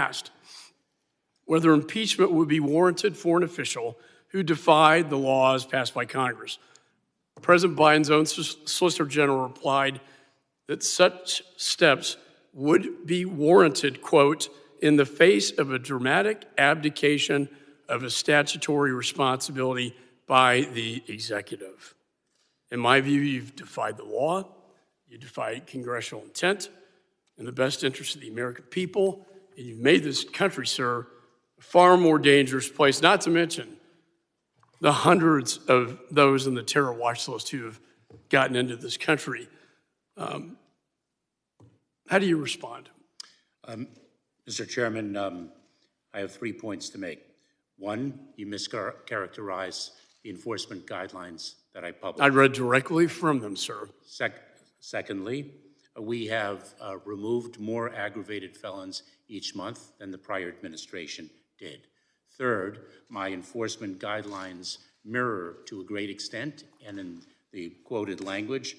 asked whether impeachment would be warranted for an official who defied the laws passed by Congress. President Biden's own Solicitor General replied that such steps would be warranted, quote, in the face of a dramatic abdication of a statutory responsibility by the executive. In my view, you've defied the law, you defied congressional intent in the best interest of the American people, and you've made this country, sir, a far more dangerous place, not to mention the hundreds of those in the terror watch list who have gotten into this country. How do you respond? Mr. Chairman, I have 3 points to make. One, you mischaracterized the enforcement guidelines that I published. I read directly from them, sir. Secondly, we have removed more aggravated felons each month than the prior administration did. Third, my enforcement guidelines mirror to a great extent, and in the quoted language,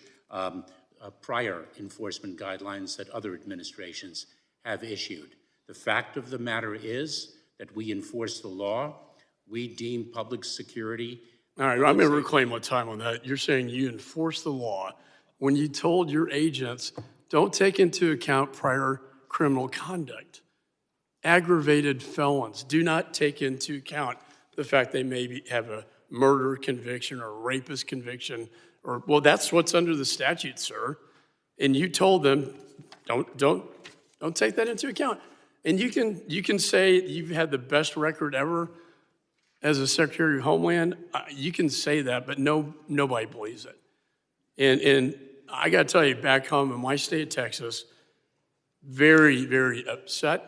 prior enforcement guidelines that other administrations have issued. The fact of the matter is that we enforce the law. We deem public security. All right, I'm going to reclaim my time on that. You're saying you enforce the law when you told your agents, don't take into account prior criminal conduct. Aggravated felons do not take into account the fact they maybe have a murder conviction or a rapist conviction, or, well, that's what's under the statute, sir. And you told them, don't take that into account. And you can say you've had the best record ever as a Secretary of Homeland. You can say that, but nobody believes it. And I got to tell you, back home in my state of Texas, very, very upset.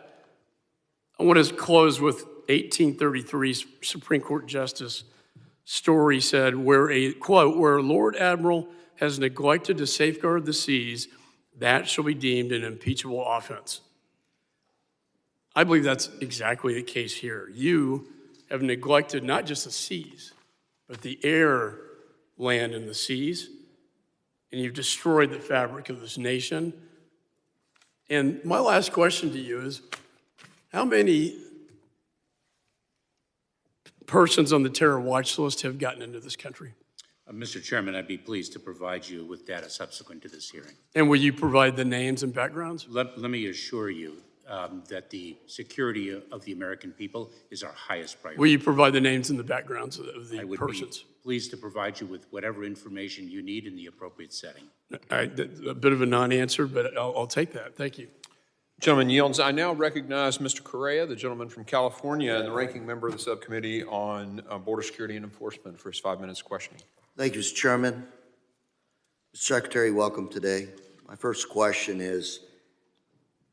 I want to close with 1833's Supreme Court Justice Story said, where a, quote, where a Lord Admiral has neglected to safeguard the seas, that shall be deemed an impeachable offense. I believe that's exactly the case here. You have neglected not just the seas, but the air, land, and the seas, and you've destroyed the fabric of this nation. And my last question to you is, how many persons on the terror watch list have gotten into this country? Mr. Chairman, I'd be pleased to provide you with data subsequent to this hearing. And will you provide the names and backgrounds? Let me assure you that the security of the American people is our highest priority. Will you provide the names and the backgrounds of the I would persons? be pleased to provide you with whatever information you need in the appropriate setting. All right, a bit of a non-answer, but I'll take that. Thank you. Gentleman yields. I now recognize Mr. Correa, the gentleman from California and the ranking member of the subcommittee on border security and enforcement, for his 5 minutes questioning. Thank you, Mr. Chairman. Mr. Secretary, welcome today. My first question is,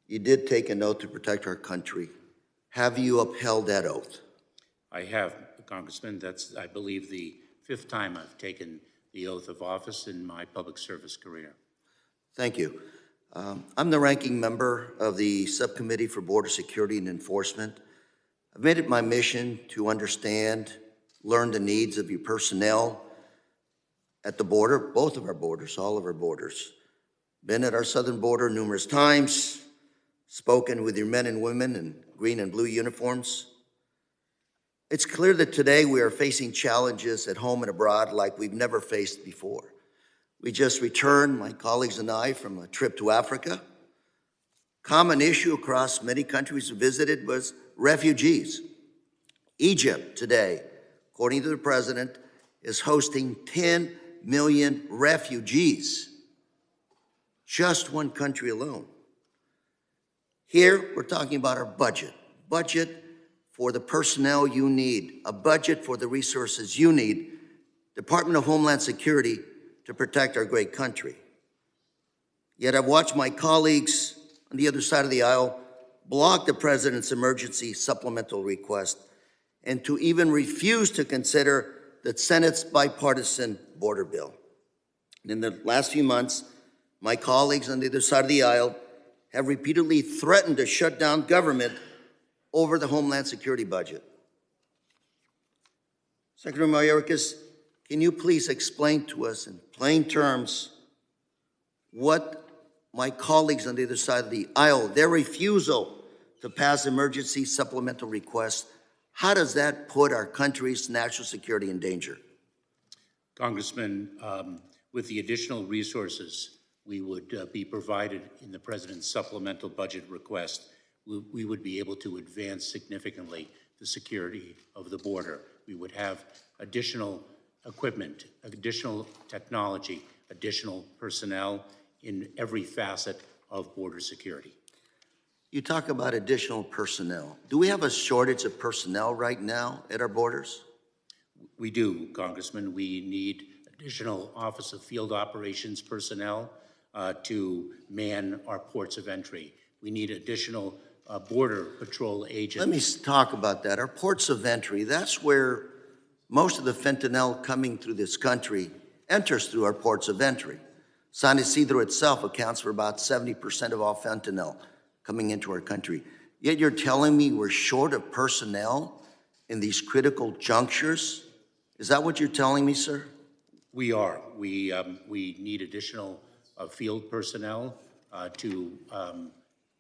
you did take an oath to protect our country. Have you upheld that oath? I have, Congressman. That's, I believe, the 5th time I've taken the oath of office in my public service career. Thank you. I'm the ranking member of the Subcommittee for Border Security and Enforcement. I've made it my mission to understand, learn the needs of your personnel at the border, both of our borders, all of our borders. Been at our southern border numerous times, spoken with your men and women in green and blue uniforms. It's clear that today we are facing challenges at home and abroad like we've never faced before. We just returned, my colleagues and I, from a trip to Africa. Common issue across many countries we visited was refugees. Egypt today, according to the president, is hosting 10 million refugees. Just one country alone. Here, we're talking about our budget. Budget for the personnel you need, a budget for the resources you need, Department of Homeland Security, to protect our great country. Yet I've watched my colleagues on the other side of the aisle block the president's emergency supplemental request and to even refuse to consider the Senate's bipartisan border bill. And in the last few months, my colleagues on the other side of the aisle have repeatedly threatened to shut down government over the Homeland Security budget. Secretary Mayorkas, can you please explain to us in plain terms what my colleagues on the other side of the aisle, their refusal to pass emergency supplemental requests, how does that put our country's national security in danger? Congressman, with the additional resources we would be provided in the President's supplemental budget request, we would be able to advance significantly the security of the border. We would have additional equipment, additional technology, additional personnel in every facet of border security. You talk about additional personnel. Do we have a shortage of personnel right now at our borders? We do, Congressman. We need additional Office of Field Operations personnel to man our ports of entry. We need additional Border Patrol agents. Let me talk about that. Our ports of entry, that's where most of the fentanyl coming through this country enters through our ports of entry. San Isidro itself accounts for about 70% of all fentanyl coming into our country. Yet you're telling me we're short of personnel in these critical junctures? Is that what you're telling me, sir? We are. We need additional field personnel to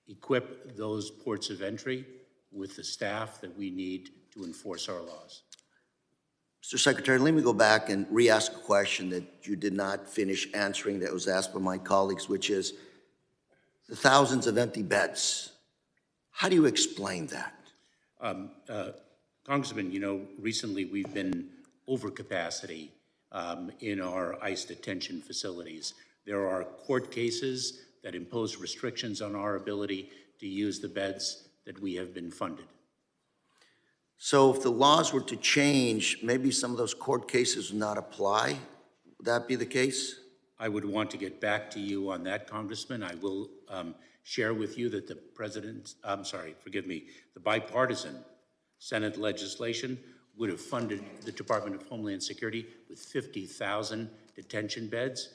equip those ports of entry with the staff that we need to enforce our laws. Mr. Secretary, let me go back and re-ask a question that you did not finish answering that was asked by my colleagues, which is the thousands of empty beds. How do you explain that? Congressman, you know, recently we've been over capacity in our ICE detention facilities. There are court cases that impose restrictions on our ability to use the beds that we have been funded. So if the laws were to change, maybe some of those court cases would not apply? Would that be the case? I would want to get back to you on that, Congressman. I will share with you that the the bipartisan Senate legislation would have funded the Department of Homeland Security with 50,000 detention beds,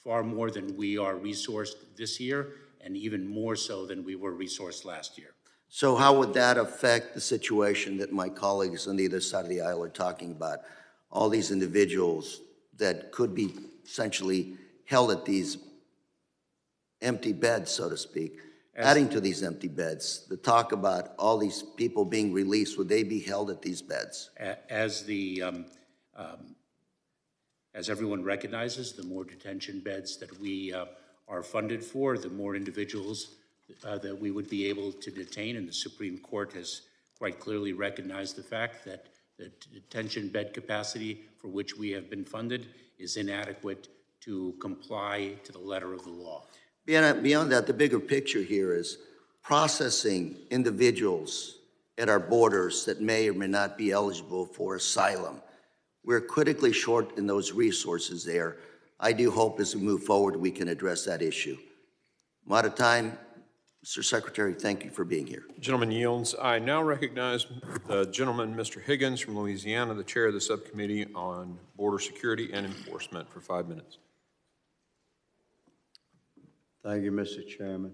far more than we are resourced this year, and even more so than we were resourced last year. So how would that affect the situation that my colleagues on the other side of the aisle are talking about? All these individuals that could be essentially held at these empty beds, so to speak. Adding to these empty beds, the talk about all these people being released, would they be held at these beds? As everyone recognizes, the more detention beds that we are funded for, the more individuals that we would be able to detain, and the Supreme Court has quite clearly recognized the fact that the detention bed capacity for which we have been funded is inadequate to comply to the letter of the law. Beyond that, the bigger picture here is processing individuals at our borders that may or may not be eligible for asylum. We're critically short in those resources there. I do hope as we move forward we can address that issue. I'm out of time. Mr. Secretary, thank you for being here. Gentleman yields. I now recognize the gentleman, Mr. Higgins from Louisiana, the chair of the subcommittee on border security and enforcement, for 5 minutes. Thank you, Mr. Chairman.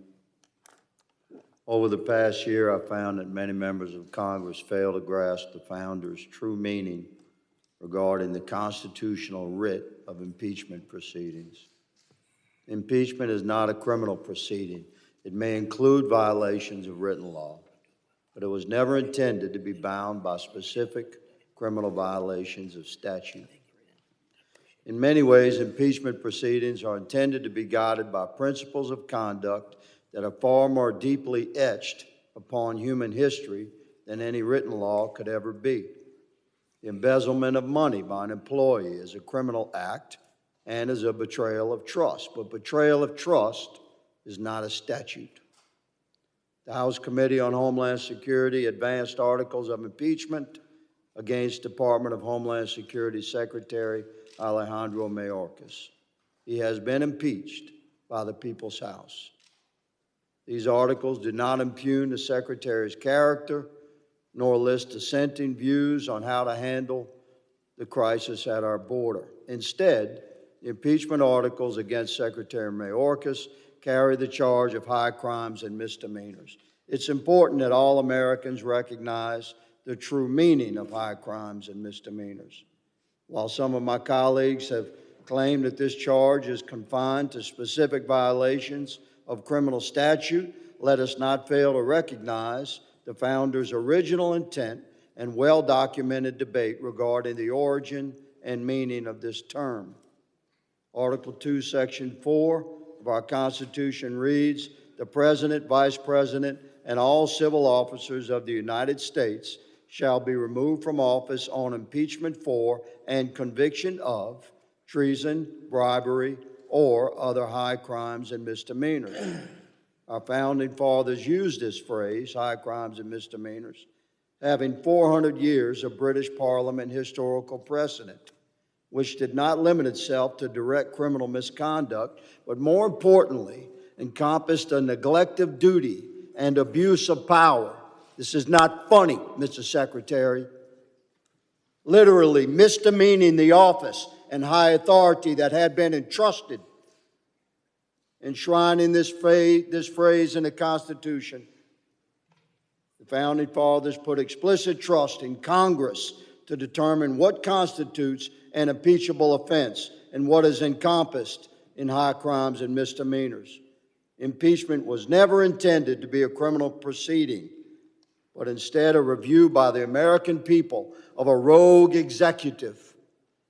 Over the past year, I found that many members of Congress fail to grasp the founder's true meaning regarding the constitutional writ of impeachment proceedings. Impeachment is not a criminal proceeding. It may include violations of written law, but it was never intended to be bound by specific criminal violations of statute. In many ways, impeachment proceedings are intended to be guided by principles of conduct that are far more deeply etched upon human history than any written law could ever be. The embezzlement of money by an employee is a criminal act and is a betrayal of trust, but betrayal of trust is not a statute. The House Committee on Homeland Security advanced articles of impeachment against Department of Homeland Security Secretary Alejandro Mayorkas. He has been impeached by the People's House. These articles do not impugn the Secretary's character, nor list dissenting views on how to handle the crisis at our border. Instead, the impeachment articles against Secretary Mayorkas carry the charge of high crimes and misdemeanors. It's important that all Americans recognize the true meaning of high crimes and misdemeanors. While some of my colleagues have claimed that this charge is confined to specific violations of criminal statute, let us not fail to recognize the founders' original intent and well-documented debate regarding the origin and meaning of this term. Article 2, Section 4 of our Constitution reads, "The President, Vice President, and all civil officers of the United States shall be removed from office on impeachment for and conviction of treason, bribery, or other high crimes and misdemeanors." Our founding fathers used this phrase, high crimes and misdemeanors, having 400 years of British Parliament historical precedent, which did not limit itself to direct criminal misconduct, but more importantly, encompassed a neglect of duty and abuse of power. This is not funny, Mr. Secretary. Literally misdemeaning the office and high authority that had been entrusted. Enshrining this phrase in the Constitution, the Founding Fathers put explicit trust in Congress to determine what constitutes an impeachable offense and what is encompassed in high crimes and misdemeanors. Impeachment was never intended to be a criminal proceeding, but instead a review by the American people of a rogue executive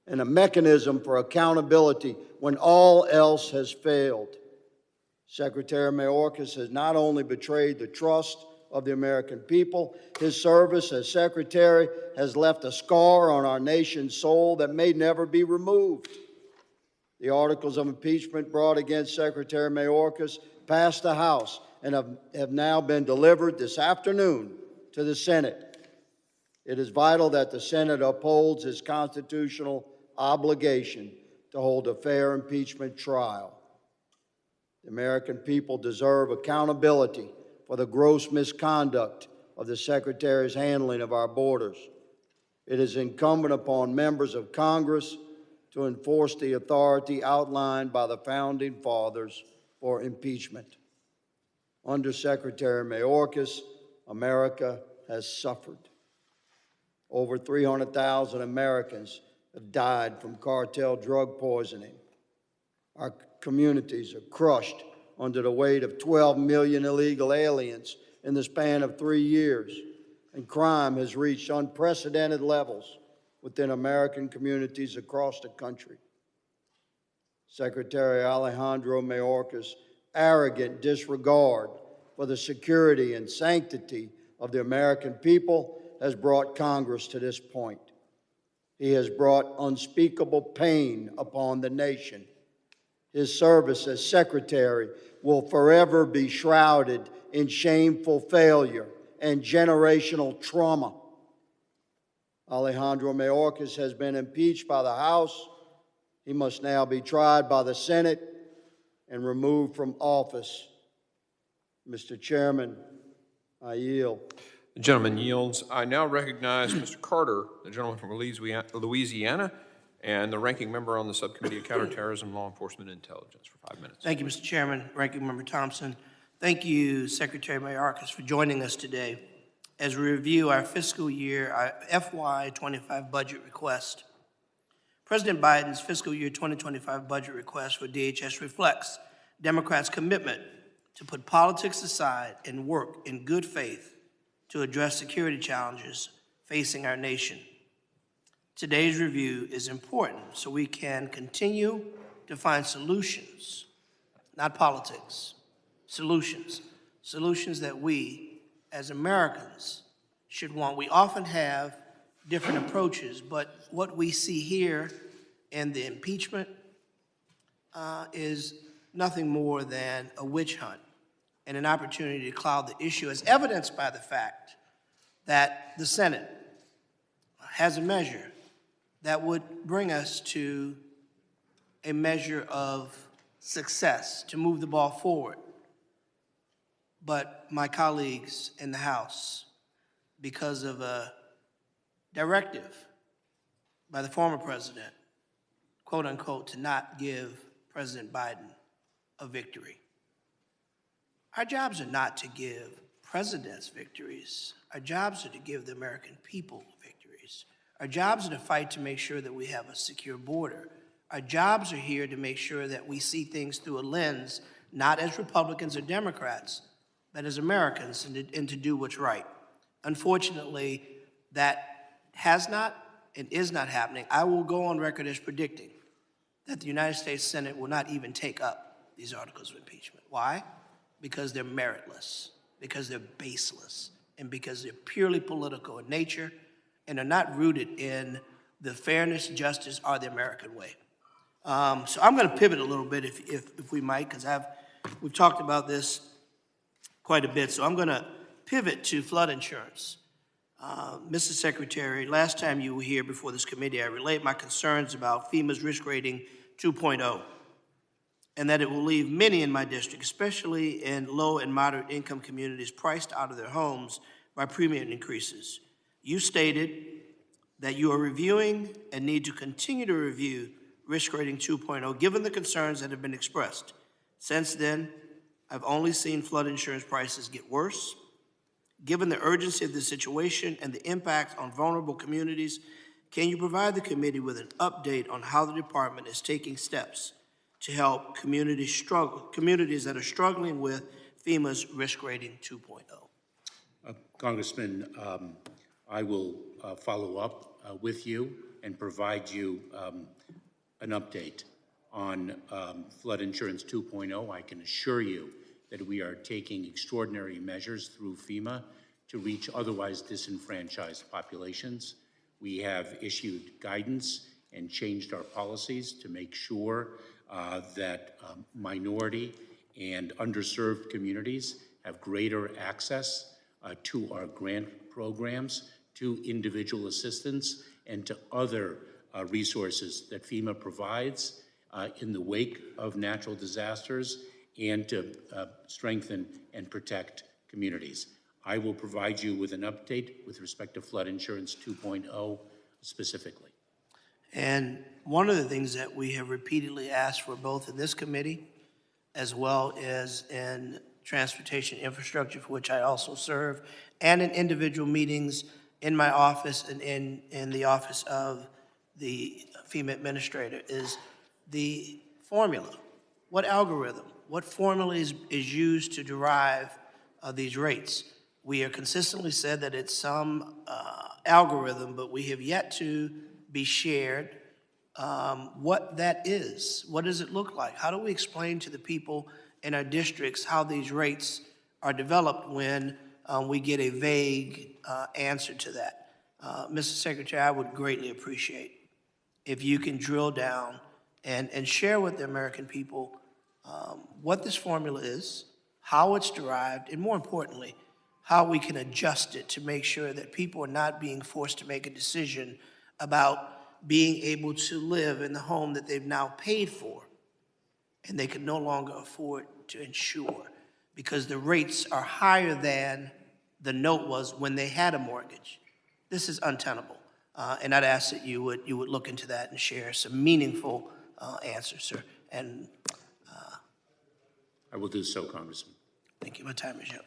and a mechanism for accountability when all else has failed. Secretary Mayorkas has not only betrayed the trust of the American people, his service as Secretary has left a scar on our nation's soul that may never be removed. The articles of impeachment brought against Secretary Mayorkas passed the House and have now been delivered this afternoon to the Senate. It is vital that the Senate upholds its constitutional obligation to hold a fair impeachment trial. The American people deserve accountability for the gross misconduct of the Secretary's handling of our borders. It is incumbent upon members of Congress to enforce the authority outlined by the Founding Fathers for impeachment. Under Secretary Mayorkas, America has suffered. Over 300,000 Americans have died from cartel drug poisoning. Our communities are crushed under the weight of 12 million illegal aliens in the span of 3 years, and crime has reached unprecedented levels within American communities across the country. Secretary Alejandro Mayorkas' arrogant disregard for the security and sanctity of the American people has brought Congress to this point. He has brought unspeakable pain upon the nation. His service as Secretary will forever be shrouded in shameful failure and generational trauma. Alejandro Mayorkas has been impeached by the House. He must now be tried by the Senate and removed from office. Mr. Chairman, I yield. The gentleman yields. I now recognize Mr. Carter, the gentleman from Louisiana, and the ranking member on the Subcommittee of Counterterrorism, Law Enforcement, and Intelligence for 5 minutes. Thank you, Mr. Chairman. Ranking Member Thompson. Thank you, Secretary Mayorkas, for joining us today as we review our fiscal year, our FY25 budget request. President Biden's fiscal year 2025 budget request for DHS reflects Democrats' commitment to put politics aside and work in good faith to address security challenges facing our nation. Today's review is important so we can continue to find solutions, not politics, solutions that we as Americans should want. We often have different approaches, but what we see here in the impeachment is nothing more than a witch hunt and an opportunity to cloud the issue, as evidenced by the fact that the Senate has a measure that would bring us to a measure of success to move the ball forward. But my colleagues in the House, because of a directive by the former president, quote unquote, to not give President Biden a victory. Our jobs are not to give presidents victories. Our jobs are to give the American people victories. Our jobs are to fight to make sure that we have a secure border. Our jobs are here to make sure that we see things through a lens, not as Republicans or Democrats, but that as Americans and to do what's right. Unfortunately, that has not and is not happening. I will go on record as predicting that the United States Senate will not even take up these articles of impeachment. Why? Because they're meritless, because they're baseless, and because they're purely political in nature and are not rooted in the fairness, justice, or the American way. So I'm going to pivot a little bit, if we might, because we've talked about this quite a bit. So I'm going to pivot to flood insurance. Mr. Secretary, last time you were here before this committee, I relayed my concerns about FEMA's risk rating 2.0, and that it will leave many in my district, especially in low and moderate income communities, priced out of their homes by premium increases. You stated that you are reviewing and need to continue to review risk rating 2.0, given the concerns that have been expressed. Since then, I've only seen flood insurance prices get worse. Given the urgency of the situation and the impact on vulnerable communities, can you provide the committee with an update on how the department is taking steps to help communities that are struggling with FEMA's risk rating 2.0? Congressman, I will follow up with you and provide you an update on flood insurance 2.0. I can assure you that we are taking extraordinary measures through FEMA to reach otherwise disenfranchised populations. We have issued guidance and changed our policies to make sure that minority and underserved communities have greater access to our grant programs, to individual assistance, and to other resources that FEMA provides in the wake of natural disasters, and to strengthen and protect communities. I will provide you with an update with respect to flood insurance 2.0 specifically. And one of the things that we have repeatedly asked for, both in this committee as well as in transportation infrastructure, for which I also serve, and in individual meetings in my office and in the office of the FEMA administrator, is the formula. What algorithm, what formula is used to derive these rates? We have consistently said that it's some algorithm, but we have yet to be shared what that is. What does it look like? How do we explain to the people in our districts how these rates are developed when we get a vague answer to that? Mr. Secretary, I would greatly appreciate if you can drill down and share with the American people what this formula is, how it's derived, and more importantly, how we can adjust it to make sure that people are not being forced to make a decision about being able to live in the home that they've now paid for and they can no longer afford to insure because the rates are higher than the note was when they had a mortgage. This is untenable. And I'd ask that you would look into that and share some meaningful answers, sir. And I will do so, Congressman. thank you. My time is up.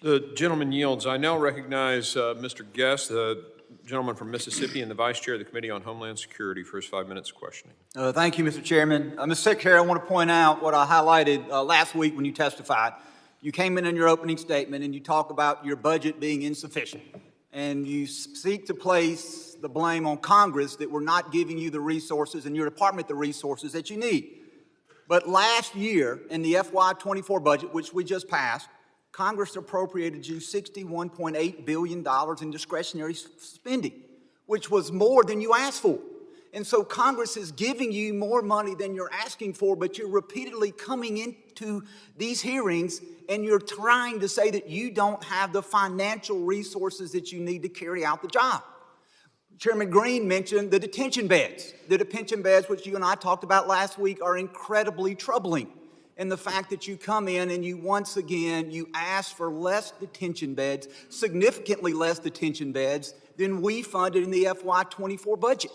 The gentleman yields. I now recognize Mr. Guest, the gentleman from Mississippi and the Vice Chair of the Committee on Homeland Security, for his 5 minutes of questioning. Thank you, Mr. Chairman. Mr. Secretary, I want to point out what I highlighted last week when you testified. You came in your opening statement and you talk about your budget being insufficient. And you seek to place the blame on Congress that we're not giving you the resources and your department the resources that you need. But last year in the FY24 budget, which we just passed, Congress appropriated you $61.8 billion in discretionary spending, which was more than you asked for. And so Congress is giving you more money than you're asking for, but you're repeatedly coming into these hearings and you're trying to say that you don't have the financial resources that you need to carry out the job. Chairman Green mentioned the detention beds. The detention beds, which you and I talked about last week, are incredibly troubling. And the fact that you come in and you once again, you ask for less detention beds, significantly less detention beds than we funded in the FY24 budget.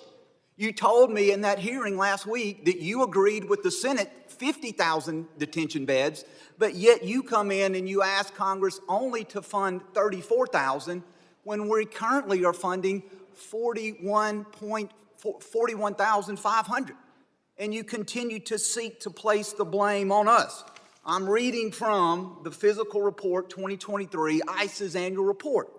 You told me in that hearing last week that you agreed with the Senate 50,000 detention beds, but yet you come in and you ask Congress only to fund 34,000 when we currently are funding 41,500. And you continue to seek to place the blame on us. I'm reading from the Physical Report 2023, ICE's annual report.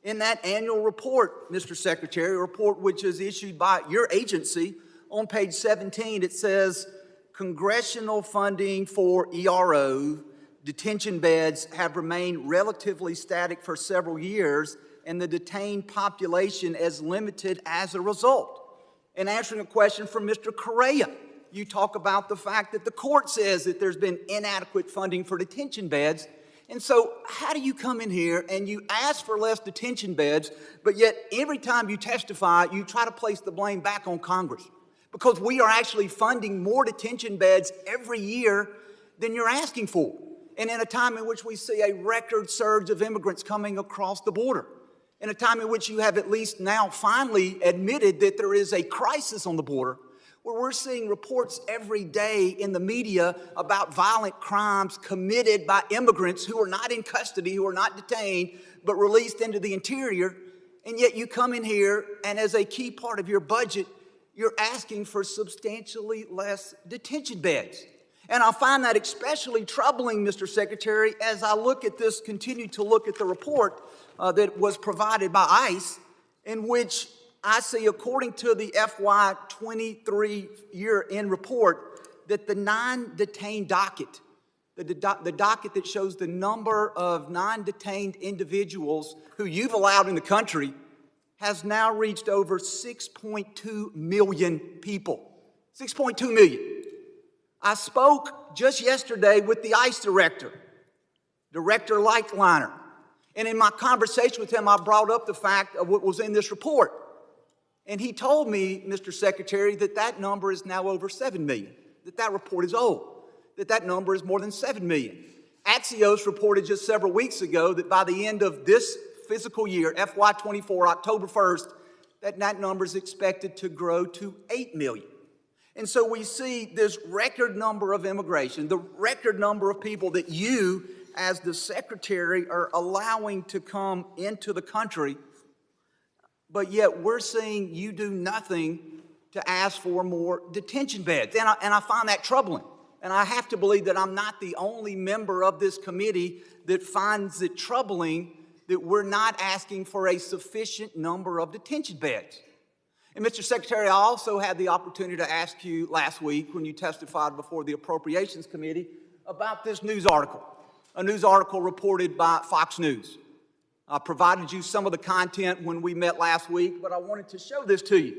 In that annual report, Mr. Secretary, a report which is issued by your agency, on page 17, it says, congressional funding for ERO detention beds have remained relatively static for several years, and the detained population is limited as a result. In answering a question from Mr. Correa, you talk about the fact that the court says that there's been inadequate funding for detention beds. And so how do you come in here and you ask for less detention beds, but yet every time you testify, you try to place the blame back on Congress? Because we are actually funding more detention beds every year than you're asking for. And in a time in which we see a record surge of immigrants coming across the border, in a time in which you have at least now finally admitted that there is a crisis on the border, where we're seeing reports every day in the media about violent crimes committed by immigrants who are not in custody, who are not detained, but released into the interior, and yet you come in here and as a key part of your budget, you're asking for substantially less detention beds. And I find that especially troubling, Mr. Secretary, as I look at this, continue to look at the report that was provided by ICE, in which I see, according to the FY23 year-end report, that the non-detained docket, the docket that shows the number of non-detained individuals who you've allowed in the country, has now reached over 6.2 million people. 6.2 million. I spoke just yesterday with the ICE director, Director Lightliner, and in my conversation with him, I brought up the fact of what was in this report. And he told me, Mr. Secretary, that that number is now over 7 million, that report is old, that number is more than 7 million. Axios reported just several weeks ago that by the end of this fiscal year, FY24, October 1st, that number is expected to grow to 8 million. And so we see this record number of immigration, the record number of people that you, as the Secretary, are allowing to come into the country, but yet we're seeing you do nothing to ask for more detention beds. And I find that troubling. And I have to believe that I'm not the only member of this committee that finds it troubling that we're not asking for a sufficient number of detention beds. And Mr. Secretary, I also had the opportunity to ask you last week when you testified before the Appropriations Committee about this news article, a news article reported by Fox News. I provided you some of the content when we met last week, but I wanted to show this to you.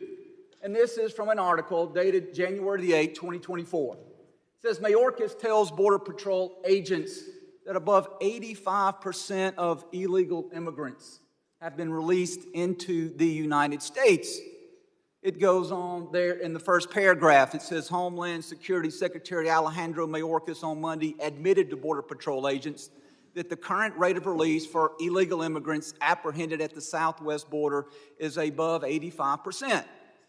And this is from an article dated January the 8th, 2024. It says, Mayorkas tells Border Patrol agents that above 85% of illegal immigrants have been released into the United States. It goes on there in the first paragraph. It says, Homeland Security Secretary Alejandro Mayorkas on Monday admitted to Border Patrol agents that the current rate of release for illegal immigrants apprehended at the southwest border is above 85%.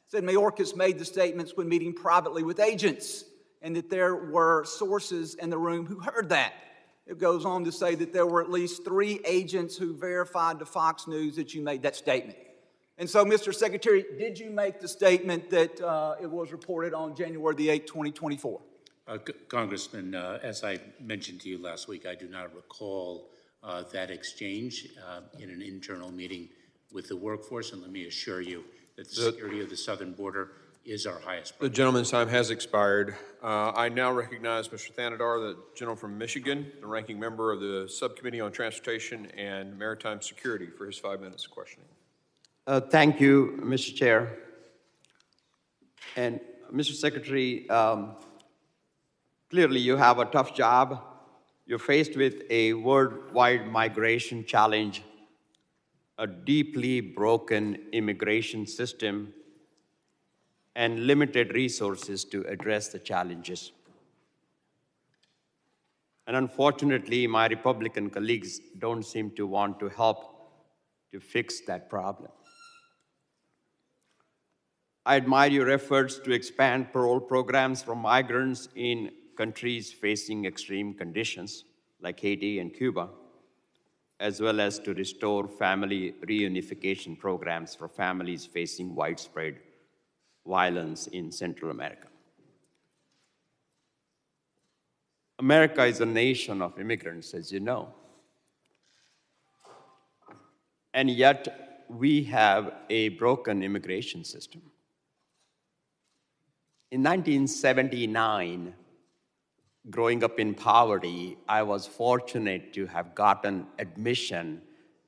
Said Mayorkas made the statements when meeting privately with agents, and that there were sources in the room who heard that. It goes on to say that there were at least 3 agents who verified to Fox News that you made that statement. And so, Mr. Secretary, did you make the statement that it was reported on January the 8th, 2024? Congressman, as I mentioned to you last week, I do not recall that exchange in an internal meeting with the workforce, and let me assure you that the security of the southern border is our highest priority. The gentleman's time has expired. I now recognize Mr. Thanadar, the gentleman from Michigan, the ranking member of the Subcommittee on Transportation and Maritime Security, for his 5 minutes of questioning. Thank you, Mr. Chair. And Mr. Secretary, clearly you have a tough job. You're faced with a worldwide migration challenge, a deeply broken immigration system, and limited resources to address the challenges. And unfortunately, my Republican colleagues don't seem to want to help to fix that problem. I admire your efforts to expand parole programs for migrants in countries facing extreme conditions, like Haiti and Cuba, as well as to restore family reunification programs for families facing widespread violence in Central America. America is a nation of immigrants, as you know. And yet, we have a broken immigration system. In 1979, growing up in poverty, I was fortunate to have gotten admission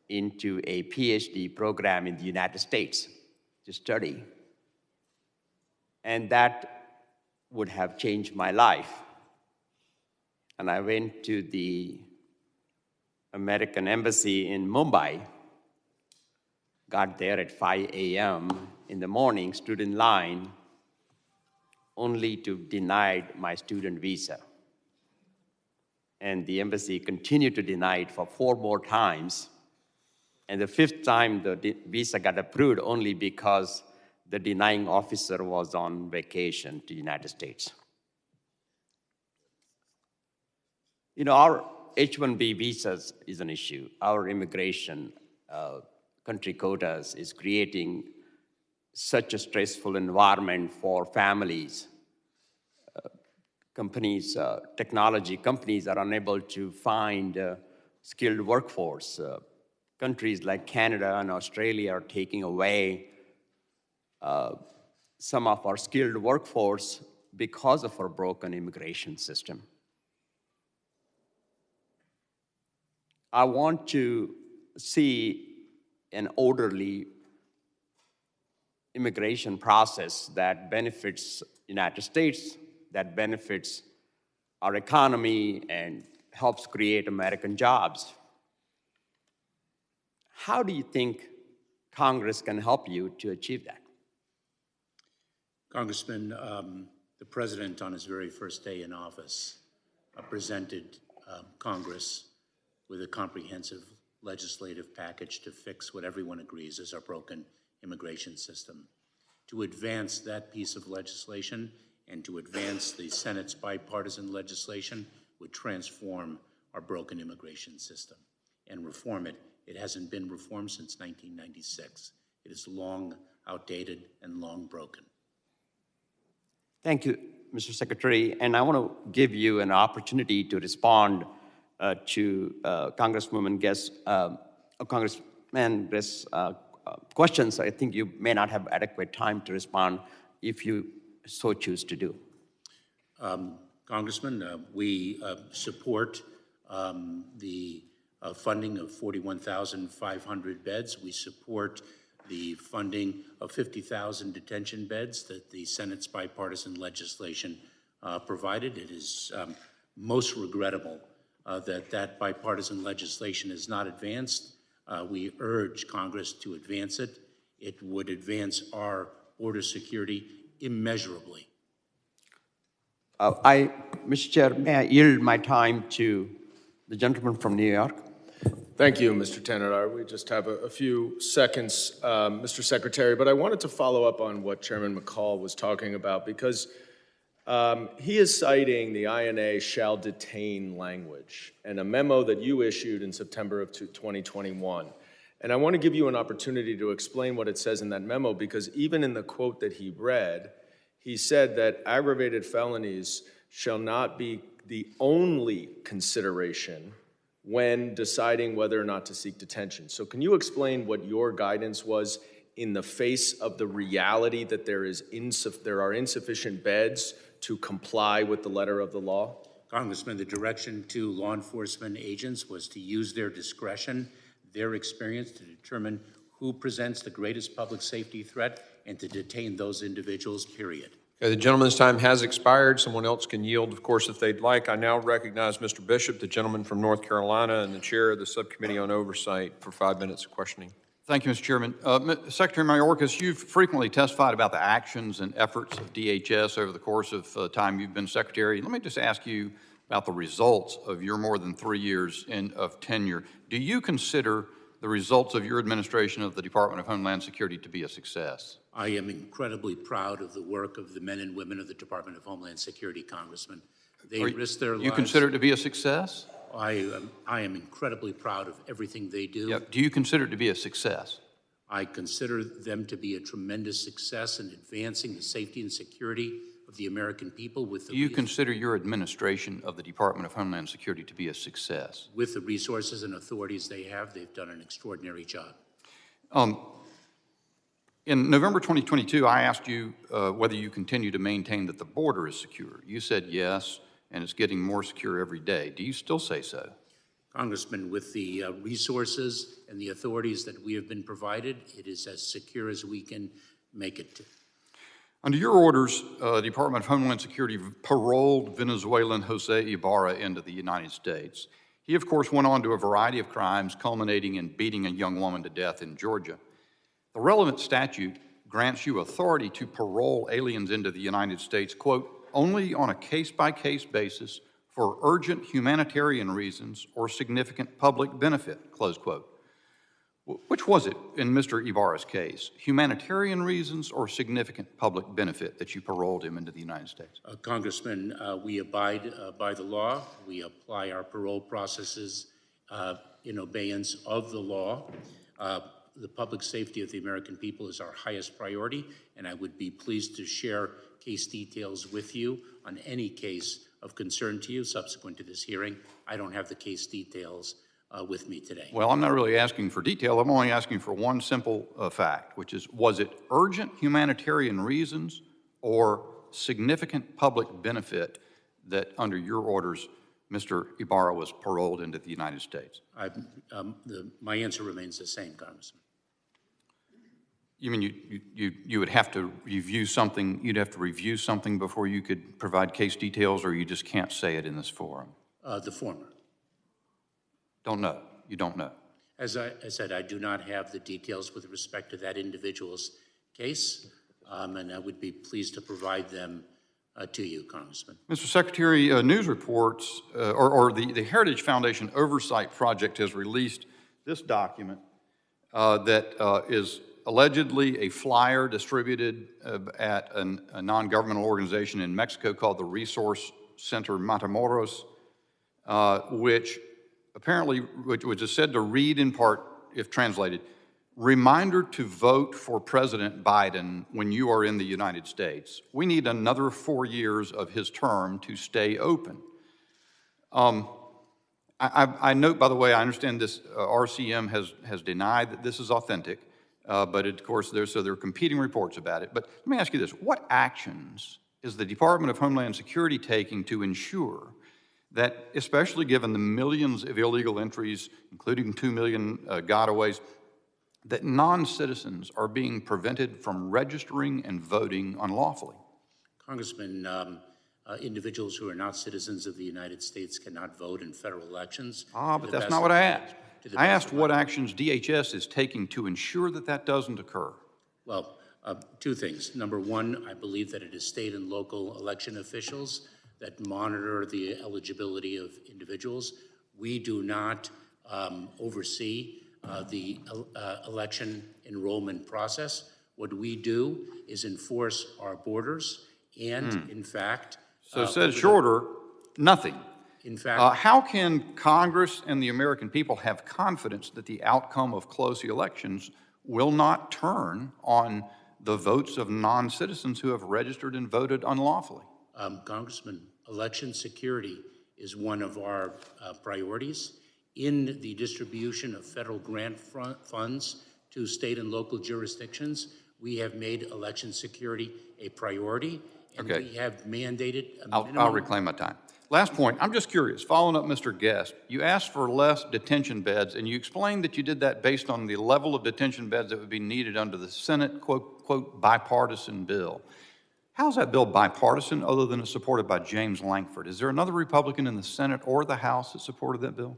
into a PhD program in the United States to study. And that would have changed my life. And I went to the American Embassy in Mumbai, got there at 5 a.m. in the morning, stood in line, only to deny my student visa. And the embassy continued to deny it for 4 more times. And the 5th time, the visa got approved only because the denying officer was on vacation to the United States. You know, our H-1B visas is an issue. Our immigration country quotas is creating such a stressful environment for families. Technology companies are unable to find skilled workforce. Countries like Canada and Australia are taking away some of our skilled workforce because of our broken immigration system. I want to see an orderly immigration process that benefits the United States, that benefits our economy and helps create American jobs. How do you think Congress can help you to achieve that? Congressman, the President on his very first day in office presented Congress with a comprehensive legislative package to fix what everyone agrees is our broken immigration system. To advance that piece of legislation and to advance the Senate's bipartisan legislation would transform our broken immigration system and reform it. It hasn't been reformed since 1996. It is long outdated and long broken. Thank you, Mr. Secretary. And I want to give you an opportunity to respond to Congressman Guest's questions. I think you may not have adequate time to respond if you so choose to do. Congressman, we support the funding of 41,500 beds. We support the funding of 50,000 detention beds that the Senate's bipartisan legislation provided. It is most regrettable that bipartisan legislation is not advanced. We urge Congress to advance it. It would advance our border security immeasurably. Mr. Chair, may I yield my time to the gentleman from New York? Thank you, Mr. Tanadar. We just have a few seconds, Mr. Secretary, but I wanted to follow up on what Chairman McCall was talking about because he is citing the INA shall detain language and a memo that you issued in September of 2021. And I want to give you an opportunity to explain what it says in that memo because even in the quote that he read, he said that aggravated felonies shall not be the only consideration when deciding whether or not to seek detention. So can you explain what your guidance was in the face of the reality that there are insufficient beds to comply with the letter of the law? Congressman, the direction to law enforcement agents was to use their discretion, their experience to determine who presents the greatest public safety threat and to detain those individuals, period. Okay, the gentleman's time has expired. Someone else can yield, of course, if they'd like. I now recognize Mr. Bishop, the gentleman from North Carolina and the chair of the Subcommittee on Oversight, for 5 minutes of questioning. Thank you, Mr. Chairman. Secretary Mayorkas, you've frequently testified about the actions and efforts of DHS over the course of the time you've been Secretary. Let me just ask you about the results of your more than 3 years of tenure. Do you consider the results of your administration of the Department of Homeland Security to be a success? I am incredibly proud of the work of the men and women of the Department of Homeland Security, Congressman. They risk their lives. You consider it to be a success? I am incredibly proud of everything they do. Yep. Do you consider it to be a success? I consider them to be a tremendous success in advancing the safety and security of the American people with the Do you consider your administration of the Department of Homeland Security to be a success? with the resources and authorities they have, they've done an extraordinary job. In November 2022, I asked you whether you continue to maintain that the border is secure. You said yes, and it's getting more secure every day. Do you still say so? Congressman, with the resources and the authorities that we have been provided, it is as secure as we can make it. Under your orders, the Department of Homeland Security paroled Venezuelan Jose Ibarra into the United States. He, of course, went on to a variety of crimes, culminating in beating a young woman to death in Georgia. The relevant statute grants you authority to parole aliens into the United States, quote, only on a case-by-case basis for urgent humanitarian reasons or significant public benefit, close quote. Which was it in Mr. Ibarra's case, humanitarian reasons or significant public benefit that you paroled him into the United States? Congressman, we abide by the law. We apply our parole processes in obeyance of the law. The public safety of the American people is our highest priority, and I would be pleased to share case details with you on any case of concern to you subsequent to this hearing. I don't have the case details with me today. Well, I'm not really asking for detail. I'm only asking for one simple fact, which is, was it urgent humanitarian reasons or significant public benefit that under your orders, Mr. Ibarra was paroled into the United States? My answer remains the same, Congressman. You mean you would have to review something, you'd have to review something before you could provide case details, or you just can't say it in this forum? The former. Don't know. You don't know. As I said, I do not have the details with respect to that individual's case, and I would be pleased to provide them to you, Congressman. Mr. Secretary, news reports, or the Heritage Foundation Oversight Project has released this document that is allegedly a flyer distributed at a non-governmental organization in Mexico called the Resource Center Matamoros, which is said to read in part, if translated, reminder to vote for President Biden when you are in the United States. We need another 4 years of his term to stay open. I note, by the way, I understand this RCM has denied that this is authentic, but of course there are competing reports about it. But let me ask you this, what actions is the Department of Homeland Security taking to ensure that, especially given the millions of illegal entries, including 2 million gotaways, that non-citizens are being prevented from registering and voting unlawfully? Congressman, individuals who are not citizens of the United States cannot vote in federal elections. But that's not what I asked. I asked what actions DHS is taking to ensure that that doesn't occur. Well, two things. Number one, I believe that it is state and local election officials that monitor the eligibility of individuals. We do not oversee the election enrollment process. What we do is enforce our borders and, in fact... So said shorter, nothing. In fact... how can Congress and the American people have confidence that the outcome of close elections will not turn on the votes of non-citizens who have registered and voted unlawfully? Congressman, election security is one of our priorities. In the distribution of federal grant funds to state and local jurisdictions, we have made election security a priority, and we have mandated a minimum... I'll reclaim my time. Last point, I'm just curious, following up Mr. Guest, you asked for less detention beds, and you explained that you did that based on the level of detention beds that would be needed under the Senate, quote, bipartisan bill. How's that bill bipartisan other than it's supported by James Lankford? Is there another Republican in the Senate or the House that supported that bill?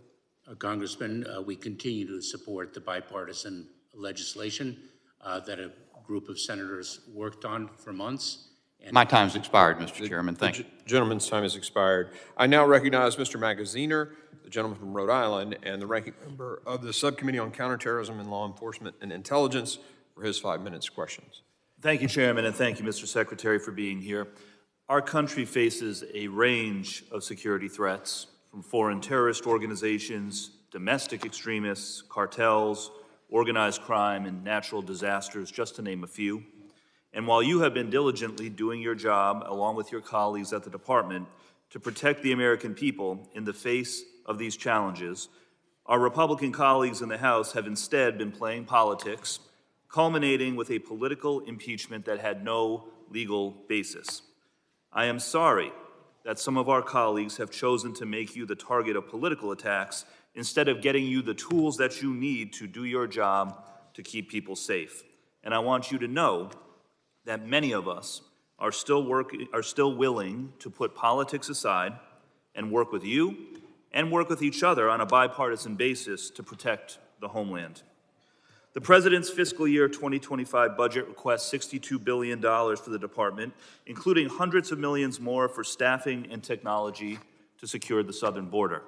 Congressman, we continue to support the bipartisan legislation that a group of senators worked on for months. And my time's expired, Mr. Chairman. Thank you. The gentleman's time has expired. I now recognize Mr. Magaziner, the gentleman from Rhode Island, and the ranking member of the Subcommittee on Counterterrorism and Law Enforcement and Intelligence for his 5 minutes questions. Thank you, Chairman, and thank you, Mr. Secretary, for being here. Our country faces a range of security threats, from foreign terrorist organizations, domestic extremists, cartels, organized crime, and natural disasters, just to name a few. And while you have been diligently doing your job, along with your colleagues at the department, to protect the American people in the face of these challenges, our Republican colleagues in the House have instead been playing politics, culminating with a political impeachment that had no legal basis. I am sorry that some of our colleagues have chosen to make you the target of political attacks instead of getting you the tools that you need to do your job to keep people safe. And I want you to know that many of us are still willing to put politics aside and work with you and work with each other on a bipartisan basis to protect the homeland. The President's fiscal year 2025 budget requests $62 billion for the department, including hundreds of millions more for staffing and technology to secure the southern border.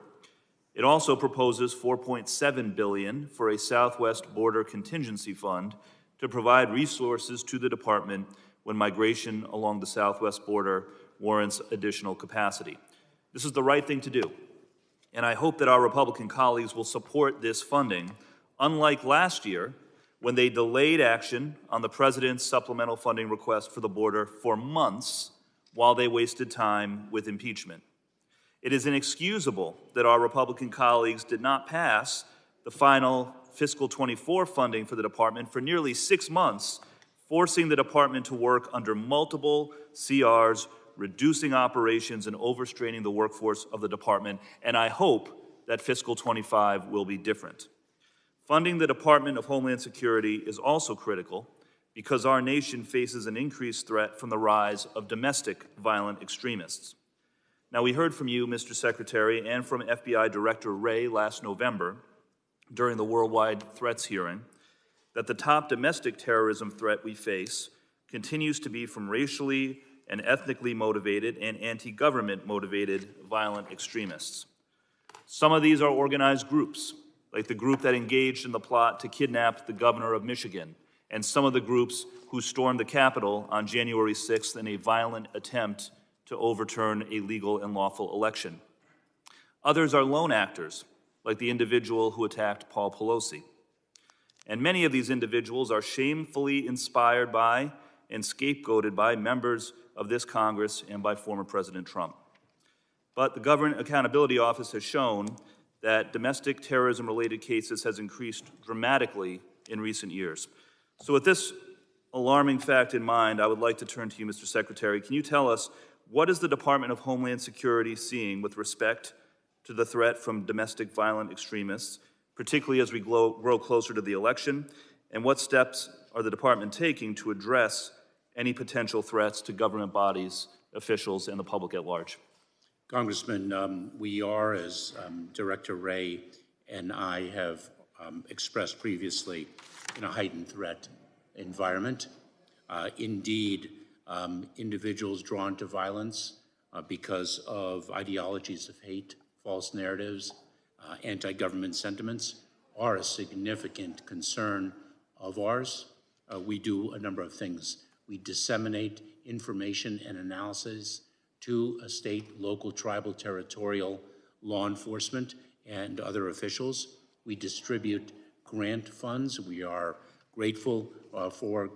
It also proposes $4.7 billion for a Southwest Border Contingency Fund to provide resources to the department when migration along the southwest border warrants additional capacity. This is the right thing to do, and I hope that our Republican colleagues will support this funding, unlike last year, when they delayed action on the President's supplemental funding request for the border for months while they wasted time with impeachment. It is inexcusable that our Republican colleagues did not pass the final fiscal 24 funding for the department for nearly 6 months, forcing the department to work under multiple CRs, reducing operations and overstraining the workforce of the department, and I hope that fiscal 25 will be different. Funding the Department of Homeland Security is also critical because our nation faces an increased threat from the rise of domestic violent extremists. Now, we heard from you, Mr. Secretary, and from FBI Director Wray last November during the Worldwide Threats hearing that the top domestic terrorism threat we face continues to be from racially and ethnically motivated and anti-government motivated violent extremists. Some of these are organized groups, like the group that engaged in the plot to kidnap the governor of Michigan, and some of the groups who stormed the Capitol on January 6th in a violent attempt to overturn a legal and lawful election. Others are lone actors, like the individual who attacked Paul Pelosi. And many of these individuals are shamefully inspired by and scapegoated by members of this Congress and by former President Trump. But the Government Accountability Office has shown that domestic terrorism-related cases has increased dramatically in recent years. So with this alarming fact in mind, I would like to turn to you, Mr. Secretary. Can you tell us, what is the Department of Homeland Security seeing with respect to the threat from domestic violent extremists, particularly as we grow closer to the election, and what steps are the department taking to address any potential threats to government bodies, officials, and the public at large? Congressman, we are, as Director Wray and I have expressed previously, in a heightened threat environment. Indeed, individuals drawn to violence because of ideologies of hate, false narratives, anti-government sentiments are a significant concern of ours. We do a number of things. We disseminate information and analysis to a state, local, tribal, territorial law enforcement and other officials. We distribute grant funds. We are grateful for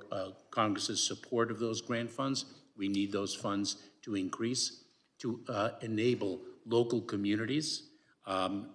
Congress's support of those grant funds. We need those funds to increase to enable local communities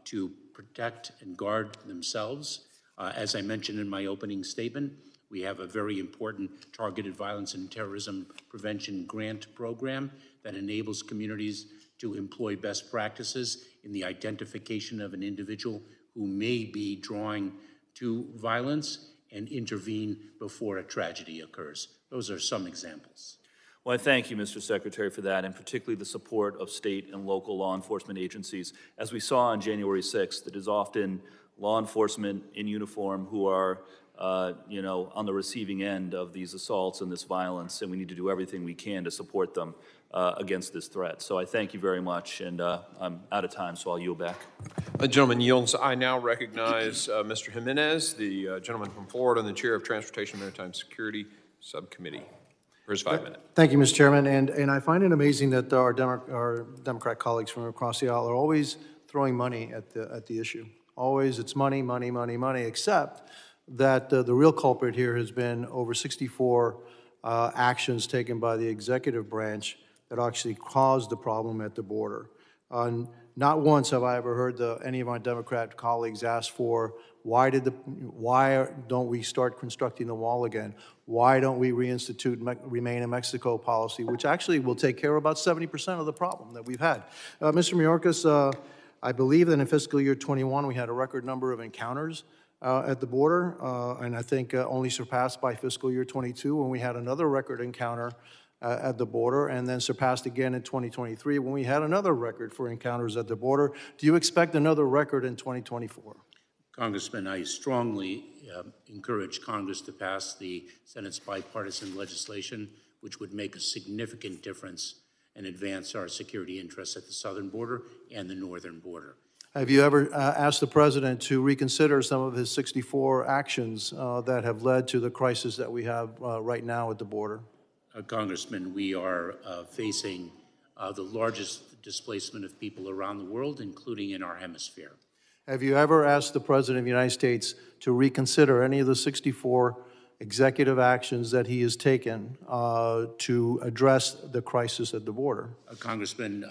to protect and guard themselves. As I mentioned in my opening statement, we have a very important targeted violence and terrorism prevention grant program that enables communities to employ best practices in the identification of an individual who may be drawing to violence and intervene before a tragedy occurs. Those are some examples. Well, I thank you, Mr. Secretary, for that, and particularly the support of state and local law enforcement agencies. As we saw on January 6th, it is often law enforcement in uniform who are on the receiving end of these assaults and this violence, and we need to do everything we can to support them against this threat. So I thank you very much, and I'm out of time, so I'll yield back. The gentleman yields. I now recognize Mr. Jimenez, the gentleman from Florida and the chair of Transportation and Maritime Security Subcommittee, for his 5 minutes. Thank you, Mr. Chairman, and I find it amazing that our Democrat colleagues from across the aisle are always throwing money at the issue. Always, it's money, money, money, money, except that the real culprit here has been over 64 actions taken by the executive branch that actually caused the problem at the border. Not once have I ever heard any of my Democrat colleagues ask for, why don't we start constructing the wall again? Why don't we reinstitute Remain in Mexico policy, which actually will take care of about 70% of the problem that we've had. Mr. Mayorkas, I believe that in fiscal year 21, we had a record number of encounters at the border, and I think only surpassed by fiscal year 22 when we had another record encounter at the border, and then surpassed again in 2023 when we had another record for encounters at the border. Do you expect another record in 2024? Congressman, I strongly encourage Congress to pass the Senate's bipartisan legislation, which would make a significant difference and advance our security interests at the southern border and the northern border. Have you ever asked the President to reconsider some of his 64 actions that have led to the crisis that we have right now at the border? Congressman, we are facing the largest displacement of people around the world, including in our hemisphere. Have you ever asked the President of the United States to reconsider any of the 64 executive actions that he has taken to address the crisis at the border? Congressman,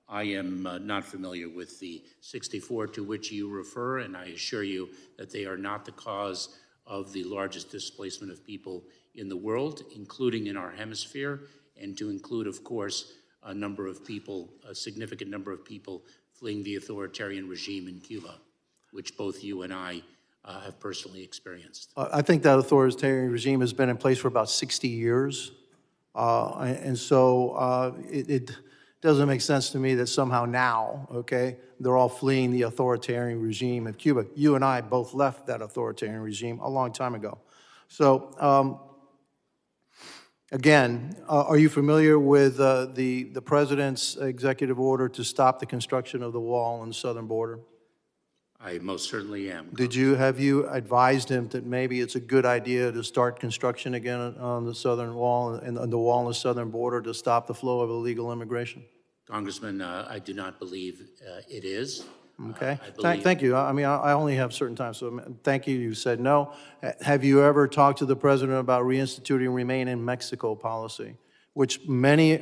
I am not familiar with the 64 to which you refer, and I assure you that they are not the cause of the largest displacement of people in the world, including in our hemisphere, and to include, of course, a significant number of people fleeing the authoritarian regime in Cuba, which both you and I have personally experienced. I think that authoritarian regime has been in place for about 60 years. And so it doesn't make sense to me that somehow now, okay, they're all fleeing the authoritarian regime of Cuba. You and I both left that authoritarian regime a long time ago. So again, are you familiar with the President's executive order to stop the construction of the wall on the southern border? I most certainly am. Have you advised him that maybe it's a good idea to start construction again on the southern wall and on the wall on the southern border to stop the flow of illegal immigration? Congressman, I do not believe it is. Okay. Thank you. I mean, I only have certain time, so thank you. You said no. Have you ever talked to the President about reinstituting Remain in Mexico policy, which many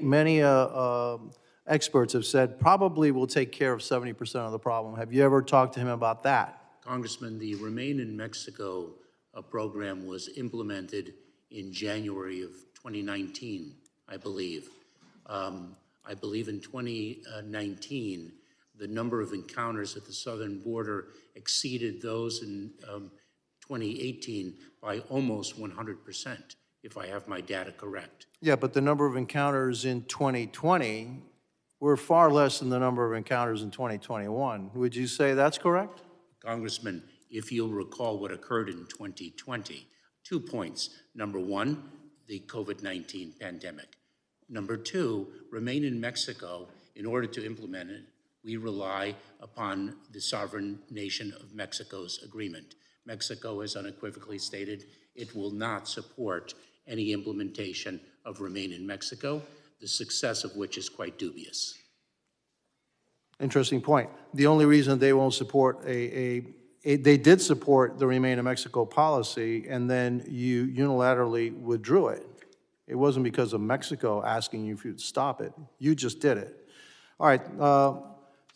experts have said probably will take care of 70% of the problem? Have you ever talked to him about that? Congressman, the Remain in Mexico program was implemented in January of 2019, I believe. I believe in 2019, the number of encounters at the southern border exceeded those in 2018 by almost 100%, if I have my data correct. Yeah, but the number of encounters in 2020 were far less than the number of encounters in 2021. Would you say that's correct? Congressman, if you'll recall what occurred in 2020, 2 points. Number one, the COVID-19 pandemic. Number two, Remain in Mexico. In order to implement it, we rely upon the sovereign nation of Mexico's agreement. Mexico has unequivocally stated it will not support any implementation of Remain in Mexico, the success of which is quite dubious. Interesting point. The only reason they won't support they did support the Remain in Mexico policy, and then you unilaterally withdrew it. It wasn't because of Mexico asking you if you'd stop it. You just did it. All right.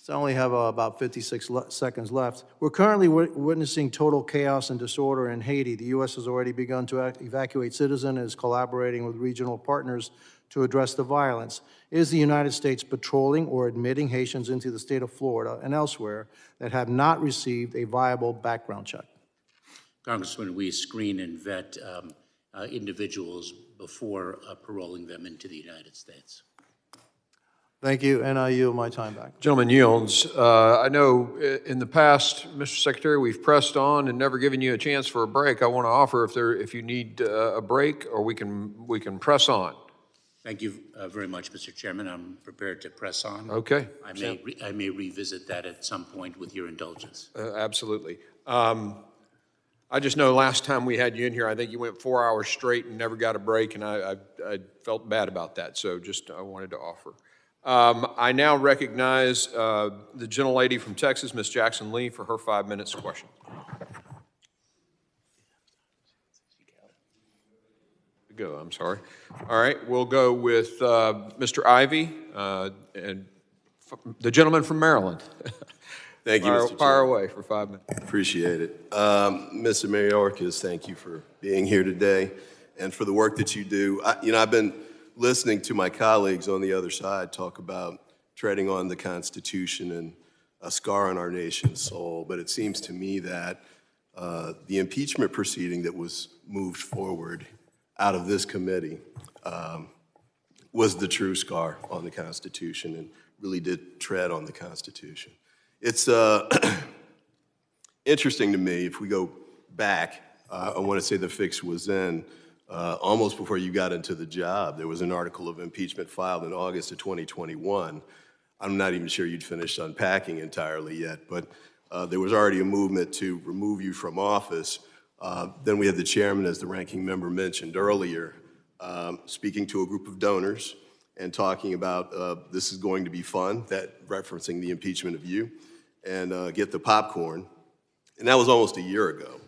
So I only have about 56 seconds left. We're currently witnessing total chaos and disorder in Haiti. The U.S. has already begun to evacuate citizens and is collaborating with regional partners to address the violence. Is the United States patrolling or admitting Haitians into the state of Florida and elsewhere that have not received a viable background check? Congressman, we screen and vet individuals before paroling them into the United States. Thank you, and I yield my time back. Gentleman yields. I know in the past, Mr. Secretary, we've pressed on and never given you a chance for a break. I want to offer if you need a break, or we can press on. Thank you very much, Mr. Chairman. I'm prepared to press on. Okay. I may revisit that at some point with your indulgence. Absolutely. I just know last time we had you in here, I think you went 4 hours straight and never got a break, and I felt bad about that. So I wanted to offer. I now recognize the gentlelady from Texas, Ms. Jackson Lee, for her 5 minutes question. go, I'm sorry. All right, we'll go with Mr. Ivey, and the gentleman from Maryland. Thank you, Mr. Chair. Fire away for 5 minutes. Appreciate it. Mr. Mayorkas, thank you for being here today and for the work that you do. I've been listening to my colleagues on the other side talk about treading on the Constitution and a scar on our nation's soul, but it seems to me that the impeachment proceeding that was moved forward out of this committee was the true scar on the Constitution and really did tread on the Constitution. It's interesting to me, if we go back, I want to say the fix was in almost before you got into the job. There was an article of impeachment filed in August of 2021. I'm not even sure you'd finished unpacking entirely yet, but there was already a movement to remove you from office. Then we had the chairman, as the ranking member mentioned earlier, speaking to a group of donors and talking about this is going to be fun, that referencing the impeachment of you, and get the popcorn. And that was almost a year ago.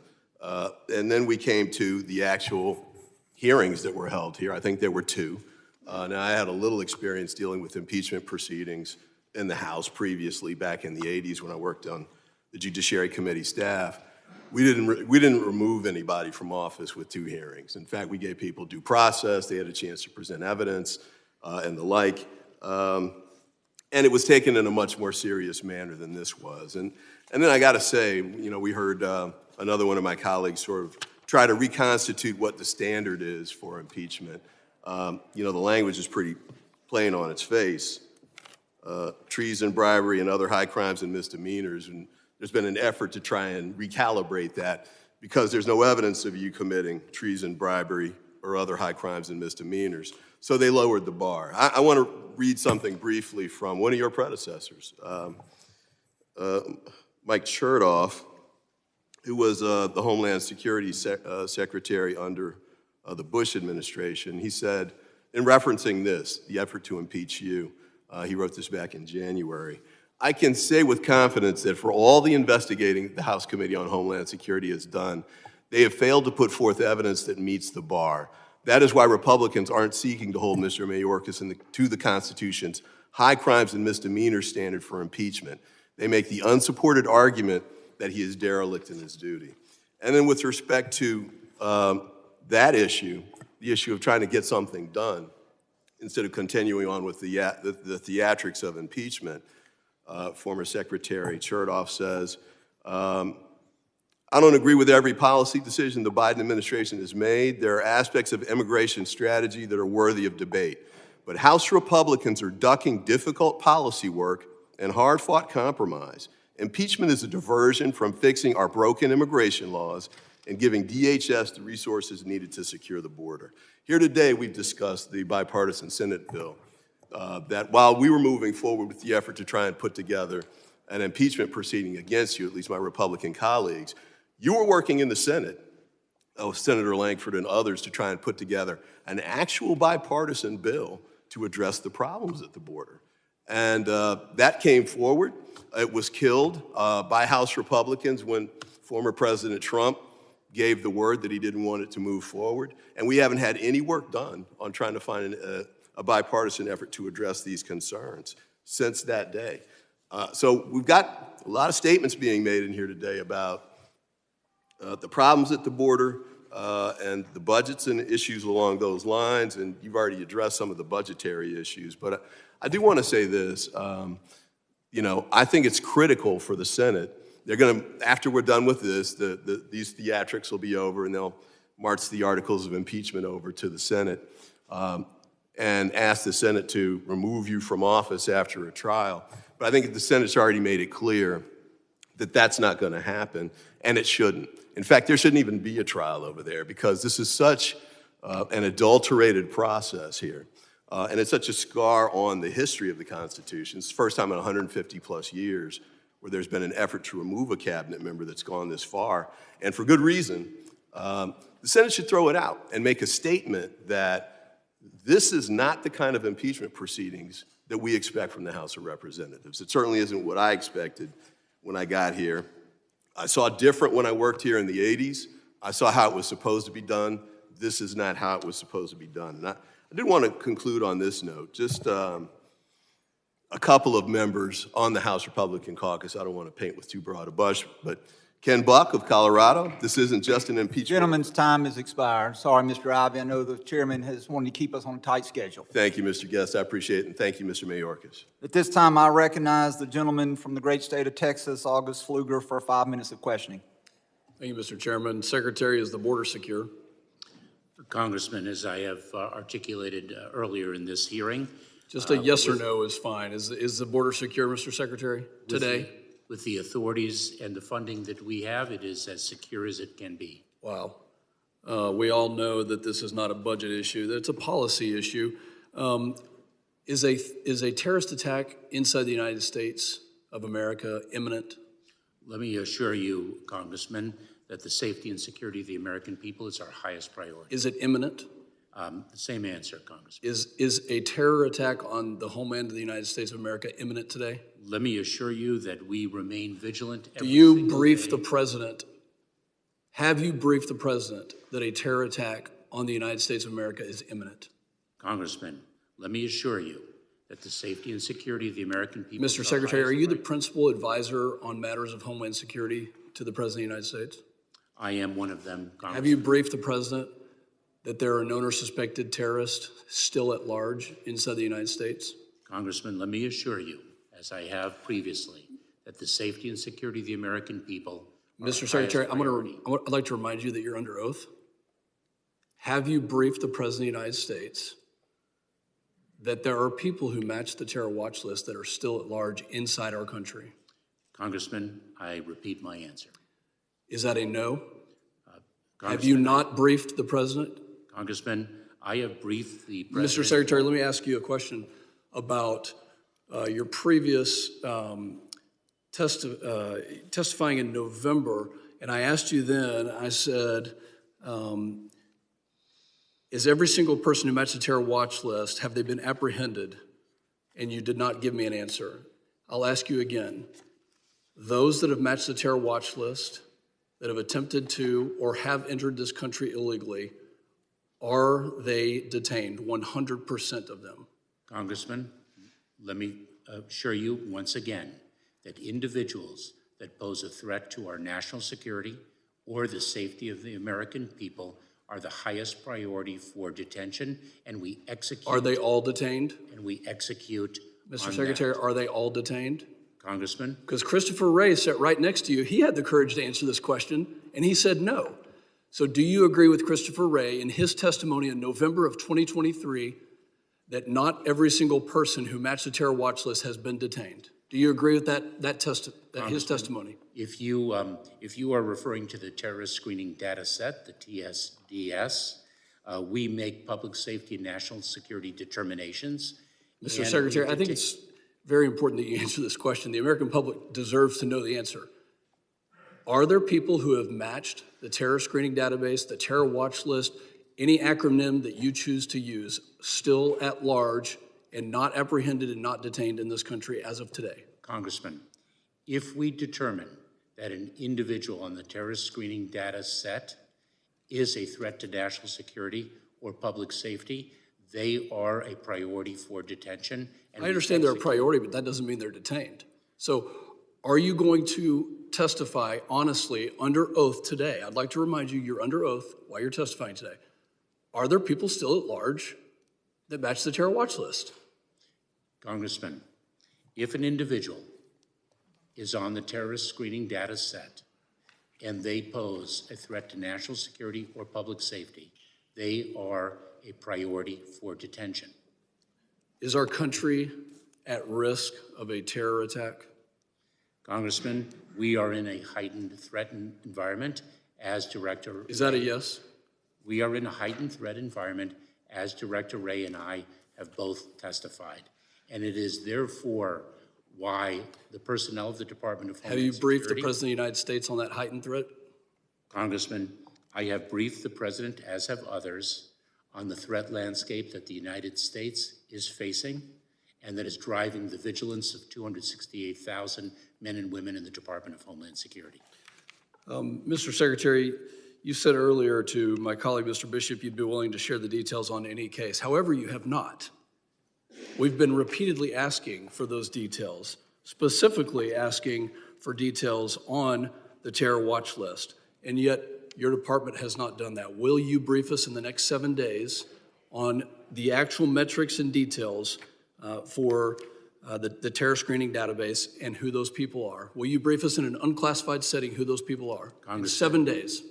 And then we came to the actual hearings that were held here. I think there were 2. Now, I had a little experience dealing with impeachment proceedings in the House previously, back in the 80s when I worked on the Judiciary Committee staff. We didn't remove anybody from office with 2 hearings. In fact, we gave people due process. They had a chance to present evidence and the like. And it was taken in a much more serious manner than this was. And then I got to say, we heard another one of my colleagues sort of try to reconstitute what the standard is for impeachment. The language is pretty plain on its face. Treason, bribery, and other high crimes and misdemeanors. And there's been an effort to try and recalibrate that because there's no evidence of you committing treason, bribery, or other high crimes and misdemeanors. So they lowered the bar. I want to read something briefly from one of your predecessors, Mike Chertoff, who was the Homeland Security Secretary under the Bush administration. He said, in referencing this, the effort to impeach you, he wrote this back in January, I can say with confidence that for all the investigating the House Committee on Homeland Security has done, they have failed to put forth evidence that meets the bar. That is why Republicans aren't seeking to hold Mr. Mayorkas to the Constitution's high crimes and misdemeanors standard for impeachment. They make the unsupported argument that he is derelict in his duty. And then with respect to that issue, the issue of trying to get something done, instead of continuing on with the theatrics of impeachment, former Secretary Chertoff says, I don't agree with every policy decision the Biden administration has made. There are aspects of immigration strategy that are worthy of debate. But House Republicans are ducking difficult policy work and hard-fought compromise. Impeachment is a diversion from fixing our broken immigration laws and giving DHS the resources needed to secure the border. Here today, we've discussed the bipartisan Senate bill that while we were moving forward with the effort to try and put together an impeachment proceeding against you, at least my Republican colleagues, you were working in the Senate with Senator Lankford and others to try and put together an actual bipartisan bill to address the problems at the border. And that came forward. It was killed by House Republicans when former President Trump gave the word that he didn't want it to move forward. And we haven't had any work done on trying to find a bipartisan effort to address these concerns since that day. So we've got a lot of statements being made in here today about the problems at the border and the budgets and issues along those lines, and you've already addressed some of the budgetary issues. But I do want to say this, I think it's critical for the Senate. They're going to, after we're done with this, these theatrics will be over, and they'll march the articles of impeachment over to the Senate and ask the Senate to remove you from office after a trial. But I think the Senate's already made it clear that that's not going to happen, and it shouldn't. In fact, there shouldn't even be a trial over there because this is such an adulterated process here. And it's such a scar on the history of the Constitution. It's the first time in 150 plus years where there's been an effort to remove a cabinet member that's gone this far. And for good reason, the Senate should throw it out and make a statement that this is not the kind of impeachment proceedings that we expect from the House of Representatives. It certainly isn't what I expected when I got here. I saw different when I worked here in the 80s. I saw how it was supposed to be done. this is not how it was supposed to be done. And I did want to conclude on this note. Just a couple of members on the House Republican caucus, I don't want to paint with too broad a brush, but Ken Buck of Colorado, this isn't just an impeachment. Gentleman's time has expired. Sorry, Mr. Ivey. I know the chairman has wanted to keep us on a tight schedule. Thank you, Mr. Guest. I appreciate it, and thank you, Mr. Mayorkas. At this time, I recognize the gentleman from the great state of Texas, August Pfluger, for 5 minutes of questioning. Thank you, Mr. Chairman. Secretary, is the border secure? Congressman, as I have articulated earlier in this hearing. Just a yes or no is fine. Is the border secure, Mr. Secretary, today? With the authorities and the funding that we have, it is as secure as it can be. Wow. We all know that this is not a budget issue, that it's a policy issue. Is a terrorist attack inside the United States of America imminent? Let me assure you, Congressman, that the safety and security of the American people is our highest priority. Is it imminent? The same answer, Congressman. Is a terror attack on the homeland of the United States of America imminent today? Let me assure you that we remain vigilant every Do you single brief day. the president? Have you briefed the president that a terror attack on the United States of America is imminent? Congressman, let me assure you that the safety and security of the American people. Mr. Secretary, are you the principal advisor on matters of Homeland Security to the President of the United States? I am one of them, Congressman. Have you briefed the president that there are known or suspected terrorists still at large inside the United States? Congressman, let me assure you, as I have previously, that the safety and security of the American people. Mr. Secretary, I'd like to remind you that you're under oath. Have you briefed the President of the United States that there are people who match the terror watch list that are still at large inside our country? Congressman, I repeat my answer. Is that a no? Have you not briefed the President? Congressman, I have briefed the President. Mr. Secretary, let me ask you a question about your previous testifying in November. And I asked you then, I said, is every single person who matched the terror watch list, have they been apprehended? And you did not give me an answer. I'll ask you again. Those that have matched the terror watch list, that have attempted to or have entered this country illegally, are they detained, 100% of them? Congressman, let me assure you once again that individuals that pose a threat to our national security or the safety of the American people are the highest priority for detention, and we execute. Are they all detained? And we execute. Mr. Secretary, are they all detained? Congressman? Because Christopher Wray sat right next to you. He had the courage to answer this question, and he said no. So do you agree with Christopher Wray in his testimony in November of 2023 that not every single person who matched the terror watch list has been detained? Do you agree with his testimony? If you are referring to the terrorist screening data set, the TSDS, we make public safety and national security determinations. Mr. Secretary, I think it's very important that you answer this question. The American public deserves to know the answer. Are there people who have matched the terror screening database, the terror watch list, any acronym that you choose to use, still at large and not apprehended and not detained in this country as of today? Congressman, if we determine that an individual on the terrorist screening data set is a threat to national security or public safety, they are a priority for detention. And I understand they're a priority, but that doesn't mean they're detained. So are you going to testify honestly under oath today? I'd like to remind you, you're under oath while you're testifying today. Are there people still at large that match the terror watch list? Congressman, if an individual is on the terrorist screening data set and they pose a threat to national security or public safety, they are a priority for detention. Is our country at risk of a terror attack? Congressman, we are in a heightened threat environment as Director. Is that a yes? We are in a heightened threat environment as Director Wray and I have both testified. And it is therefore why the personnel of the Department of Homeland Security. Have you briefed the President of the United States on that heightened threat? Congressman, I have briefed the President, as have others, on the threat landscape that the United States is facing and that is driving the vigilance of 268,000 men and women in the Department of Homeland Security. Mr. Secretary, You said earlier to my colleague, Mr. Bishop, you'd be willing to share the details on any case. However, you have not. We've been repeatedly asking for those details, specifically asking for details on the terror watch list, and yet your department has not done that. Will you brief us in the next 7 days on the actual metrics and details for the terror screening database and who those people are? Will you brief us in an unclassified setting who those people are in 7 days?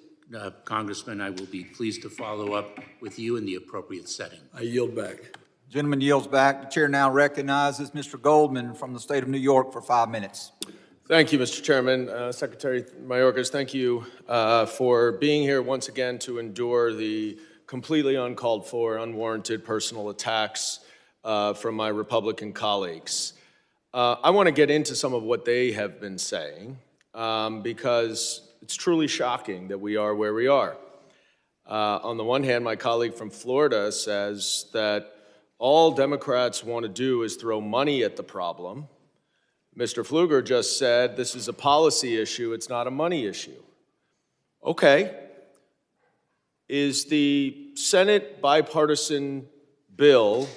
Congressman, I will be pleased to follow up with you in the appropriate setting. I yield back. Gentleman yields back. The chair now recognizes Mr. Goldman from the state of New York for 5 minutes. Thank you, Mr. Chairman. Secretary Mayorkas, thank you for being here once again to endure the completely uncalled for, unwarranted personal attacks from my Republican colleagues. I want to get into some of what they have been saying because it's truly shocking that we are where we are. On the one hand, my colleague from Florida says that all Democrats want to do is throw money at the problem. Mr. Pfluger just said this is a policy issue, it's not a money issue. Okay. Is the Senate bipartisan bill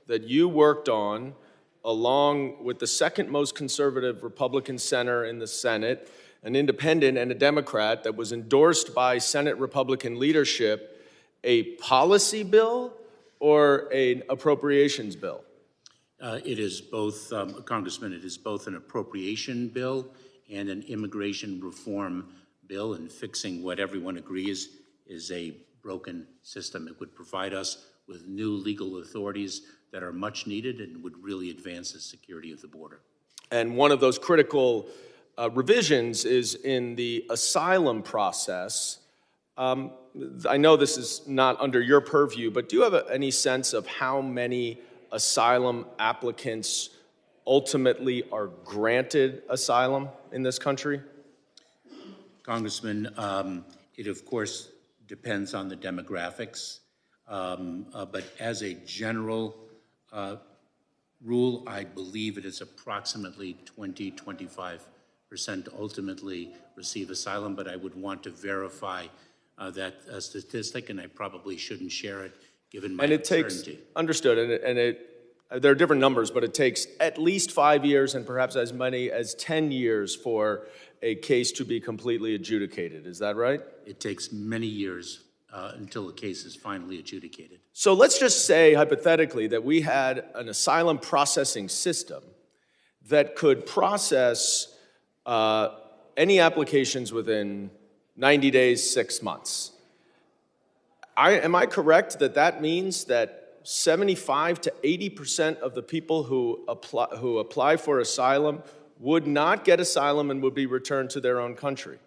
that you worked on, along with the second most conservative Republican senator in the Senate, an independent and a Democrat, that was endorsed by Senate Republican leadership, a policy bill or an appropriations bill? It is both, Congressman, it is both an appropriation bill and an immigration reform bill, and fixing what everyone agrees is a broken system. It would provide us with new legal authorities that are much needed and would really advance the security of the border. And one of those critical revisions is in the asylum process. I know this is not under your purview, but do you have any sense of how many asylum applicants ultimately are granted asylum in this country? Congressman, it of course depends on the demographics, but as a general rule, I believe it is approximately 20-25% ultimately receive asylum, but I would want to verify that statistic, and I probably shouldn't share it given my uncertainty. Understood, there are different numbers, but it takes at least 5 years and perhaps as many as 10 years for a case to be completely adjudicated. Is that right? It takes many years until the case is finally adjudicated. So let's just say, hypothetically, that we had an asylum processing system that could process any applications within 90 days, 6 months. Am I correct that that means that 75 to 80% of the people who apply for asylum would not get asylum and would be returned to their own country?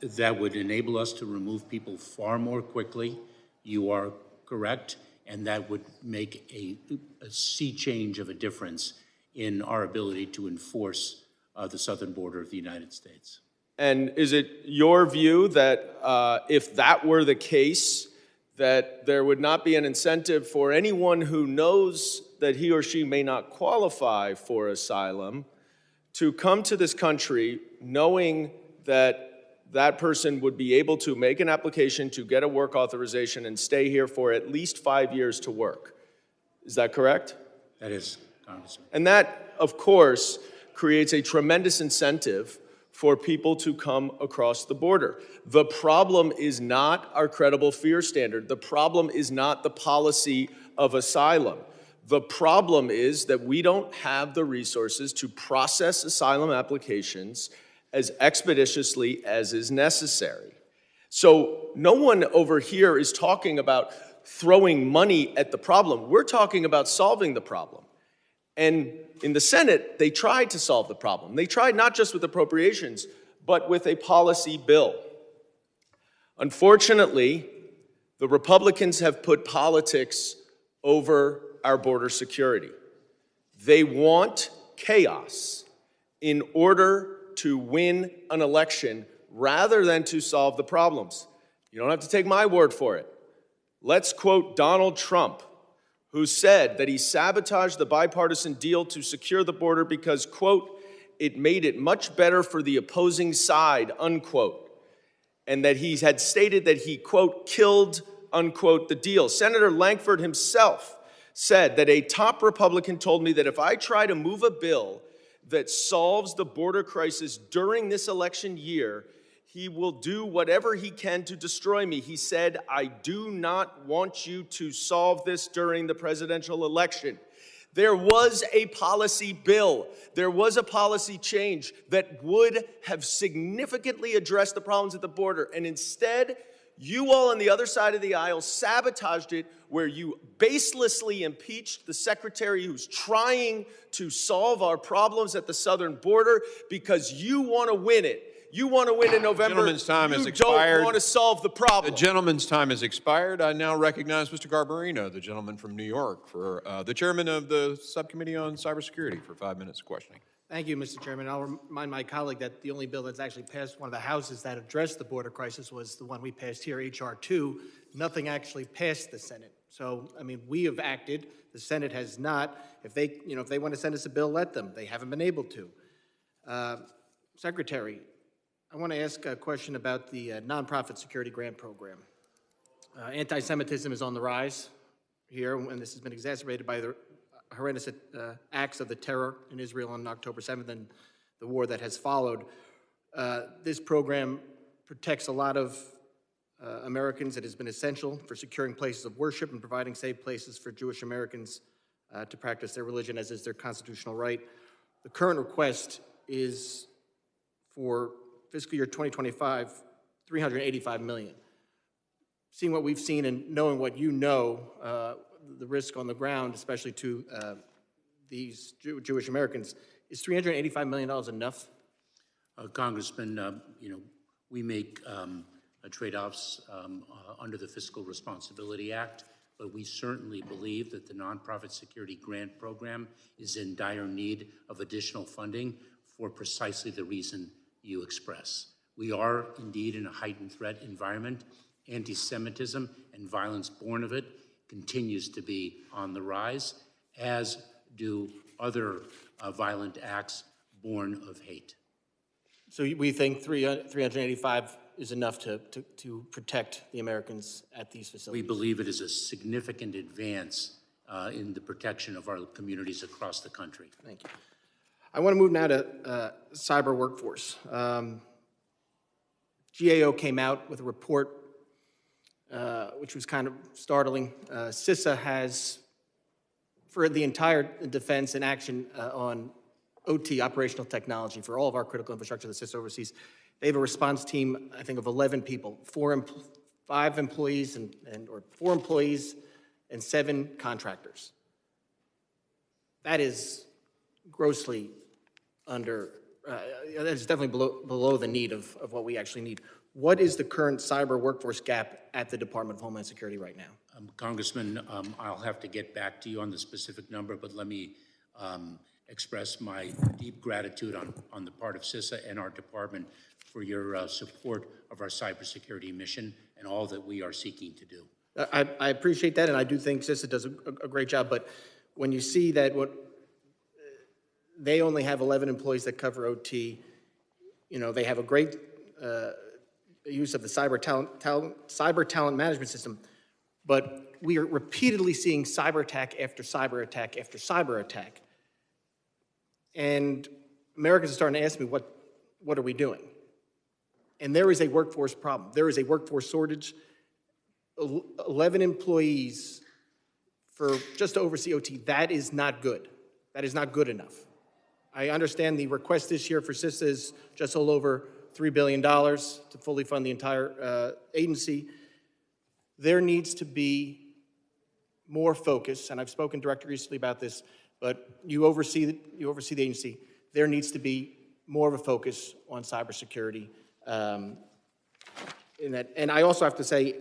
That would enable us to remove people far more quickly. You are correct, and that would make a sea change of a difference in our ability to enforce the southern border of the United States. And is it your view that if that were the case, that there would not be an incentive for anyone who knows that he or she may not qualify for asylum to come to this country knowing that that person would be able to make an application to get a work authorization and stay here for at least 5 years to work? Is that correct? That is, Congressman. And that, of course, creates a tremendous incentive for people to come across the border. The problem is not our credible fear standard. The problem is not the policy of asylum. The problem is that we don't have the resources to process asylum applications as expeditiously as is necessary. So no one over here is talking about throwing money at the problem. We're talking about solving the problem. And in the Senate, they tried to solve the problem. They tried not just with appropriations, but with a policy bill. Unfortunately, the Republicans have put politics over our border security. They want chaos in order to win an election rather than to solve the problems. You don't have to take my word for it. Let's quote Donald Trump, who said that he sabotaged the bipartisan deal to secure the border because, quote, it made it much better for the opposing side, unquote. and that he had stated that he, quote, killed, unquote, the deal. Senator Lankford himself said that a top Republican told me that if I try to move a bill that solves the border crisis during this election year, he will do whatever he can to destroy me. He said, I do not want you to solve this during the presidential election. There was a policy bill, there was a policy change that would have significantly addressed the problems at the border, and instead, you all on the other side of the aisle sabotaged it, where you baselessly impeached the secretary who's trying to solve our problems at the southern border because you want to win it. You want to win in November. Gentleman's time has You expired. don't want to solve the problem. The gentleman's time has expired. I now recognize Mr. Garbarino, the gentleman from New York, for the chairman of the Subcommittee on Cybersecurity, for 5 minutes of questioning. Thank you, Mr. Chairman. I'll remind my colleague that the only bill that's actually passed one of the houses that addressed the border crisis was the one we passed here, H.R. 2. Nothing actually passed the Senate. So, I mean, we have acted. The Senate has not. If they want to send us a bill, let them. They haven't been able to. Secretary, I want to ask a question about the nonprofit security grant program. Anti-Semitism is on the rise here, and this has been exacerbated by the horrendous acts of the terror in Israel on October 7th and the war that has followed. This program protects a lot of Americans. It has been essential for securing places of worship and providing safe places for Jewish Americans to practice their religion, as is their constitutional right. The current request is for fiscal year 2025, $385 million. Seeing what we've seen and knowing what you know, the risk on the ground, especially to these Jewish Americans, is $385 million enough? Congressman, we make trade-offs under the Fiscal Responsibility Act, but we certainly believe that the Nonprofit Security Grant Program is in dire need of additional funding for precisely the reason you express. We are indeed in a heightened threat environment. Anti-Semitism and violence born of it continues to be on the rise, as do other violent acts born of hate. So we think 385 is enough to protect the Americans at these facilities? We believe it is a significant advance in the protection of our communities across the country. Thank you. I want to move now to cyber workforce. GAO came out with a report which was kind of startling. CISA has, for the entire defense and action on OT, operational technology, for all of our critical infrastructure that CISA oversees, they have a response team, I think, of 11 people, 4 employees and 7 contractors. That is grossly under, that is definitely below the need of what we actually need. What is the current cyber workforce gap at the Department of Homeland Security right now? Congressman, I'll have to get back to you on the specific number, but let me express my deep gratitude on the part of CISA and our department for your support of our cybersecurity mission and all that we are seeking to do. I appreciate that, and I do think CISA does a great job, but when you see that they only have 11 employees that cover OT, they have a great use of the cyber talent management system, but we are repeatedly seeing cyber attack after cyber attack after cyber attack. And Americans are starting to ask me, what are we doing? And there is a workforce problem. There is a workforce shortage. 11 employees for just to oversee OT, that is not good. That is not good enough. I understand the request this year for CISA is just a little over $3 billion to fully fund the entire agency. There needs to be more focus, and I've spoken directly recently about this, but you oversee the agency. There needs to be more of a focus on cybersecurity. And I also have to say,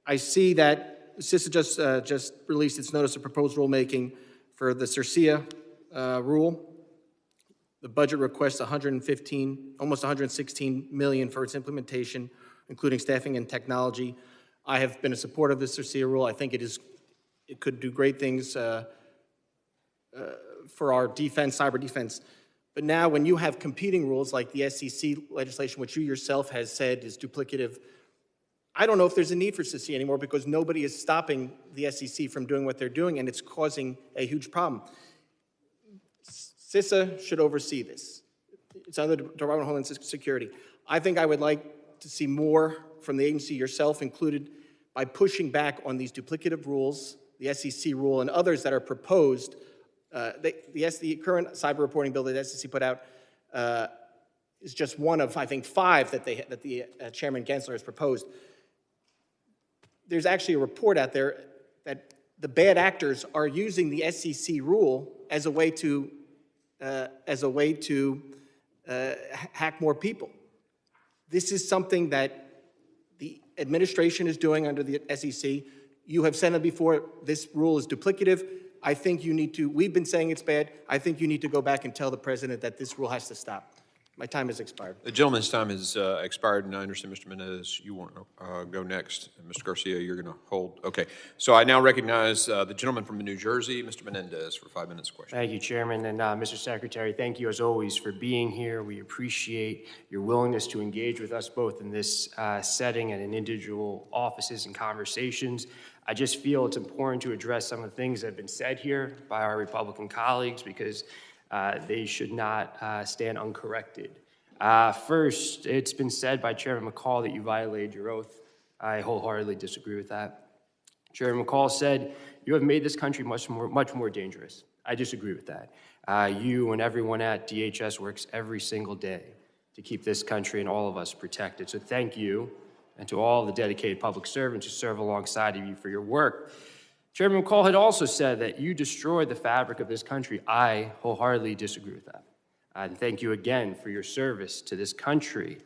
I see that CISA just released its notice of proposed rulemaking for the CERCIA rule. The budget requests almost $116 million for its implementation, including staffing and technology. I have been a supporter of the CERCIA rule. I think it could do great things for our defense, cyber defense. But now when you have competing rules like the SEC legislation, which you yourself has said is duplicative, I don't know if there's a need for SEC anymore because nobody is stopping the SEC from doing what they're doing, and it's causing a huge problem. CISA should oversee this. It's under the Department of Homeland Security. I think I would like to see more from the agency, yourself included, by pushing back on these duplicative rules, the SEC rule, and others that are proposed. The current cyber reporting bill that the SEC put out is just one of, I think, 5 that the Chairman Gensler has proposed. There's actually a report out there that the bad actors are using the SEC rule as a way to hack more people. This is something that the administration is doing under the SEC. You have said it before, this rule is duplicative. I think you need to, we've been saying it's bad. I think you need to go back and tell the president that this rule has to stop. My time has expired. The gentleman's time has expired, and I understand, Mr. Menendez, you want to go next. And Mr. Garcia, you're going to hold. Okay. So I now recognize the gentleman from New Jersey, Mr. Menendez, for 5 minutes question. Thank you, Chairman. And Mr. Secretary, thank you as always for being here. We appreciate your willingness to engage with us both in this setting and in individual offices and conversations. I just feel it's important to address some of the things that have been said here by our Republican colleagues because they should not stand uncorrected. First, it's been said by Chairman McCall that you violated your oath. I wholeheartedly disagree with that. Chairman McCall said, you have made this country much more dangerous. I disagree with that. You and everyone at DHS works every single day to keep this country and all of us protected. So thank you, and to all the dedicated public servants who serve alongside of you for your work. Chairman McCall had also said that you destroyed the fabric of this country. I wholeheartedly disagree with that. And thank you again for your service to this country.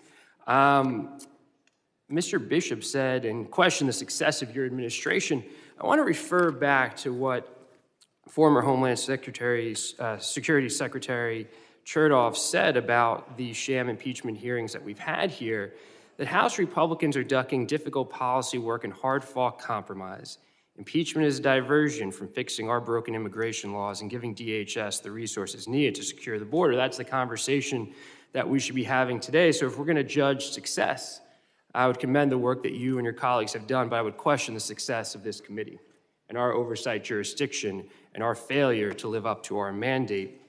Mr. Bishop said and questioned the success of your administration. I want to refer back to what former Homeland Security Secretary Chertoff said about the sham impeachment hearings that we've had here, that House Republicans are ducking difficult policy work and hard-fought compromise. Impeachment is a diversion from fixing our broken immigration laws and giving DHS the resources needed to secure the border. That's the conversation that we should be having today. So if we're going to judge success, I would commend the work that you and your colleagues have done, but I would question the success of this committee and our oversight jurisdiction and our failure to live up to our mandate.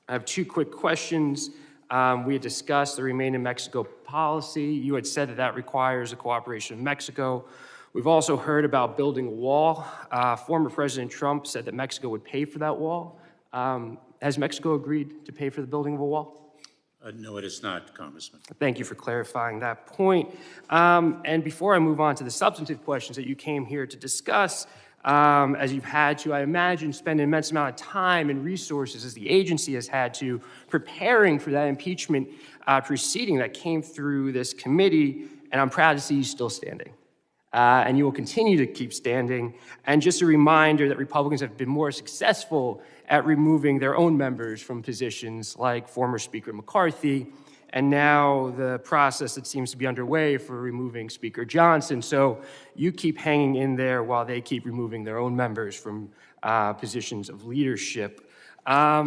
I have 2 quick questions. We had discussed the Remain in Mexico policy. You had said that that requires the cooperation of Mexico. We've also heard about building a wall. Former President Trump said that Mexico would pay for that wall. Has Mexico agreed to pay for the building of a wall? No, it is not, Congressman. Thank you for clarifying that point. And before I move on to the substantive questions that you came here to discuss, as you've had to, I imagine, spend an immense amount of time and resources as the agency has had to preparing for that impeachment proceeding that came through this committee, and I'm proud to see you still standing. And you will continue to keep standing. And just a reminder that Republicans have been more successful at removing their own members from positions like former Speaker McCarthy, and now the process that seems to be underway for removing Speaker Johnson. So you keep hanging in there while they keep removing their own members from positions of leadership. I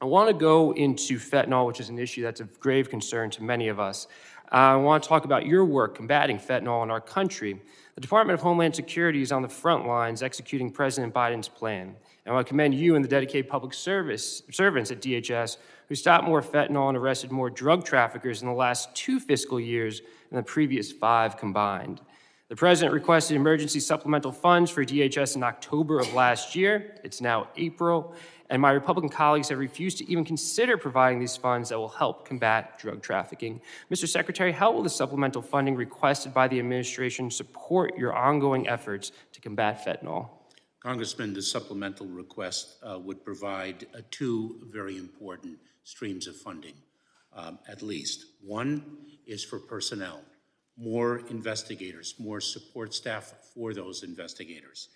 want to go into fentanyl, which is an issue that's of grave concern to many of us. I want to talk about your work combating fentanyl in our country. The Department of Homeland Security is on the front lines executing President Biden's plan. And I want to commend you and the dedicated public servants at DHS who stopped more fentanyl and arrested more drug traffickers in the last 2 fiscal years than the previous 5 combined. The President requested emergency supplemental funds for DHS in October of last year. It's now April, and my Republican colleagues have refused to even consider providing these funds that will help combat drug trafficking. Mr. Secretary, how will the supplemental funding requested by the administration support your ongoing efforts to combat fentanyl? Congressman, the supplemental request would provide 2 very important streams of funding, at least. One is for personnel, more investigators, more support staff for those investigators.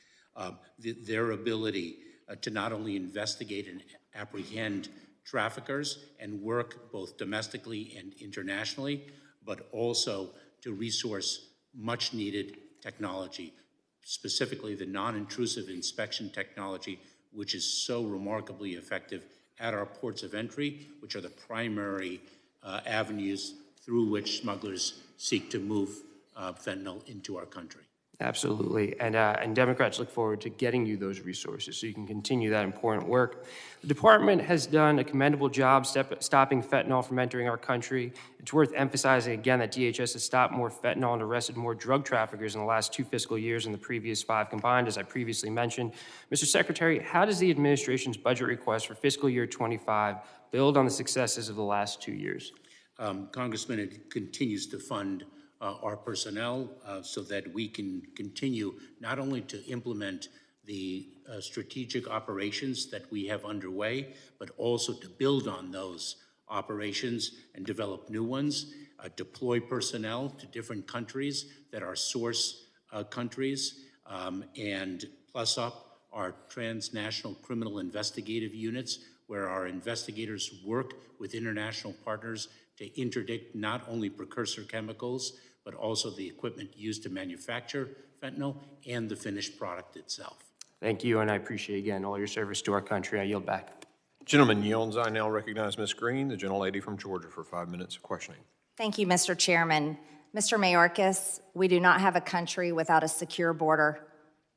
Their ability to not only investigate and apprehend traffickers and work both domestically and internationally, but also to resource much needed technology, specifically the non-intrusive inspection technology, which is so remarkably effective at our ports of entry, which are the primary avenues through which smugglers seek to move fentanyl into our country. Absolutely, and Democrats look forward to getting you those resources so you can continue that important work. The department has done a commendable job stopping fentanyl from entering our country. It's worth emphasizing again that DHS has stopped more fentanyl and arrested more drug traffickers in the last 2 fiscal years than the previous 5 combined, as I previously mentioned. Mr. Secretary, how does the administration's budget request for fiscal year 25 build on the successes of the last 2 years? Congressman, it continues to fund our personnel so that we can continue not only to implement the strategic operations that we have underway, but also to build on those operations and develop new ones, deploy personnel to different countries that are source countries, and plus up our transnational criminal investigative units, where our investigators work with international partners to interdict not only precursor chemicals, but also the equipment used to manufacture fentanyl and the finished product itself. Thank you, and I appreciate, again, all your service to our country. I yield back. Gentleman yields. I now recognize Ms. Green, the gentlelady from Georgia, for 5 minutes of questioning. Thank you, Mr. Chairman. Mr. Mayorkas, we do not have a country without a secure border,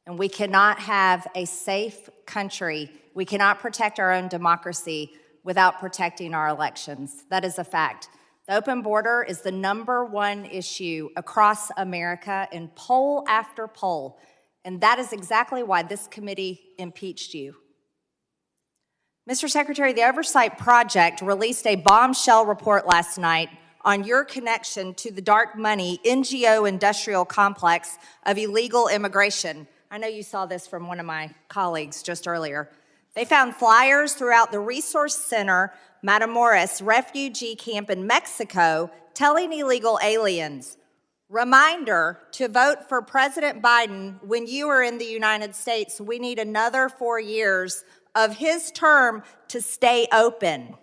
and we cannot have a safe country. We cannot protect our own democracy without protecting our elections. That is a fact. The open border is the #1 issue across America in poll after poll, and that is exactly why this committee impeached you. Mr. Secretary, the Oversight Project released a bombshell report last night on your connection to the dark money NGO industrial complex of illegal immigration. I know you saw this from one of my colleagues just earlier. They found flyers throughout the Resource Center Matamoros refugee camp in Mexico telling illegal aliens, reminder to vote for President Biden when you are in the United States. We need another 4 years of his term to stay open.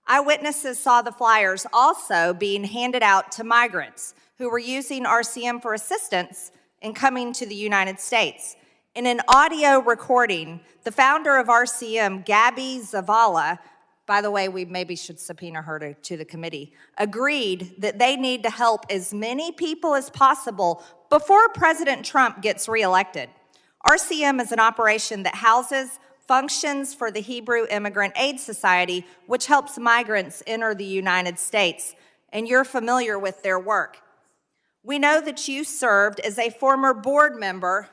Eyewitnesses saw the flyers also being handed out to migrants who were using RCM for assistance in coming to the United States. In an audio recording, the founder of RCM, Gabby Zavala, by the way, we maybe should subpoena her to the committee, agreed that they need to help as many people as possible before President Trump gets reelected. RCM is an operation that houses functions for the Hebrew Immigrant Aid Society, which helps migrants enter the United States, and you're familiar with their work. We know that you served as a former board member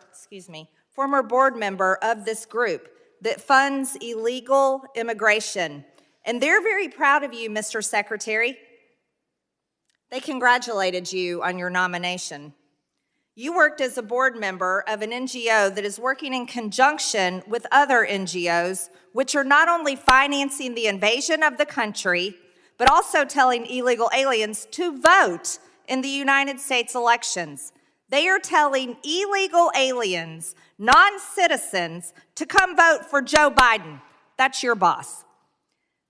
of this group that funds illegal immigration. And they're very proud of you, Mr. Secretary. They congratulated you on your nomination. You worked as a board member of an NGO that is working in conjunction with other NGOs, which are not only financing the invasion of the country, but also telling illegal aliens to vote in the United States elections. They are telling illegal aliens, non-citizens, to come vote for Joe Biden. That's your boss.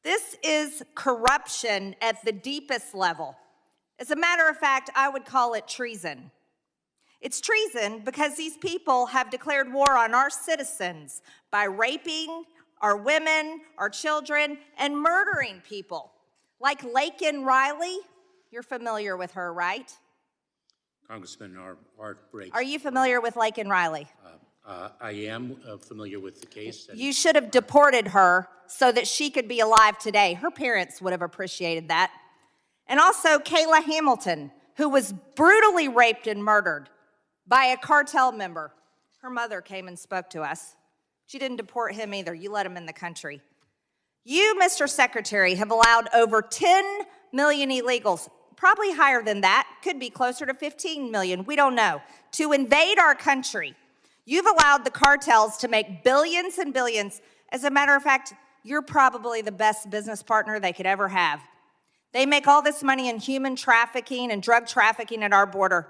This is corruption at the deepest level. As a matter of fact, I would call it treason. It's treason because these people have declared war on our citizens by raping our women, our children, and murdering people. Like Laken Riley, you're familiar with her, right? Congressman, our heart breaks. Are you familiar with Laken Riley? I am familiar with the case. You should have deported her so that she could be alive today. Her parents would have appreciated that. And also Kayla Hamilton, who was brutally raped and murdered by a cartel member. Her mother came and spoke to us. She didn't deport him either. You let him in the country. You, Mr. Secretary, have allowed over 10 million illegals, probably higher than that, could be closer to 15 million, we don't know, to invade our country. You've allowed the cartels to make billions and billions. As a matter of fact, you're probably the best business partner they could ever have. They make all this money in human trafficking and drug trafficking at our border.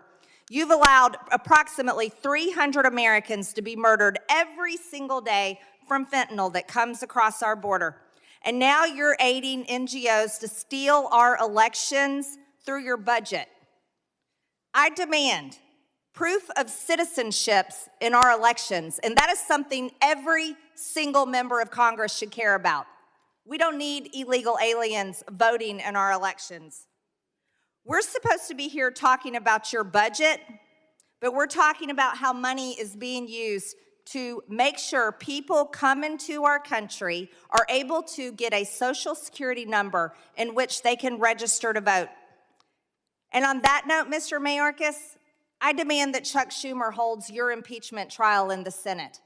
You've allowed approximately 300 Americans to be murdered every single day from fentanyl that comes across our border. And now you're aiding NGOs to steal our elections through your budget. I demand proof of citizenships in our elections, and that is something every single member of Congress should care about. We don't need illegal aliens voting in our elections. We're supposed to be here talking about your budget, but we're talking about how money is being used to make sure people come into our country are able to get a social security number in which they can register to vote. And on that note, Mr. Mayorkas, I demand that Chuck Schumer holds your impeachment trial in the Senate,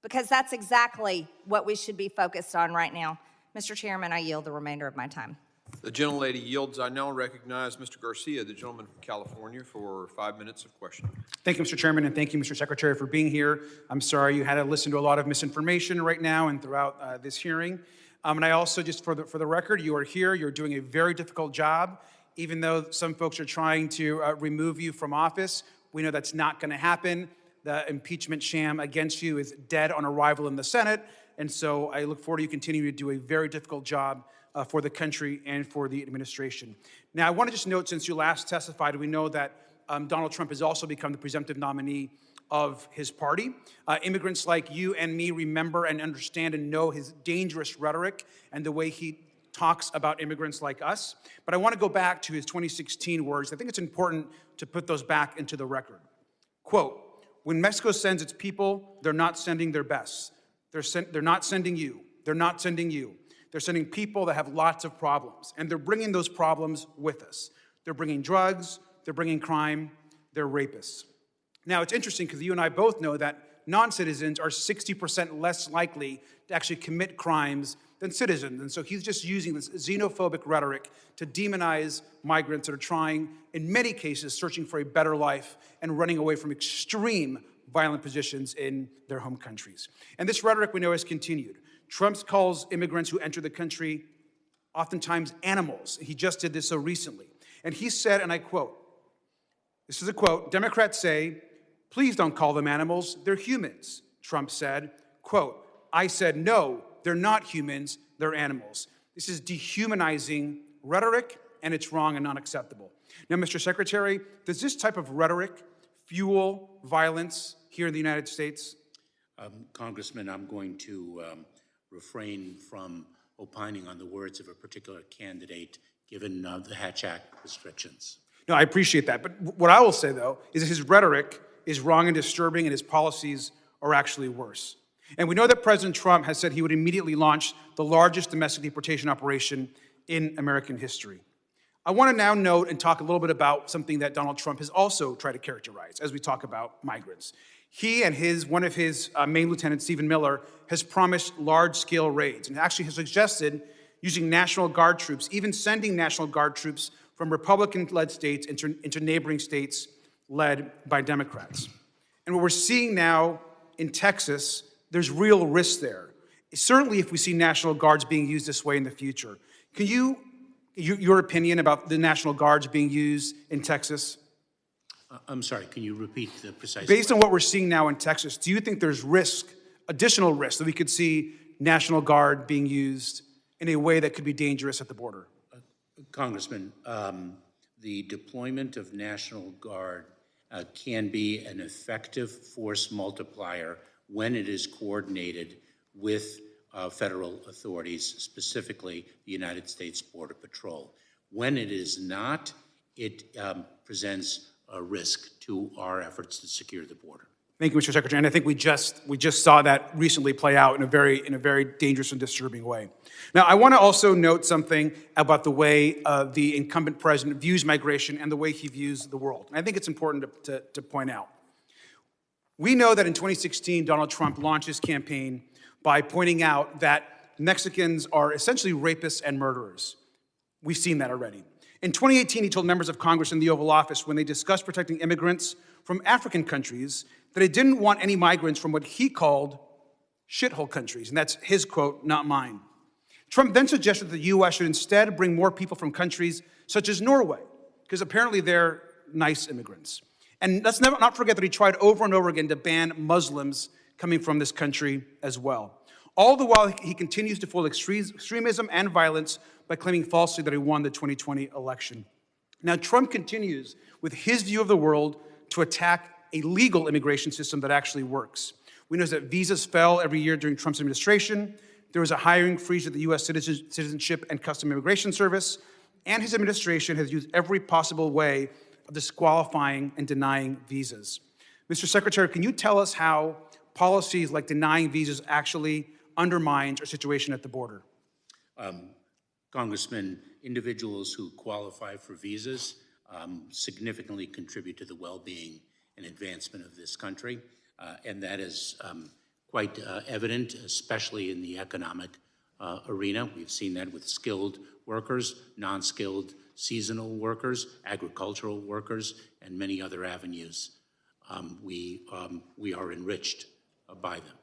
because that's exactly what we should be focused on right now. Mr. Chairman, I yield the remainder of my time. The gentlelady yields. I now recognize Mr. Garcia, the gentleman from California, for 5 minutes of questioning. Thank you, Mr. Chairman, and thank you, Mr. Secretary, for being here. I'm sorry you had to listen to a lot of misinformation right now and throughout this hearing. And I also, just for the record, you are here. You're doing a very difficult job. Even though some folks are trying to remove you from office, we know that's not going to happen. The impeachment sham against you is dead on arrival in the Senate. And so I look forward to you continuing to do a very difficult job for the country and for the administration. Now, I want to just note, since you last testified, we know that Donald Trump has also become the presumptive nominee of his party. Immigrants like you and me remember and understand and know his dangerous rhetoric and the way he talks about immigrants like us. But I want to go back to his 2016 words. I think it's important to put those back into the record. Quote, "When Mexico sends its people, they're not sending their best. They're not sending you. They're not sending you. They're sending people that have lots of problems, and they're bringing those problems with us. They're bringing drugs, they're bringing crime, they're rapists." Now, it's interesting because you and I both know that non-citizens are 60% less likely to actually commit crimes than citizens. And so he's just using this xenophobic rhetoric to demonize migrants that are trying, in many cases, searching for a better life and running away from extreme violent positions in their home countries. And this rhetoric we know has continued. Trump calls immigrants who enter the country oftentimes animals. He just did this so recently. And he said, and I quote, this is a quote, "Democrats say, please don't call them animals, they're humans." Trump said, quote, "I said, no, they're not humans, they're animals." This is dehumanizing rhetoric, and it's wrong and unacceptable. Now, Mr. Secretary, does this type of rhetoric fuel violence here in the United States? Congressman, I'm going to refrain from opining on the words of a particular candidate, given the Hatch Act restrictions. No, I appreciate that. But what I will say, though, is that his rhetoric is wrong and disturbing, and his policies are actually worse. And we know that President Trump has said he would immediately launch the largest domestic deportation operation in American history. I want to now note and talk a little bit about something that Donald Trump has also tried to characterize as we talk about migrants. He and one of his main lieutenants, Stephen Miller, has promised large-scale raids and actually has suggested using National Guard troops, even sending National Guard troops from Republican-led states into neighboring states led by Democrats. And what we're seeing now in Texas, there's real risk there. Certainly if we see National Guards being used this way in the future. Can your opinion about the National Guards being used in Texas? I'm sorry, can you repeat the precise Based on what we're seeing now in Texas, do you think there's risk, additional risk, that we could see National Guard being used in a way that could be dangerous at the border? Congressman, the deployment of National Guard can be an effective force multiplier when it is coordinated with federal authorities, specifically the United States Border Patrol. When it is not, it presents a risk to our efforts to secure the border. Thank you, Mr. Secretary. And I think we just saw that recently play out in a very dangerous and disturbing way. Now, I want to also note something about the way the incumbent president views migration and the way he views the world. And I think it's important to point out. We know that in 2016, Donald Trump launched his campaign by pointing out that Mexicans are essentially rapists and murderers. We've seen that already. In 2018, he told members of Congress in the Oval Office, when they discussed protecting immigrants from African countries, that he didn't want any migrants from what he called shithole countries. And that's his quote, not mine. Trump then suggested that the U.S. should instead bring more people from countries such as Norway, because apparently they're nice immigrants. And let's not forget that he tried over and over again to ban Muslims coming from this country as well. All the while, he continues to fuel extremism and violence by claiming falsely that he won the 2020 election. Now, Trump continues with his view of the world to attack a legal immigration system that actually works. We know that visas fell every year during Trump's administration. There was a hiring freeze at the U.S. Citizenship and Customs Immigration Service, and his administration has used every possible way of disqualifying and denying visas. Mr. Secretary, can you tell us how policies like denying visas actually undermines our situation at the border? Congressman, individuals who qualify for visas significantly contribute to the well-being and advancement of this country, and that is quite evident, especially in the economic arena. We've seen that with skilled workers, non-skilled seasonal workers, agricultural workers, and many other avenues. We are enriched by them.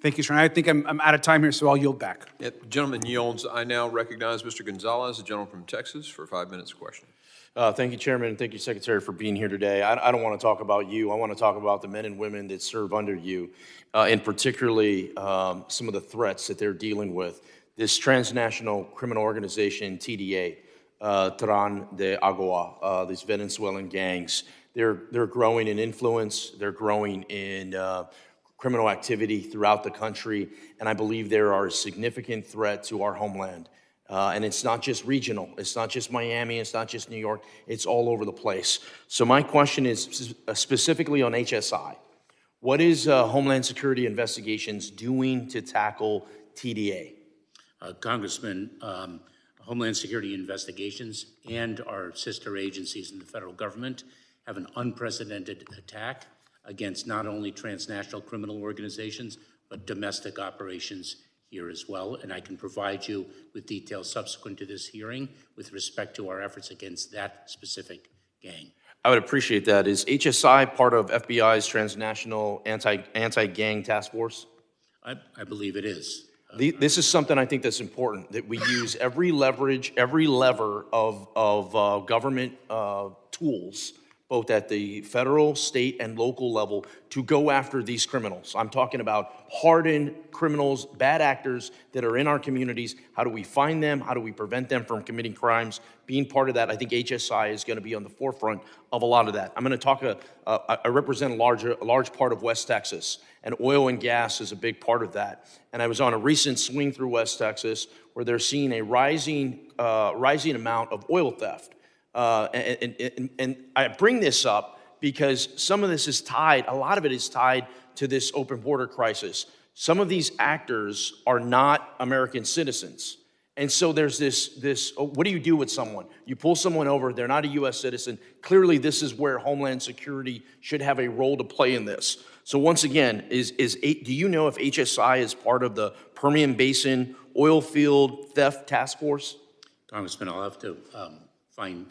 Thank you, sir. I think I'm out of time here, so I'll yield back. Yep, gentleman yields. I now recognize Mr. Gonzalez, the gentleman from Texas, for 5 minutes question. Thank you, Chairman, and thank you, Secretary, for being here today. I don't want to talk about you. I want to talk about the men and women that serve under you, and particularly some of the threats that they're dealing with. This transnational criminal organization, TDA, Tran de Agua, these Venezuelan gangs, they're growing in influence. They're growing in criminal activity throughout the country, and I believe they are a significant threat to our homeland. And it's not just regional. It's not just Miami. It's not just New York. It's all over the place. So my question is specifically on HSI. What is Homeland Security Investigations doing to tackle TDA? Congressman, Homeland Security Investigations and our sister agencies in the federal government have an unprecedented attack against not only transnational criminal organizations, but domestic operations here as well. And I can provide you with details subsequent to this hearing with respect to our efforts against that specific gang. I would appreciate that. Is HSI part of FBI's transnational anti-gang task force? I believe it is. This is something I think that's important, that we use every lever of government tools, both at the federal, state, and local level, to go after these criminals. I'm talking about hardened criminals, bad actors that are in our communities. How do we find them? How do we prevent them from committing crimes? Being part of that, I think HSI is going to be on the forefront of a lot of that. I'm going to talk, I represent a large part of West Texas, and oil and gas is a big part of that. And I was on a recent swing through West Texas where they're seeing a rising amount of oil theft. And I bring this up because some of this is tied, a lot of it is tied to this open border crisis. Some of these actors are not American citizens. And so there's this what do you do with someone? You pull someone over, they're not a U.S. citizen. Clearly, this is where Homeland Security should have a role to play in this. So once again, do you know if HSI is part of the Permian Basin oil field theft task force? Congressman, I'll have to find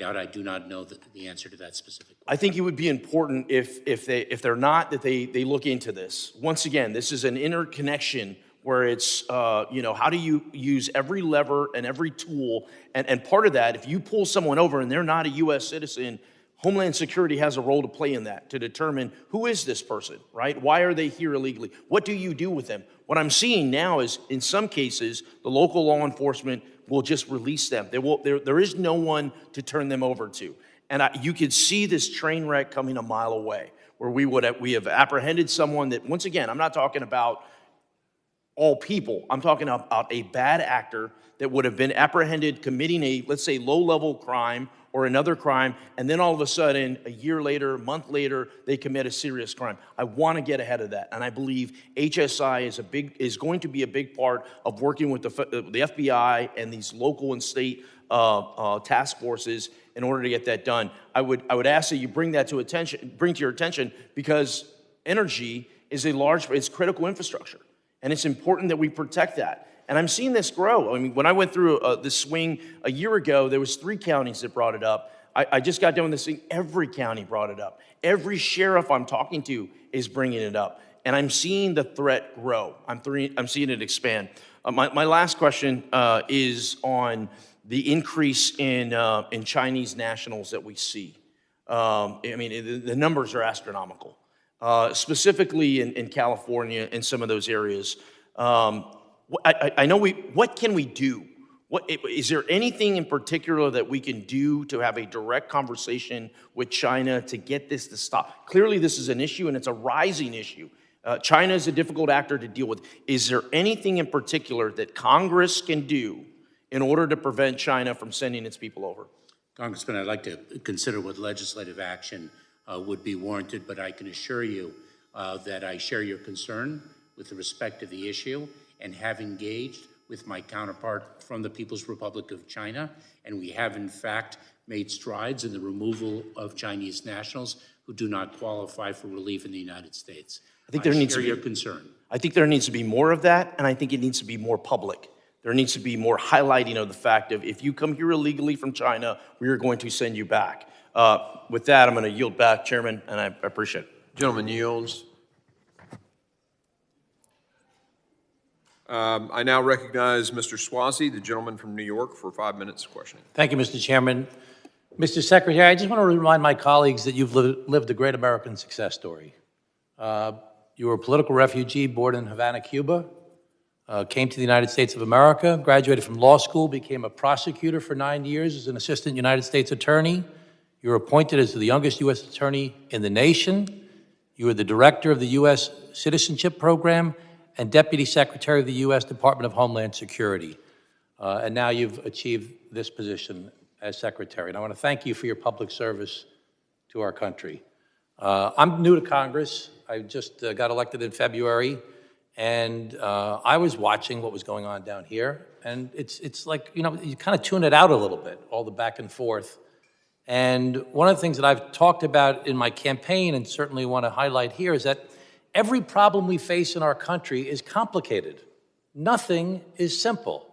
out. I do not know the answer to that specific question. I think it would be important if they're not, that they look into this. Once again, this is an interconnection where it's, how do you use every lever and every tool? And part of that, if you pull someone over and they're not a U.S. citizen, Homeland Security has a role to play in that, to determine who is this person, right? Why are they here illegally? What do you do with them? What I'm seeing now is, in some cases, the local law enforcement will just release them. There is no one to turn them over to. And you could see this train wreck coming a mile away, where we have apprehended someone that, once again, I'm not talking about all people. I'm talking about a bad actor that would have been apprehended committing a, let's say, low-level crime or another crime, and then all of a sudden, a year later, a month later, they commit a serious crime. I want to get ahead of that, and I believe HSI is going to be a big part of working with the FBI and these local and state task forces in order to get that done. I would ask that you bring to your attention, because energy is it's critical infrastructure, and it's important that we protect that. And I'm seeing this grow. I mean, when I went through the swing a year ago, there was 3 counties that brought it up. I just got done with this thing. Every county brought it up. Every sheriff I'm talking to is bringing it up. And I'm seeing the threat grow. I'm seeing it expand. My last question is on the increase in Chinese nationals that we see. The numbers are astronomical, specifically in California and some of those areas. I know what can we do? Is there anything in particular that we can do to have a direct conversation with China to get this to stop? Clearly, this is an issue, and it's a rising issue. China is a difficult actor to deal with. Is there anything in particular that Congress can do in order to prevent China from sending its people over? Congressman, I'd like to consider what legislative action would be warranted, but I can assure you that I share your concern with respect to the issue and have engaged with my counterpart from the People's Republic of China, and we have in fact made strides in the removal of Chinese nationals who do not qualify for relief in the United States. I think there needs to be your concern. I think there needs to be more of that, and I think it needs to be more public. There needs to be more highlighting of the fact of if you come here illegally from China, we are going to send you back. With that, I'm going to yield back, Chairman, and I appreciate it. Gentleman yields. I now recognize Mr. Swazi, the gentleman from New York, for 5 minutes of questioning. Thank you, Mr. Chairman. Mr. Secretary, I just want to remind my colleagues that you've lived a great American success story. You were a political refugee born in Havana, Cuba, came to the United States of America, graduated from law school, became a prosecutor for 9 years as an assistant United States attorney. You were appointed as the youngest U.S. attorney in the nation. You were the director of the U.S. Citizenship Program and Deputy Secretary of the U.S. Department of Homeland Security. And now you've achieved this position as Secretary. And I want to thank you for your public service to our country. I'm new to Congress. I just got elected in February, and I was watching what was going on down here. And it's like, you know, you kind of tune it out a little bit, all the back and forth. And one of the things that I've talked about in my campaign and certainly want to highlight here is that every problem we face in our country is complicated. Nothing is simple.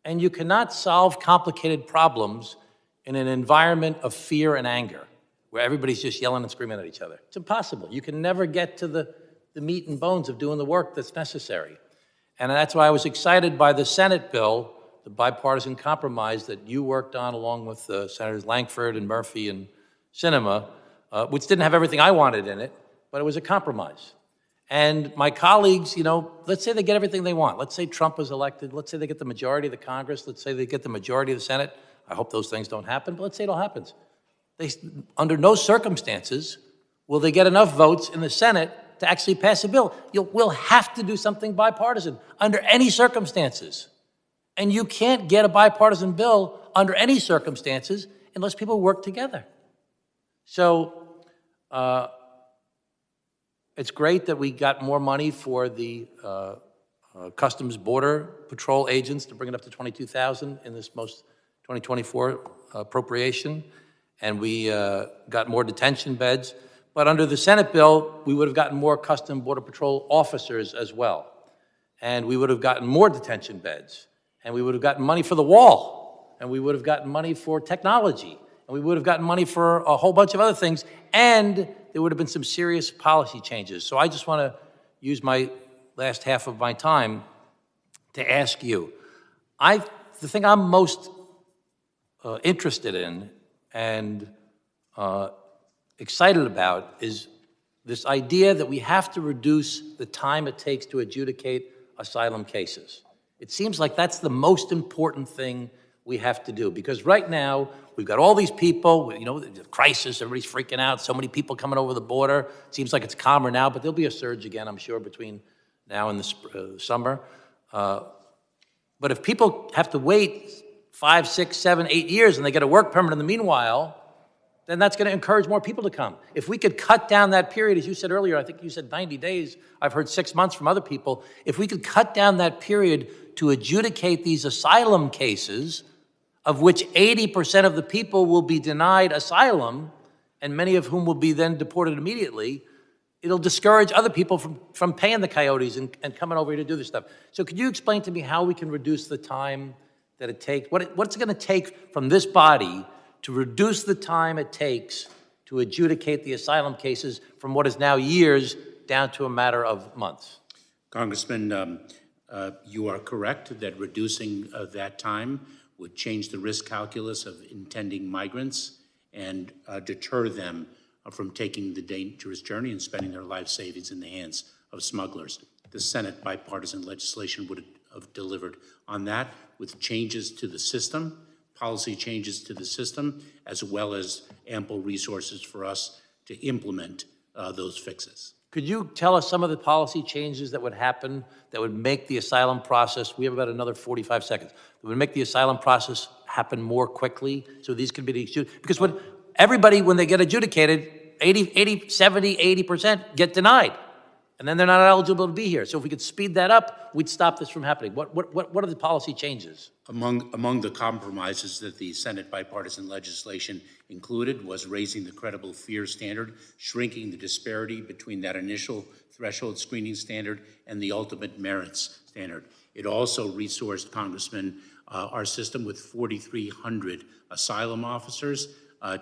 And you cannot solve complicated problems in an environment of fear and anger, where everybody's just yelling and screaming at each other. It's impossible. You can never get to the meat and bones of doing the work that's necessary. And that's why I was excited by the Senate bill, the bipartisan compromise that you worked on along with Senators Langford and Murphy and Sinema, which didn't have everything I wanted in it, but it was a compromise. And my colleagues, you know, let's say they get everything they want. Let's say Trump is elected. Let's say they get the majority of the Congress. Let's say they get the majority of the Senate. I hope those things don't happen, but let's say it all happens. Under no circumstances will they get enough votes in the Senate to actually pass a bill. We'll have to do something bipartisan under any circumstances. And you can't get a bipartisan bill under any circumstances unless people work together. So it's great that we got more money for the Customs Border Patrol agents to bring it up to 22,000 in this most 2024 appropriation. And we got more detention beds. But under the Senate bill, we would have gotten more Customs Border Patrol officers as well. And we would have gotten more detention beds. And we would have gotten money for the wall. And we would have gotten money for technology. And we would have gotten money for a whole bunch of other things. And there would have been some serious policy changes. So I just want to use my last half of my time to ask you. The thing I'm most interested in and excited about is this idea that we have to reduce the time it takes to adjudicate asylum cases. It seems like that's the most important thing we have to do, because right now we've got all these people, you know, the crisis, everybody's freaking out, so many people coming over the border. It seems like it's calmer now, but there'll be a surge again, I'm sure, between now and the summer. But if people have to wait 5, 6, 7, 8 years and they get a work permit in the meanwhile, then that's going to encourage more people to come. If we could cut down that period, as you said earlier, I think you said 90 days, I've heard 6 months from other people. If we could cut down that period to adjudicate these asylum cases, of which 80% of the people will be denied asylum, and many of whom will be then deported immediately, it'll discourage other people from paying the coyotes and coming over here to do this stuff. So could you explain to me how we can reduce the time that it takes, what's it going to take from this body to reduce the time it takes to adjudicate the asylum cases from what is now years down to a matter of months? Congressman, you are correct that reducing that time would change the risk calculus of intending migrants and deter them from taking the dangerous journey and spending their life savings in the hands of smugglers. The Senate bipartisan legislation would have delivered on that with changes to the system, policy changes to the system, as well as ample resources for us to implement those fixes. Could you tell us some of the policy changes that would happen that would make the asylum process, we have about another 45 seconds, that would make the asylum process happen more quickly so these could be adjudicated? Because when everybody, when they get adjudicated, 80, 70, 80% get denied. And then they're not eligible to be here. So if we could speed that up, we'd stop this from happening. What are the policy changes? Among the compromises that the Senate bipartisan legislation included was raising the credible fear standard, shrinking the disparity between that initial threshold screening standard and the ultimate merits standard. It also resourced, Congressman, our system with 4,300 asylum officers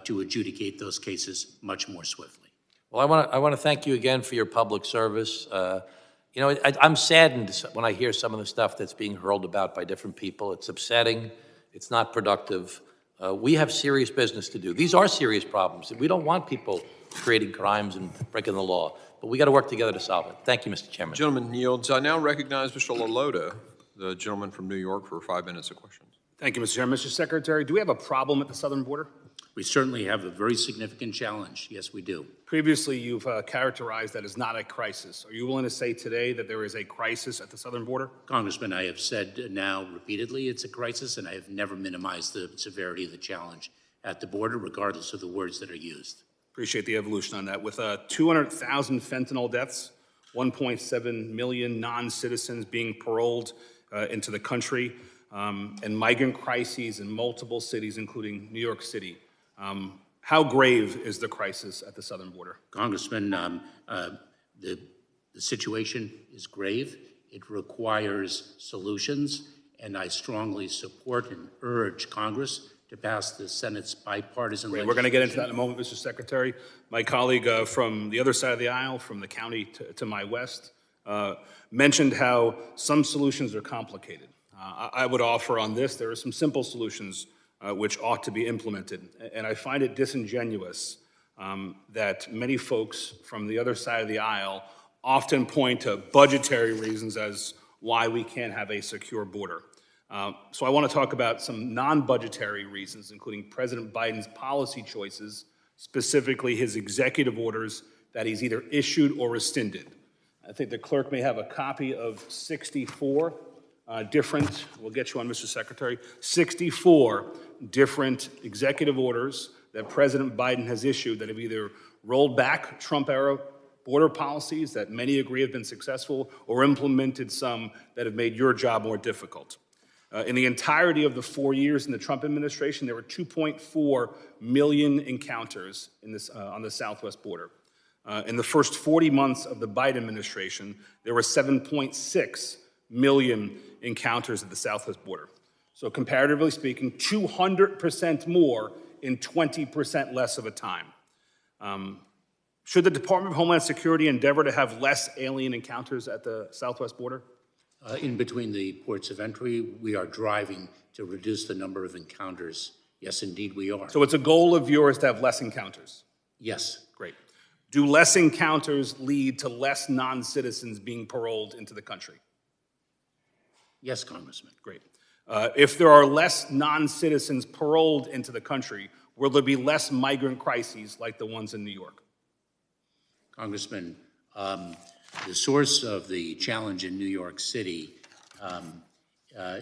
to adjudicate those cases much more swiftly. Well, I want to thank you again for your public service. You know, I'm saddened when I hear some of the stuff that's being hurled about by different people. It's upsetting. It's not productive. We have serious business to do. These are serious problems. We don't want people creating crimes and breaking the law, but we got to work together to solve it. Thank you, Mr. Chairman. Gentleman yields. I now recognize Mr. LaLota, the gentleman from New York, for 5 minutes of questions. Thank you, Mr. Chairman. Mr. Secretary, do we have a problem at the southern border? We certainly have a very significant challenge. Yes, we do. Previously, you've characterized that as not a crisis. Are you willing to say today that there is a crisis at the southern border? Congressman, I have said now repeatedly it's a crisis, and I have never minimized the severity of the challenge at the border, regardless of the words that are used. Appreciate the evolution on that. With 200,000 fentanyl deaths, 1.7 million non-citizens being paroled into the country, and migrant crises in multiple cities, including New York City, how grave is the crisis at the southern border? Congressman, the situation is grave. It requires solutions, and I strongly support and urge Congress to pass the Senate's bipartisan legislation. We're going to get into that in a moment, Mr. Secretary. My colleague from the other side of the aisle, from the county to my west, mentioned how some solutions are complicated. I would offer on this, there are some simple solutions which ought to be implemented. And I find it disingenuous that many folks from the other side of the aisle often point to budgetary reasons as why we can't have a secure border. So I want to talk about some non-budgetary reasons, including President Biden's policy choices, specifically his executive orders that he's either issued or rescinded. I think the clerk may have a copy of 64 different, we'll get you on, Mr. Secretary, 64 different executive orders that President Biden has issued that have either rolled back Trump-era border policies that many agree have been successful or implemented some that have made your job more difficult. In the entirety of the 4 years in the Trump administration, there were 2.4 million encounters in this, on the southwest border. In the first 40 months of the Biden administration, there were 7.6 million encounters at the southwest border. So comparatively speaking, 200% more in 20% less of a time. Should the Department of Homeland Security endeavor to have less alien encounters at the southwest border? In between the ports of entry, we are driving to reduce the number of encounters. Yes, indeed, we are. So it's a goal of yours to have less encounters? Yes. Great. Do less encounters lead to less non-citizens being paroled into the country? Yes, Congressman. Great. If there are less non-citizens paroled into the country, will there be less migrant crises like the ones in New York? Congressman, the source of the challenge in New York City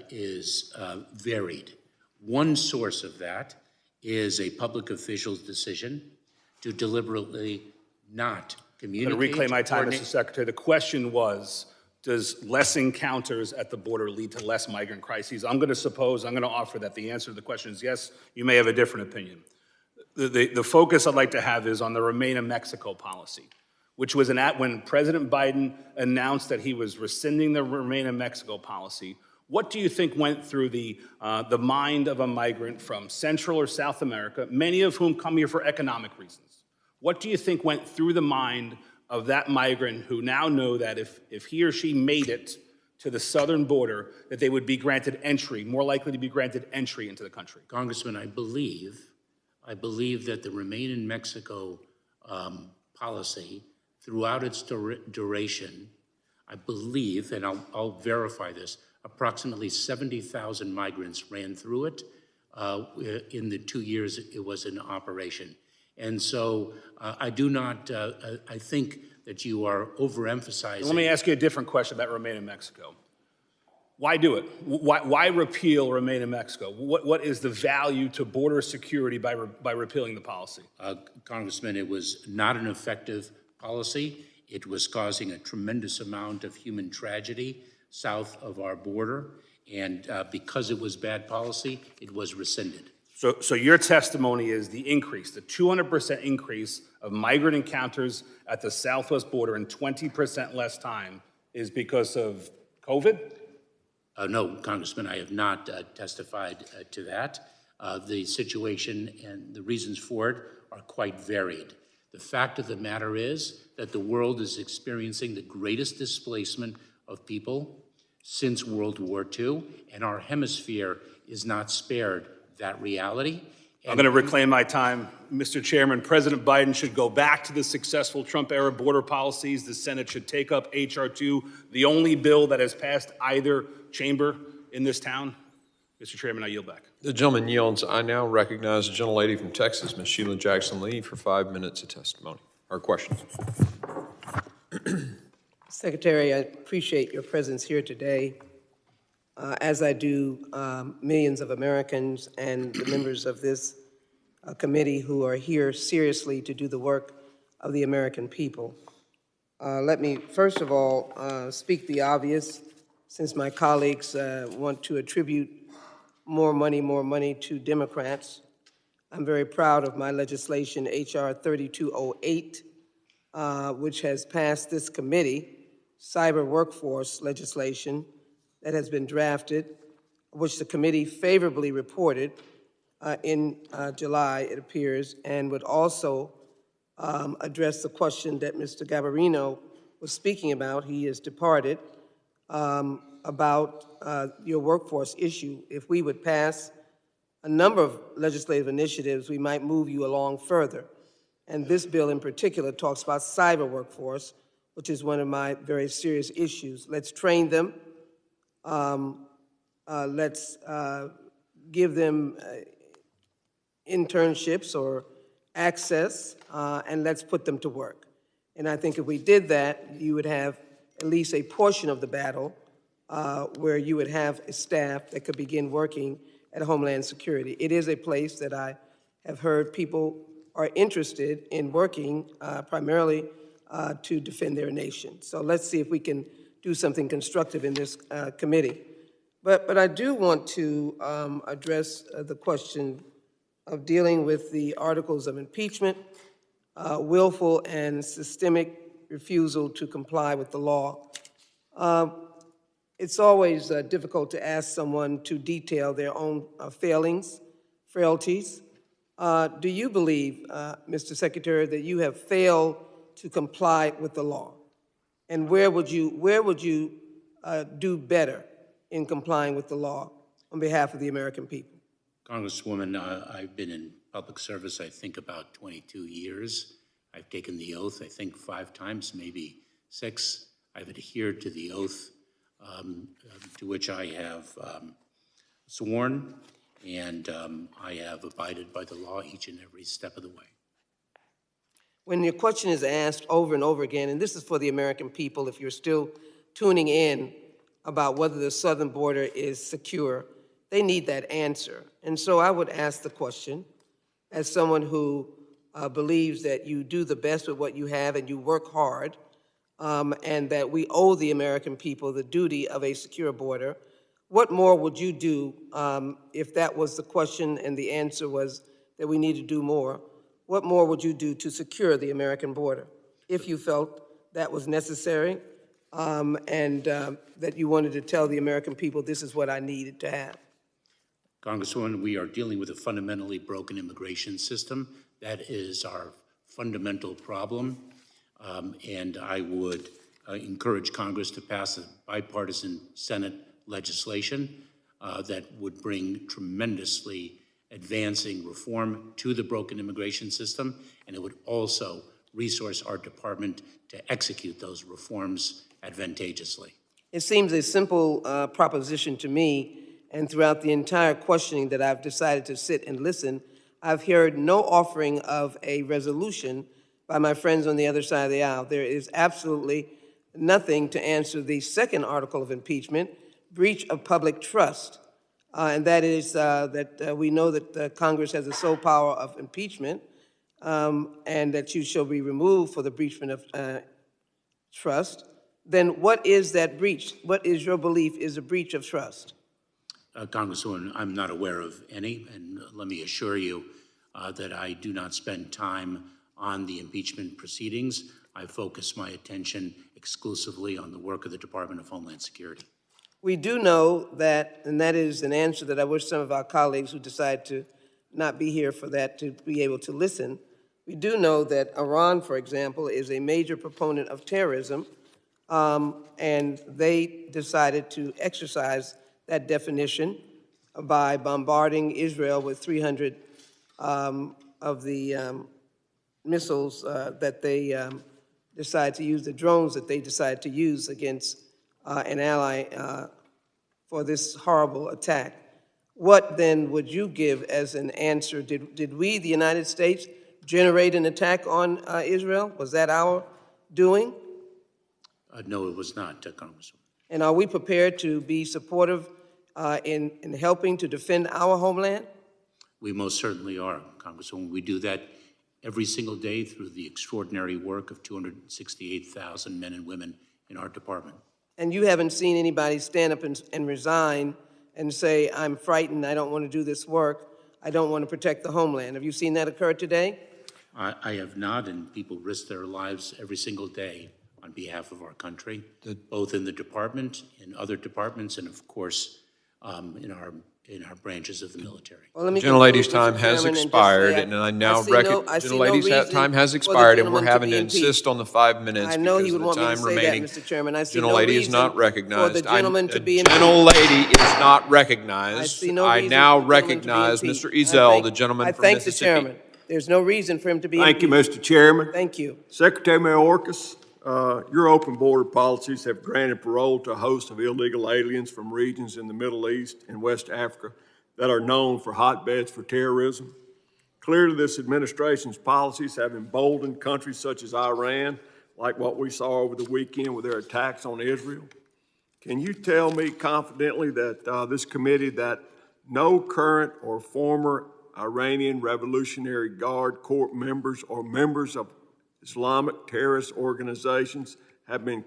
is varied. One source of that is a public official's decision to deliberately not communicate. I'm going to reclaim my time, Mr. Secretary. The question was, does less encounters at the border lead to less migrant crises? I'm going to offer that the answer to the question is yes. You may have a different opinion. The focus I'd like to have is on the Remain in Mexico policy, which was when President Biden announced that he was rescinding the Remain in Mexico policy. What do you think went through the mind of a migrant from Central or South America, many of whom come here for economic reasons? What do you think went through the mind of that migrant who now know that if he or she made it to the southern border, that they would be granted entry, more likely to be granted entry into the country? Congressman, I believe that the Remain in Mexico policy, throughout its duration, I believe, and I'll verify this, approximately 70,000 migrants ran through it in the 2 years it was in operation. And so I do not, I think that you are overemphasizing. Let me ask you a different question about Remain in Mexico. Why do it? Why repeal Remain in Mexico? What is the value to border security by repealing the policy? Congressman, it was not an effective policy. It was causing a tremendous amount of human tragedy south of our border, and because it was bad policy, it was rescinded. So your testimony is the increase, the 200% increase of migrant encounters at the southwest border in 20% less time is because of COVID? No, Congressman, I have not testified to that. The situation and the reasons for it are quite varied. The fact of the matter is that the world is experiencing the greatest displacement of people since World War II, and our hemisphere is not spared that reality. I'm going to reclaim my time. Mr. Chairman, President Biden should go back to the successful Trump-era border policies. The Senate should take up H.R. 2, the only bill that has passed either chamber in this town. Mr. Chairman, I yield back. The gentleman yields. I now recognize the gentlelady from Texas, Ms. Sheila Jackson Lee, for 5 minutes of testimony. Or questions. Secretary, I appreciate your presence here today, as I do millions of Americans and the members of this committee who are here seriously to do the work of the American people. Let me, first of all, speak the obvious, since my colleagues want to attribute more money to Democrats. I'm very proud of my legislation, H.R. 3208, which has passed this committee, cyber workforce legislation that has been drafted, which the committee favorably reported in July, it appears, and would also address the question that Mr. Gabarino was speaking about. He has departed, about your workforce issue. If we would pass a number of legislative initiatives, we might move you along further. And this bill in particular talks about cyber workforce, which is one of my very serious issues. Let's train them. Let's give them internships or access, and let's put them to work. And I think if we did that, you would have at least a portion of the battle where you would have a staff that could begin working at Homeland Security. It is a place that I have heard people are interested in working primarily to defend their nation. So let's see if we can do something constructive in this committee. But I do want to address the question of dealing with the articles of impeachment, willful and systemic refusal to comply with the law. It's always difficult to ask someone to detail their own failings, frailties. Do you believe, Mr. Secretary, that you have failed to comply with the law? And where would you do better in complying with the law on behalf of the American people? Congresswoman, I've been in public service, I think, about 22 years. I've taken the oath, I think, 5 times, maybe 6. I've adhered to the oath to which I have sworn, and I have abided by the law each and every step of the way. When your question is asked over and over again, and this is for the American people, if you're still tuning in about whether the southern border is secure, they need that answer. And so I would ask the question, as someone who believes that you do the best with what you have and you work hard, and that we owe the American people the duty of a secure border, what more would you do if that was the question and the answer was that we need to do more? What more would you do to secure the American border if you felt that was necessary and that you wanted to tell the American people this is what I needed to have? Congresswoman, we are dealing with a fundamentally broken immigration system. That is our fundamental problem. And I would encourage Congress to pass a bipartisan Senate legislation that would bring tremendously advancing reform to the broken immigration system, and it would also resource our department to execute those reforms advantageously. It seems a simple proposition to me, and throughout the entire questioning that I've decided to sit and listen, I've heard no offering of a resolution by my friends on the other side of the aisle. There is absolutely nothing to answer the second article of impeachment, breach of public trust. And that is that we know that Congress has the sole power of impeachment, and that you shall be removed for the breach of trust. Then what is that breach? What is your belief is a breach of trust? Congresswoman, I'm not aware of any, and let me assure you that I do not spend time on the impeachment proceedings. I focus my attention exclusively on the work of the Department of Homeland Security. We do know that, and that is an answer that I wish some of our colleagues who decide to not be here for that to be able to listen. We do know that Iran, for example, is a major proponent of terrorism, and they decided to exercise that definition by bombarding Israel with 300 of the missiles that they decide to use, the drones that they decide to use against an ally for this horrible attack. What then would you give as an answer? Did we, the United States, generate an attack on Israel? Was that our doing? No, it was not, Congresswoman. And are we prepared to be supportive in helping to defend our homeland? We most certainly are, Congresswoman. We do that every single day through the extraordinary work of 268,000 men and women in our department. And you haven't seen anybody stand up and resign and say, I'm frightened, I don't want to do this work, I don't want to protect the homeland. Have you seen that occur today? I have not, and people risk their lives every single day on behalf of our country, both in the department, in other departments, and of course, in our branches of the military. Well, let me Gentlelady's time has expired, and I now gentlelady's time has expired, and we're having to insist on the 5 minutes I know because he would of want the me to time say remaining. that, Mr. Chairman. I see no Gentlelady is reason not for recognized. the gentleman to be Gentlelady is not recognized. I see no I reason now for the gentleman to be recognize impeached. Mr. Ezell, the gentleman from I thank Mississippi. the chairman. There's no reason for him to be Thank you, impeached. Mr. Chairman. Thank you. Secretary Mayorkas, your open border policies have granted parole to a host of illegal aliens from regions in the Middle East and West Africa that are known for hotbeds for terrorism. Clearly, this administration's policies have emboldened countries such as Iran, like what we saw over the weekend with their attacks on Israel. Can you tell me confidently that this committee that no current or former Iranian Revolutionary Guard Corps members or members of Islamic terrorist organizations have been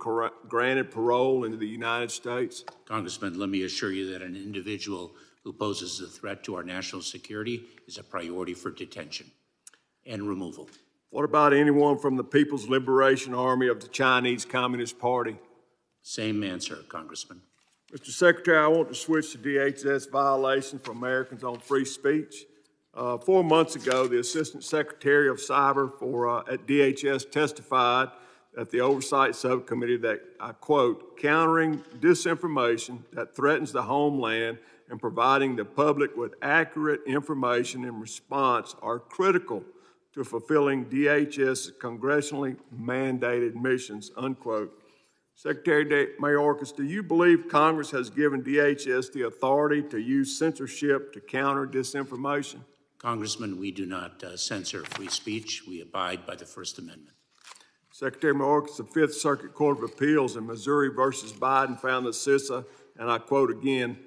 granted parole into the United States? Congressman, let me assure you that an individual who poses a threat to our national security is a priority for detention and removal. What about anyone from the People's Liberation Army of the Chinese Communist Party? Same answer, Congressman. Mr. Secretary, I want to switch to DHS violations for Americans on free speech. 4 months ago, the Assistant Secretary of Cyber at DHS testified at the Oversight Subcommittee that, I quote, countering disinformation that threatens the homeland and providing the public with accurate information in response are critical to fulfilling DHS's congressionally mandated missions, unquote. Secretary Mayorkas, do you believe Congress has given DHS the authority to use censorship to counter disinformation? Congressman, we do not censor free speech. We abide by the First Amendment. Secretary Mayorkas, the Fifth Circuit Court of Appeals in Missouri versus Biden found that CISA, and I quote again,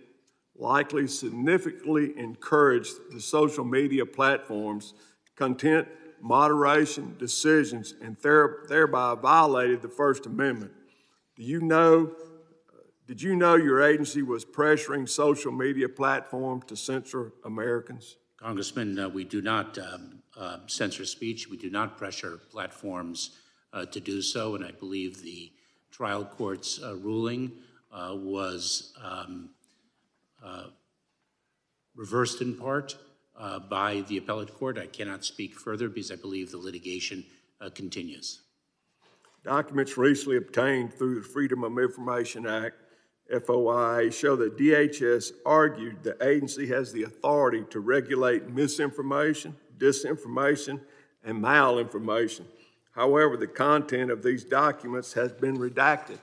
likely significantly encouraged the social media platforms' content moderation decisions and thereby violated the First Amendment. Did you know your agency was pressuring social media platforms to censor Americans? Congressman, we do not censor speech. We do not pressure platforms to do so, and I believe the trial court's ruling was reversed in part by the appellate court. I cannot speak further because I believe the litigation continues. Documents recently obtained through the Freedom of Information Act, FOIA, show that DHS argued the agency has the authority to regulate misinformation, disinformation, and malinformation. However, the content of these documents has been redacted.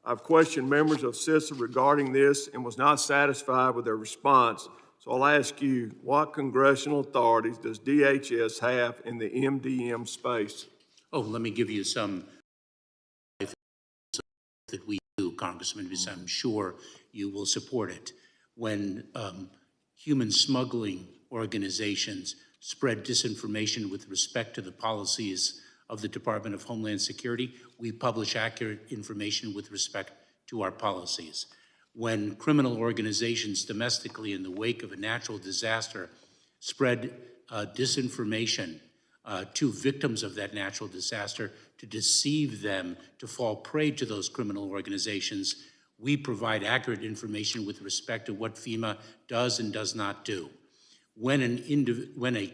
I've questioned members of CISA regarding this and was not satisfied with their response, So I'll ask you, what congressional authorities does DHS have in the MDM space? Oh, let me give you some that we do, Congressman, because I'm sure you will support it. When human smuggling organizations spread disinformation with respect to the policies of the Department of Homeland Security, we publish accurate information with respect to our policies. When criminal organizations domestically in the wake of a natural disaster spread disinformation to victims of that natural disaster to deceive them to fall prey to those criminal organizations, we provide accurate information with respect to what FEMA does and does not do. When a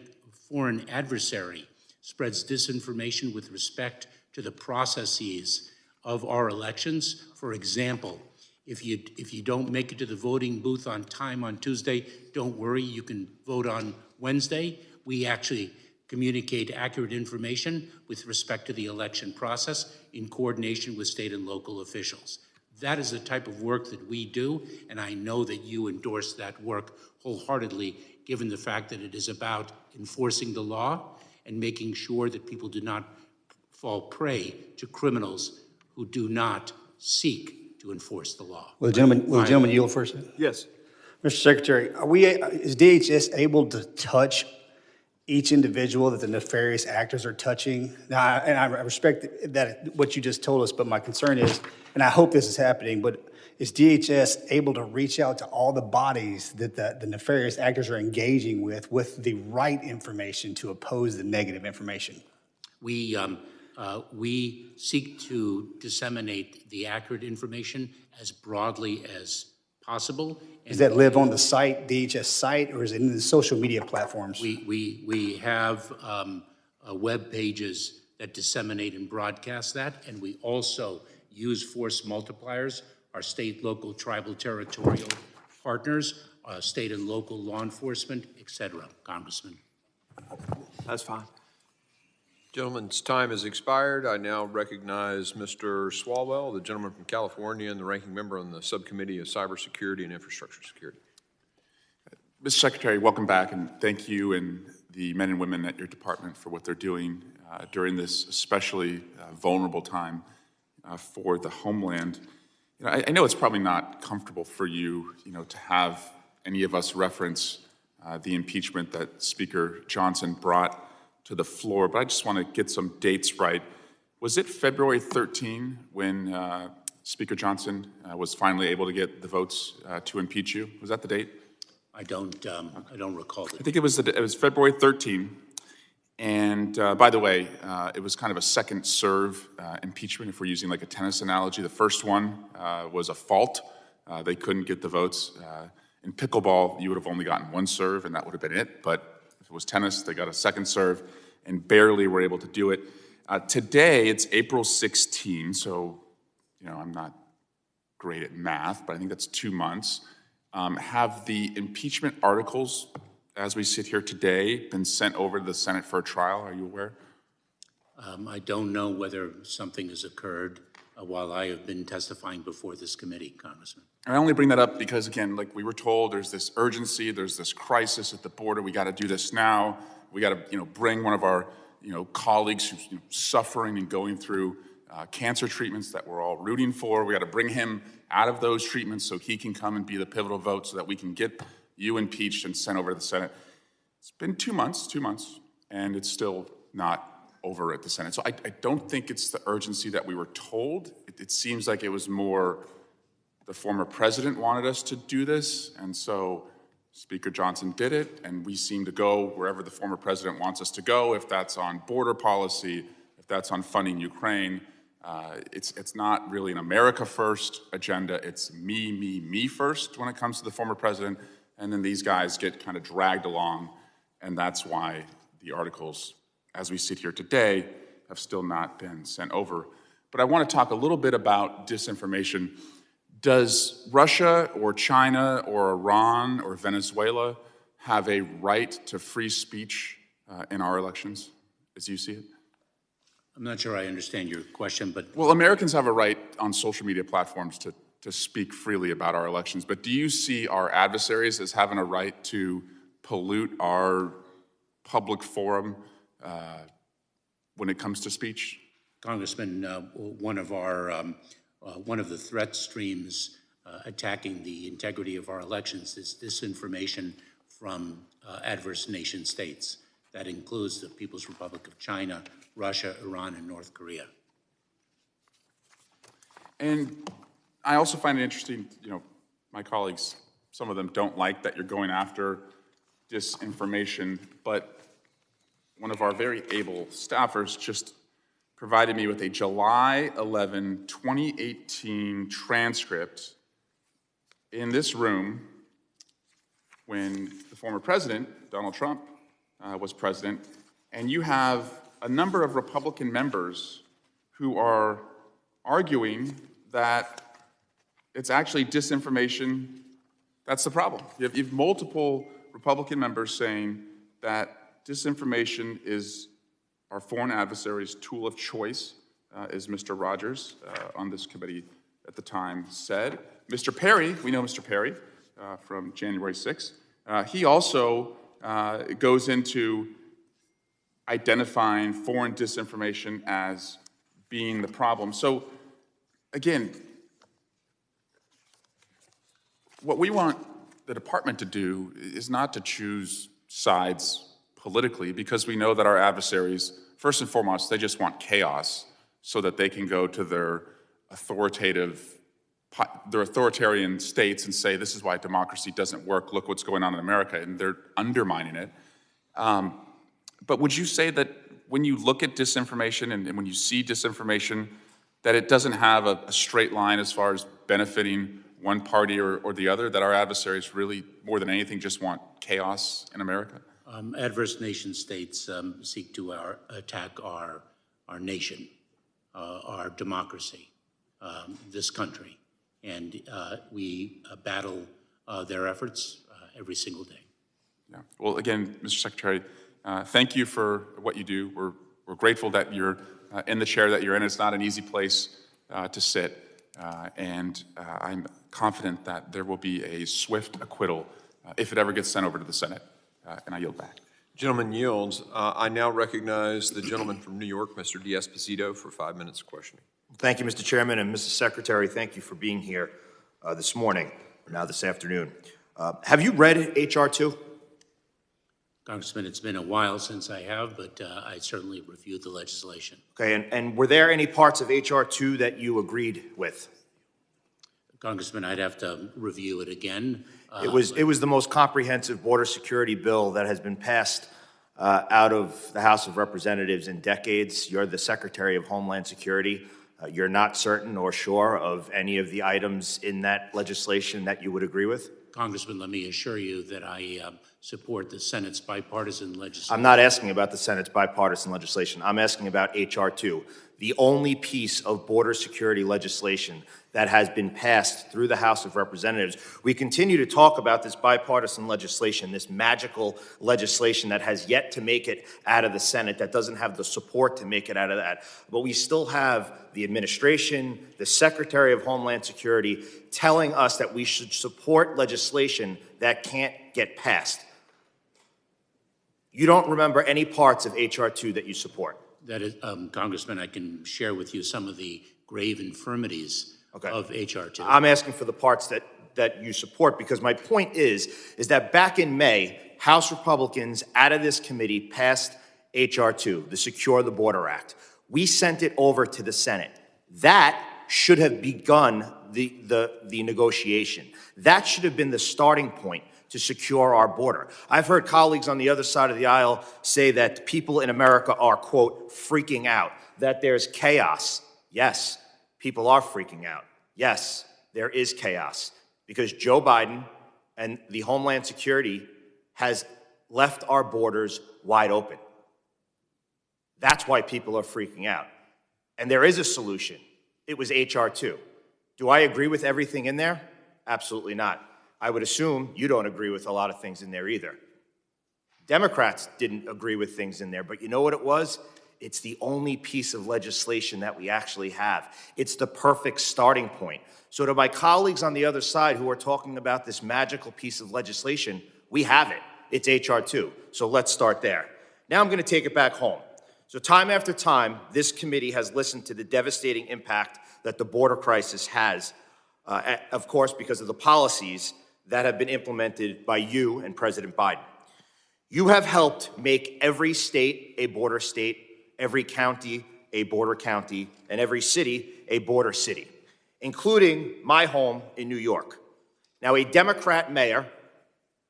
foreign adversary spreads disinformation with respect to the processes of our elections, for example, if you don't make it to the voting booth on time on Tuesday, don't worry, you can vote on Wednesday. We actually communicate accurate information with respect to the election process in coordination with state and local officials. That is the type of work that we do, and I know that you endorse that work wholeheartedly, given the fact that it is about enforcing the law and making sure that people do not fall prey to criminals who do not seek to enforce the law. Will the gentleman yield first? Yes. Mr. Secretary, is DHS able to touch each individual that the nefarious actors are touching? Now, and I respect that what you just told us, but my concern is, and I hope this is happening, but is DHS able to reach out to all the bodies that the nefarious actors are engaging with the right information to oppose the negative information? We seek to disseminate the accurate information as broadly as possible. Does that live on the site, DHS site, or is it in the social media platforms? We have web pages that disseminate and broadcast that, and we also use force multipliers, our state, local, tribal, territorial partners, state and local law enforcement, et cetera, Congressman. That's fine. Gentleman's time has expired. I now recognize Mr. Swalwell, the gentleman from California and the ranking member on the Subcommittee of Cybersecurity and Infrastructure Security. Mr. Secretary, welcome back, and thank you and the men and women at your department for what they're doing during this especially vulnerable time for the homeland. You know, I know it's probably not comfortable for you, to have any of us reference the impeachment that Speaker Johnson brought to the floor, but I just want to get some dates right. Was it February 13 when Speaker Johnson was finally able to get the votes to impeach you? Was that the date? I don't recall that. I think it was February 13. And by the way, it was kind of a second serve impeachment, if we're using like a tennis analogy. The first one was a fault. They couldn't get the votes. In pickleball, you would have only gotten one serve, and that would have been it. But if it was tennis, they got a second serve and barely were able to do it. Today, it's April 16, so I'm not great at math, but I think that's 2 months. Have the impeachment articles, as we sit here today, been sent over to the Senate for a trial? Are you aware? I don't know whether something has occurred while I have been testifying before this committee, Congressman. I only bring that up because, again, like we were told, there's this urgency, there's this crisis at the border. We got to do this now. We got to, bring one of our, colleagues who's suffering and going through cancer treatments that we're all rooting for. We got to bring him out of those treatments so he can come and be the pivotal vote so that we can get you impeached and sent over to the Senate. It's been 2 months, and it's still not over at the Senate. So I don't think it's the urgency that we were told. It seems like it was more the former president wanted us to do this, and so Speaker Johnson did it, and we seem to go wherever the former president wants us to go, if that's on border policy, if that's on funding Ukraine. It's not really an America first agenda. It's me first when it comes to the former president, and then these guys get kind of dragged along, and that's why the articles, as we sit here today, have still not been sent over. But I want to talk a little bit about disinformation. Does Russia or China or Iran or Venezuela have a right to free speech in our elections, as you see it? I'm not sure I understand your question, but... Well, Americans have a right on social media platforms to to speak freely about our elections, but do you see our adversaries as having a right to pollute our public forum when it comes to speech? Congressman, one of the threat streams attacking the integrity of our elections is disinformation from adverse nation states. That includes the People's Republic of China, Russia, Iran, and North Korea. And I also find it interesting, my colleagues, some of them don't like that you're going after disinformation, but one of our very able staffers just provided me with a July 11, 2018 transcript in this room when the former president, Donald Trump, was president, and you have a number of Republican members who are arguing that it's actually disinformation that's the problem. You have multiple Republican members saying that disinformation is our foreign adversaries' tool of choice, as Mr. Rogers on this committee at the time said. Mr. Perry, we know Mr. Perry from January 6th, he also goes into identifying foreign disinformation as being the problem. So again, what we want the department to do is not to choose sides politically, because we know that our adversaries, first and foremost, they just want chaos so that they can go to their authoritarian states and say, this is why democracy doesn't work, look what's going on in America, and they're undermining it. But would you say that when you look at disinformation and when you see disinformation, that it doesn't have a straight line as far as benefiting one party or the other, that our adversaries really, more than anything, just want chaos in America? Adverse nation states seek to attack our nation, our democracy, this country, and we battle their efforts every single day. Yeah. Well, again, Mr. Secretary, thank you for what you do. We're grateful that you're in the chair that you're in. It's not an easy place to sit, and I'm confident that there will be a swift acquittal if it ever gets sent over to the Senate. And I yield back. Gentleman yields. I now recognize the gentleman from New York, Mr. D'Esposito, for 5 minutes of questioning. Thank you, Mr. Chairman, and Mr. Secretary, thank you for being here this morning, or now this afternoon. Have you read H.R. 2? Congressman, it's been a while since I have, but I certainly reviewed the legislation. Okay, and were there any parts of H.R. 2 that you agreed with? Congressman, I'd have to review it again. It was the most comprehensive border security bill that has been passed out of the House of Representatives in decades. You're the Secretary of Homeland Security. You're not certain or sure of any of the items in that legislation that you would agree with? Congressman, let me assure you that I support the Senate's bipartisan legislation. I'm not asking about the Senate's bipartisan legislation. I'm asking about H.R. 2, the only piece of border security legislation that has been passed through the House of Representatives. We continue to talk about this bipartisan legislation, this magical legislation that has yet to make it out of the Senate, that doesn't have the support to make it out of that. But we still have the administration, the Secretary of Homeland Security telling us that we should support legislation that can't get passed. You don't remember any parts of H.R. 2 that you support? That is, Congressman, I can share with you some of the grave infirmities of H.R. 2. I'm asking for the parts that you support, because my point is that back in May, House Republicans out of this committee passed H.R. 2, the Secure the Border Act. We sent it over to the Senate. That should have begun the negotiation. That should have been the starting point to secure our border. I've heard colleagues on the other side of the aisle say that people in America are, quote, freaking out, that there's chaos. Yes, people are freaking out. Yes, there is chaos, because Joe Biden and the Homeland Security has left our borders wide open. That's why people are freaking out. And there is a solution. It was H.R. 2. Do I agree with everything in there? Absolutely not. I would assume you don't agree with a lot of things in there either. Democrats didn't agree with things in there, but you know what it was? It's the only piece of legislation that we actually have. It's the perfect starting point. So to my colleagues on the other side who are talking about this magical piece of legislation, we have it. It's H.R. 2. So let's start there. Now I'm going to take it back home. So time after time, this committee has listened to the devastating impact that the border crisis has, of course, because of the policies that have been implemented by you and President Biden. You have helped make every state a border state, every county a border county, and every city a border city, including my home in New York. Now, a Democrat mayor,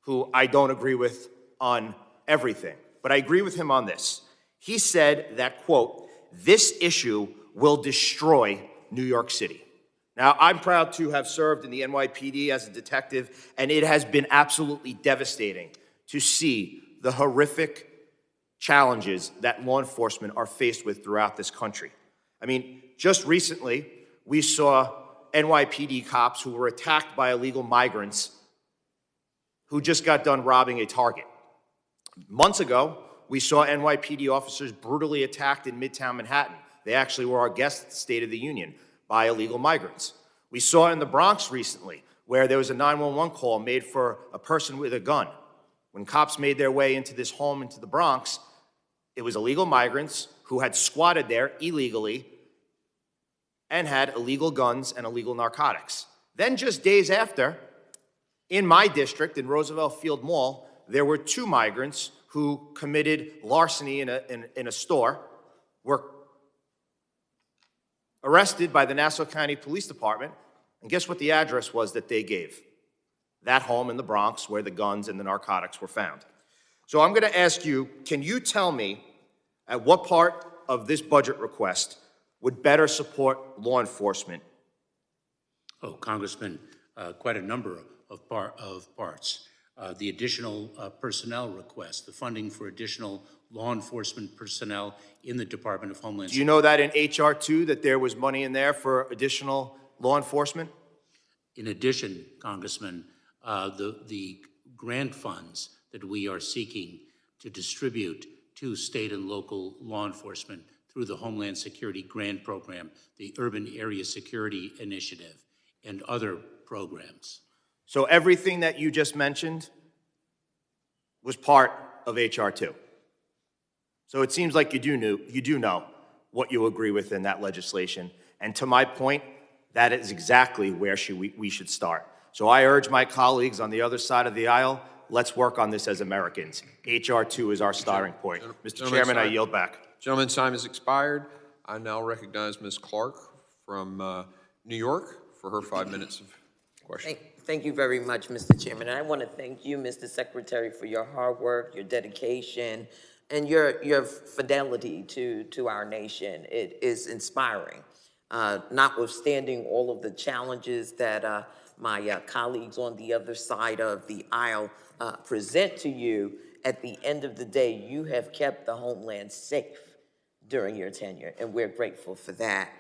who I don't agree with on everything, but I agree with him on this. He said that, quote, "This issue will destroy New York City." Now, I'm proud to have served in the NYPD as a detective, and it has been absolutely devastating to see the horrific challenges that law enforcement are faced with throughout this country. I mean, just recently, we saw NYPD cops who were attacked by illegal migrants who just got done robbing a Target. Months ago, we saw NYPD officers brutally attacked in Midtown Manhattan. They actually were our guests at the State of the Union by illegal migrants. We saw in the Bronx recently where there was a 911 call made for a person with a gun. When cops made their way into this home into the Bronx, it was illegal migrants who had squatted there illegally and had illegal guns and illegal narcotics. Then just days after, in my district, in Roosevelt Field Mall, there were 2 migrants who committed larceny in a store, were arrested by the Nassau County Police Department, and guess what the address was that they gave? That home in the Bronx where the guns and the narcotics were found. So I'm going to ask you, can you tell me at what part of this budget request would better support law enforcement? Oh, Congressman, quite a number of parts. The additional personnel request, the funding for additional law enforcement personnel in the Department of Homeland Security. Do you know that in H.R. 2 that there was money in there for additional law enforcement? In addition, Congressman, the grant funds that we are seeking to distribute to state and local law enforcement through the Homeland Security Grant Program, the Urban Area Security Initiative, and other programs. So everything that you just mentioned was part of H.R. 2. So it seems like you do know what you agree with in that legislation. And to my point, that is exactly where we should start. So I urge my colleagues on the other side of the aisle, let's work on this as Americans. H.R. 2 is our starting point. Mr. Chairman, I yield back. Gentleman's time has expired. I now recognize Ms. Clark from New York for her 5 minutes of question. Thank you very much, Mr. Chairman. And I want to thank you, Mr. Secretary, for your hard work, your dedication, and your fidelity to our nation. It is inspiring. Notwithstanding all of the challenges that my colleagues on the other side of the aisle present to you, at the end of the day, you have kept the homeland safe during your tenure, and we're grateful for that.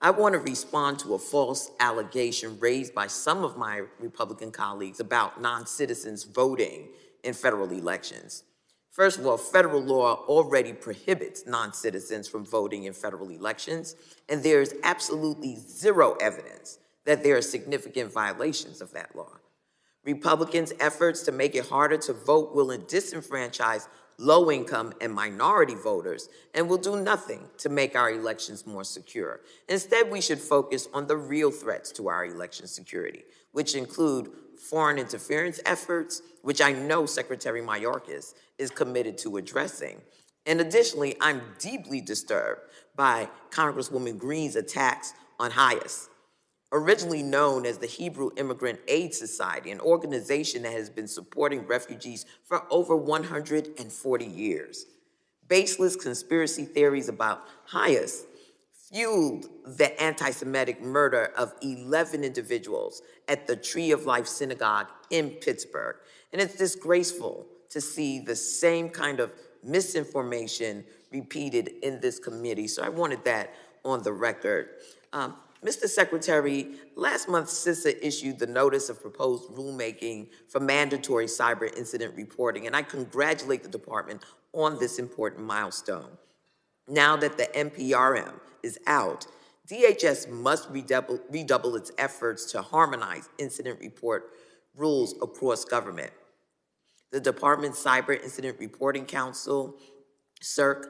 I want to respond to a false allegation raised by some of my Republican colleagues about non-citizens voting in federal elections. First of all, federal law already prohibits non-citizens from voting in federal elections, and there is absolutely zero evidence that there are significant violations of that law. Republicans' efforts to make it harder to vote will disenfranchise low-income and minority voters and will do nothing to make our elections more secure. Instead, we should focus on the real threats to our election security, which include foreign interference efforts, which I know Secretary Mayorkas is committed to addressing. And additionally, I'm deeply disturbed by Congresswoman Green's attacks on HIAS, originally known as the Hebrew Immigrant Aid Society, an organization that has been supporting refugees for over 140 years. Baseless conspiracy theories about HIAS fueled the anti-Semitic murder of 11 individuals at the Tree of Life Synagogue in Pittsburgh. And it's disgraceful to see the same kind of misinformation repeated in this committee. So I wanted that on the record. Mr. Secretary, last month CISA issued the notice of proposed rulemaking for mandatory cyber incident reporting, and I congratulate the department on this important milestone. Now that the NPRM is out, DHS must redouble its efforts to harmonize incident report rules across government. The Department's Cyber Incident Reporting Council, CERC,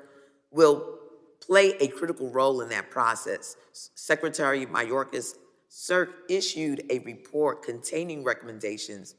will play a critical role in that process. Secretary Mayorkas, CERC issued a report containing recommendations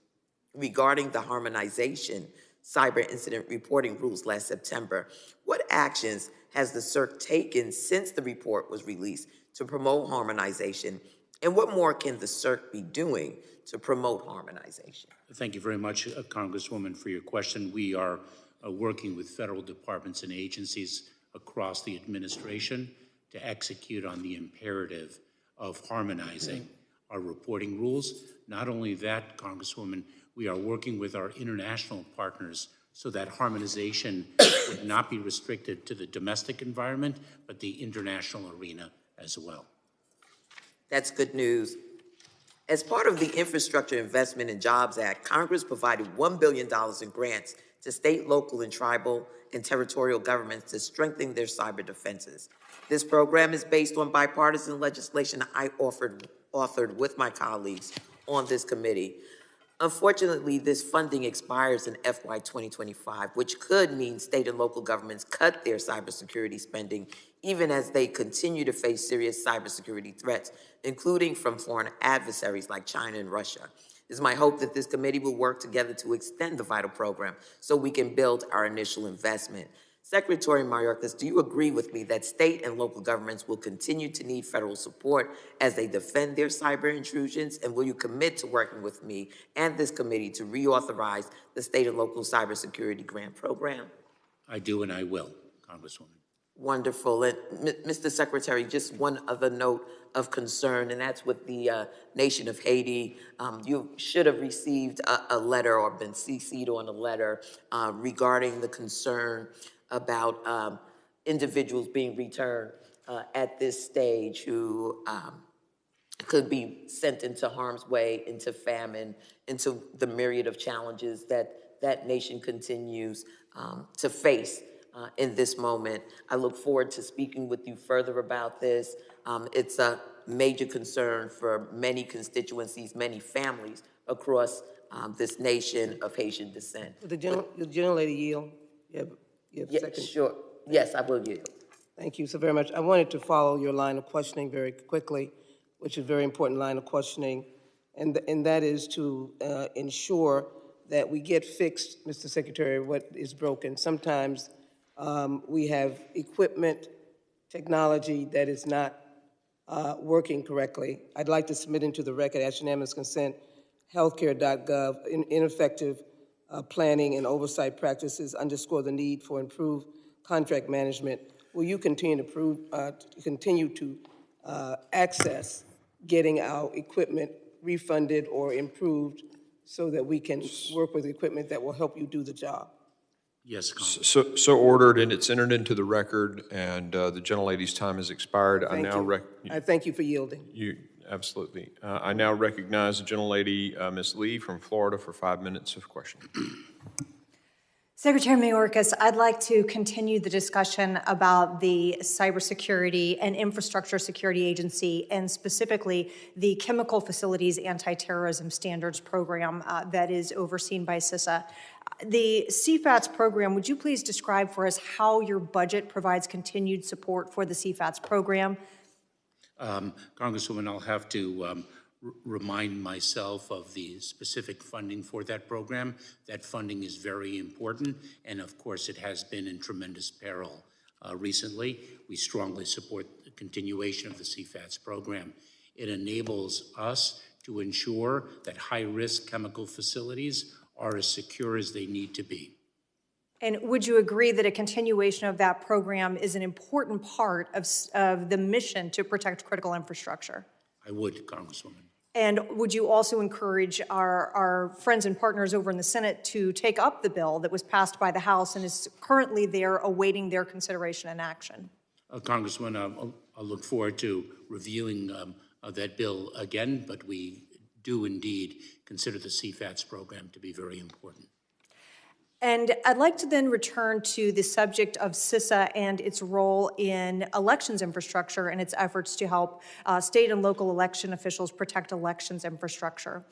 regarding the harmonization cyber incident reporting rules last September. What actions has the CERC taken since the report was released to promote harmonization? And what more can the CERC be doing to promote harmonization? Thank you very much, Congresswoman, for your question. We are working with federal departments and agencies across the administration to execute on the imperative of harmonizing our reporting rules. Not only that, Congresswoman, we are working with our international partners so that harmonization would not be restricted to the domestic environment, but the international arena as well. That's good news. As part of the Infrastructure Investment and Jobs Act, Congress provided $1 billion in grants to state, local, and tribal and territorial governments to strengthen their cyber defenses. This program is based on bipartisan legislation I authored with my colleagues on this committee. Unfortunately, this funding expires in FY 2025, which could mean state and local governments cut their cybersecurity spending, even as they continue to face serious cybersecurity threats, including from foreign adversaries like China and Russia. It is my hope that this committee will work together to extend the vital program so we can build our initial investment. Secretary Mayorkas, do you agree with me that state and local governments will continue to need federal support as they defend their cyber intrusions? And will you commit to working with me and this committee to reauthorize the state and local cybersecurity grant program? I do and I will, Congresswoman. Wonderful. And Mr. Secretary, just one other note of concern, and that's with the nation of Haiti. You should have received a letter or been CC'd on a letter regarding the concern about individuals being returned at this stage who could be sent into harm's way, into famine, into the myriad of challenges that that nation continues to face in this moment. I look forward to speaking with you further about this. It's a major concern for many constituencies, many families across this nation of Haitian descent. The gentlelady yield. You have a second? Sure. Yes, I will yield. Thank you so very much. I wanted to follow your line of questioning very quickly, which is a very important line of questioning, and that is to ensure that we get fixed, Mr. Secretary, what is broken. Sometimes we have equipment, technology that is not working correctly. I'd like to submit into the record, as unanimous consent, healthcare.gov, ineffective planning and oversight practices underscore the need for improved contract management. Will you continue to access getting our equipment refunded or improved so that we can work with equipment that will help you do the job? Yes, Congressman. So ordered, and it's entered into the record, and the gentlelady's time has expired. I thank you for yielding. Absolutely. I now recognize the gentlelady, Ms. Lee from Florida, for 5 minutes of questioning. Secretary Mayorkas, I'd like to continue the discussion about the Cybersecurity and Infrastructure Security Agency, and specifically the Chemical Facilities Anti-Terrorism Standards Program that is overseen by CISA. The CFATS program, would you please describe for us how your budget provides continued support for the CFATS program? Congresswoman, I'll have to remind myself of the specific funding for that program. That funding is very important, and of course it has been in tremendous peril recently. We strongly support the continuation of the CFATS program. It enables us to ensure that high-risk chemical facilities are as secure as they need to be. And would you agree that a continuation of that program is an important part of the mission to protect critical infrastructure? I would, Congresswoman. And would you also encourage our friends and partners over in the Senate to take up the bill that was passed by the House and is currently there awaiting their consideration and action? Congresswoman, I'll look forward to reviewing that bill again, but we do indeed consider the CFATS program to be very important. And I'd like to then return to the subject of CISA and its role in elections infrastructure and its efforts to help state and local election officials protect elections infrastructure.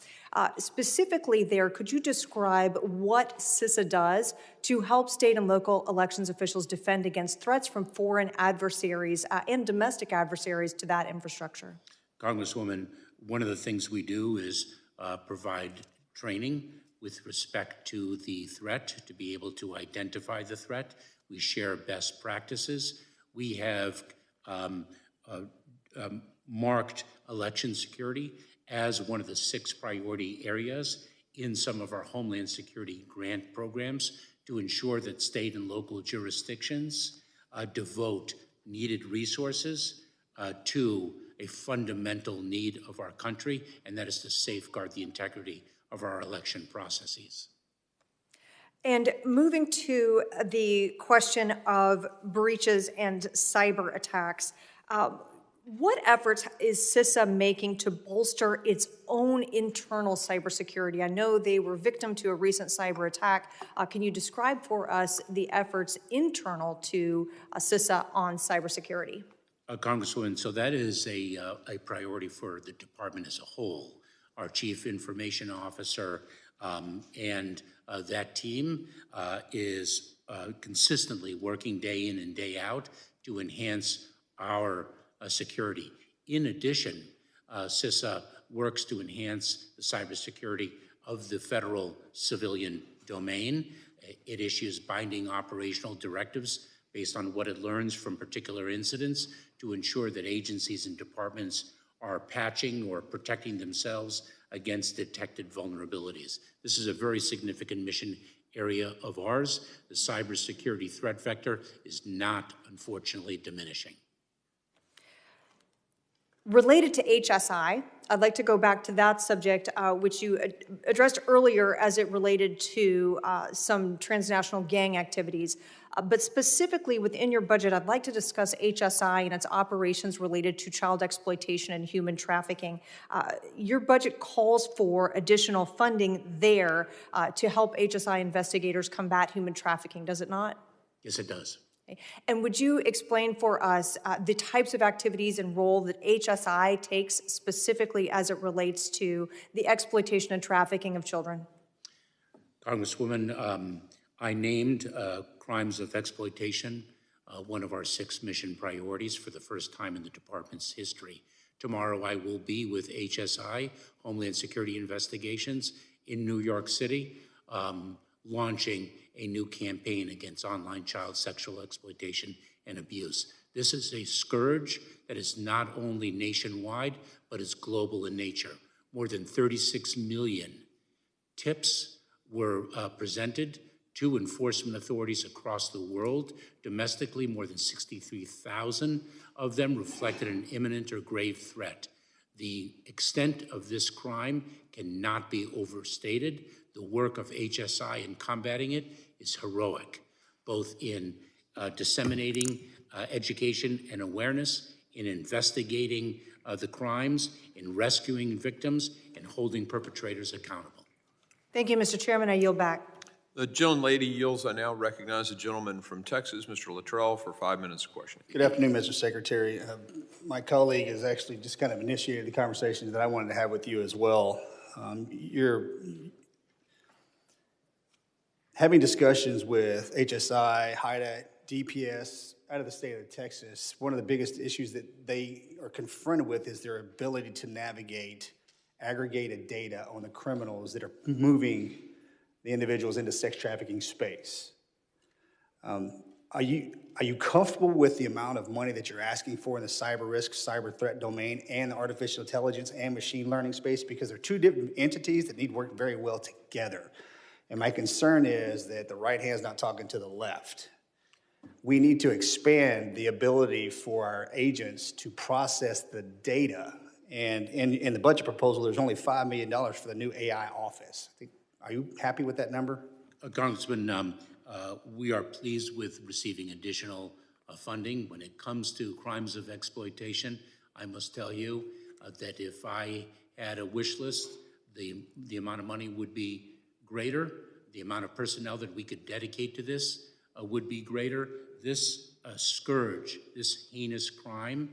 Specifically there, could you describe what CISA does to help state and local elections officials defend against threats from foreign adversaries and domestic adversaries to that infrastructure? Congresswoman, one of the things we do is provide training with respect to the threat, to be able to identify the threat. We share best practices. We have marked election security as one of the 6 priority areas in some of our Homeland Security grant programs to ensure that state and local jurisdictions devote needed resources to a fundamental need of our country, and that is to safeguard the integrity of our election processes. And moving to the question of breaches and cyber attacks, what efforts is CISA making to bolster its own internal cybersecurity? I know they were victim to a recent cyber attack. Can you describe for us the efforts internal to CISA on cybersecurity? Congresswoman, so that is a priority for the department as a whole. Our Chief Information Officer and that team is consistently working day in and day out to enhance our security. In addition, CISA works to enhance the cybersecurity of the federal civilian domain. It issues binding operational directives based on what it learns from particular incidents to ensure that agencies and departments are patching or protecting themselves against detected vulnerabilities. This is a very significant mission area of ours. The cybersecurity threat vector is not, unfortunately, diminishing. Related to HSI, I'd like to go back to that subject, which you addressed earlier as it related to some transnational gang activities. But specifically within your budget, I'd like to discuss HSI and its operations related to child exploitation and human trafficking. Your budget calls for additional funding there to help HSI investigators combat human trafficking, does it not? Yes, it does. And would you explain for us the types of activities and role that HSI takes specifically as it relates to the exploitation and trafficking of children? Congresswoman, I named crimes of exploitation one of our 6 mission priorities for the first time in the department's history. Tomorrow I will be with HSI, Homeland Security Investigations, in New York City, launching a new campaign against online child sexual exploitation and abuse. This is a scourge that is not only nationwide, but is global in nature. More than 36 million tips were presented to enforcement authorities across the world. Domestically, more than 63,000 of them reflected an imminent or grave threat. The extent of this crime cannot be overstated. The work of HSI in combating it is heroic, both in disseminating education and awareness, in investigating the crimes, in rescuing victims, and holding perpetrators accountable. Thank you, Mr. Chairman. I yield back. The gentlelady yields. I now recognize the gentleman from Texas, Mr. Luttrell, for 5 minutes of questioning. Good afternoon, Mr. Secretary. My colleague has actually just kind of initiated the conversation that I wanted to have with you as well. You're having discussions with HSI, HIDA, DPS out of the state of Texas. One of the biggest issues that they are confronted with is their ability to navigate aggregated data on the criminals that are moving the individuals into sex trafficking space. Are you comfortable with the amount of money that you're asking for in the cyber risk, cyber threat domain, and the artificial intelligence and machine learning space? Because they're 2 different entities that need to work very well together. And my concern is that the right hand's not talking to the left. We need to expand the ability for our agents to process the data. And in the budget proposal, there's only $5 million for the new AI office. Are you happy with that number? Congressman, we are pleased with receiving additional funding. When it comes to crimes of exploitation, I must tell you that if I had a wish list, the amount of money would be greater the amount of personnel that we could dedicate to this would be greater. This scourge, this heinous crime,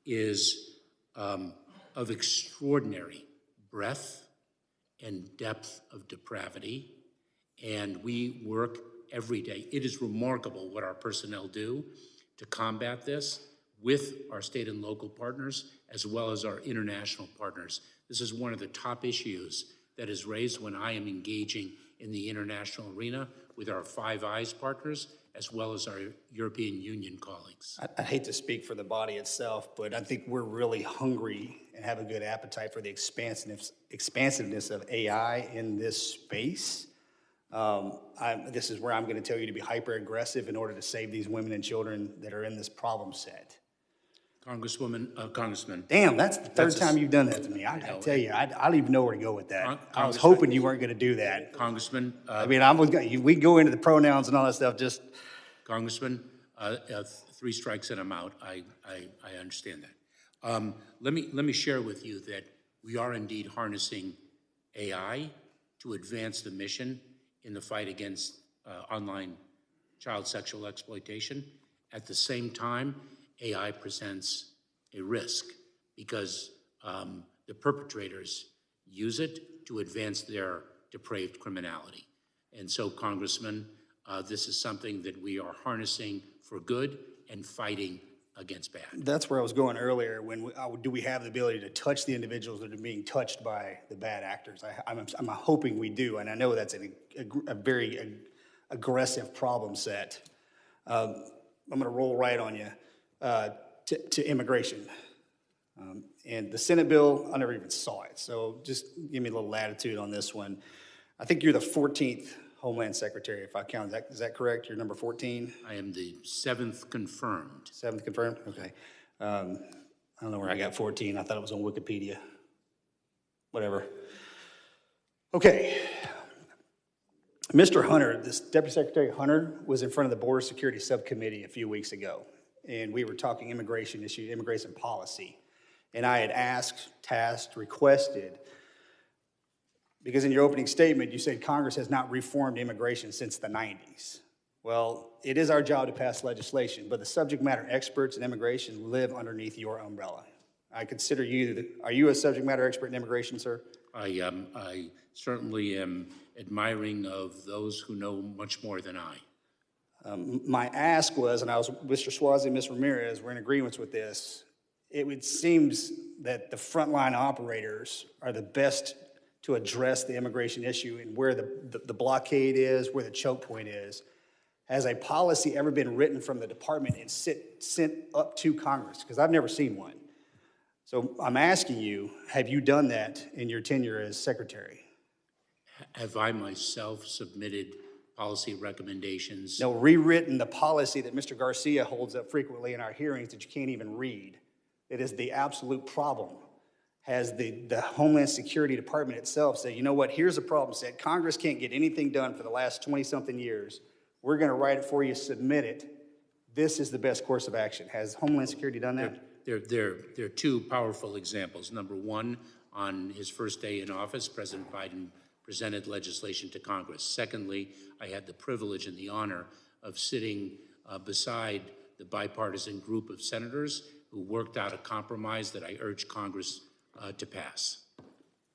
is of extraordinary breadth and depth of depravity, and we work every day. It is remarkable what our personnel do to combat this with our state and local partners, as well as our international partners. This is one of the top issues that is raised when I am engaging in the international arena with our Five Eyes partners, as well as our European Union colleagues. I hate to speak for the body itself, but I think we're really hungry and have a good appetite for the expansiveness of AI in this space. This is where I'm going to tell you to be hyper aggressive in order to save these women and children that are in this problem set. Congressman. Damn, that's the third time you've done that to me. I tell you, I don't even know where to go with that. I was hoping you weren't going to do that. Congressman. I mean, we go into the pronouns and all that stuff. Just Congressman, 3 strikes and I'm out. I understand that. Let me share with you that we are indeed harnessing AI to advance the mission in the fight against online child sexual exploitation. At the same time, AI presents a risk because the perpetrators use it to advance their depraved criminality. And so, Congressman, this is something that we are harnessing for good and fighting against bad. that's where I was going earlier. Do we have the ability to touch the individuals that are being touched by the bad actors? I'm hoping we do, and I know that's a very aggressive problem set. I'm going to roll right on you to immigration. And the Senate bill, I never even saw it, so just give me a little latitude on this one. I think you're the 14th Homeland Secretary, if I count. Is that correct? You're number 14? I am the 7th confirmed. 7th confirmed? Okay. I don't know where I got 14. I thought it was on Wikipedia. Whatever. Okay. Mr. Hunter, this Deputy Secretary Hunter was in front of the Border Security Subcommittee a few weeks ago, and we were talking immigration issues, immigration policy. And I had asked, tasked, requested, because in your opening statement, you said Congress has not reformed immigration since the 90s. Well, it is our job to pass legislation, but the subject matter experts in immigration live underneath your umbrella. I consider you, are you a subject matter expert in immigration, sir? I certainly am admiring of those who know much more than I. My ask was, and I was, Mr. Suozzi and Ms. Ramirez were in agreement with this, it seems that the frontline operators are the best to address the immigration issue and where the blockade is, where the choke point is. Has a policy ever been written from the department and sent up to Congress? Because I've never seen one. So I'm asking you, have you done that in your tenure as secretary? Have I myself submitted policy recommendations? No, rewritten the policy that Mr. Garcia holds up frequently in our hearings that you can't even read. It is the absolute problem. Has the Homeland Security Department itself said, you know what, here's a problem set. Congress can't get anything done for the last 20-something years. We're going to write it for you, submit it. This is the best course of action. Has Homeland Security done that? There are 2 powerful examples. Number 1, on his first day in office, President Biden presented legislation to Congress. Secondly, I had the privilege and the honor of sitting beside the bipartisan group of senators who worked out a compromise that I urged Congress to pass.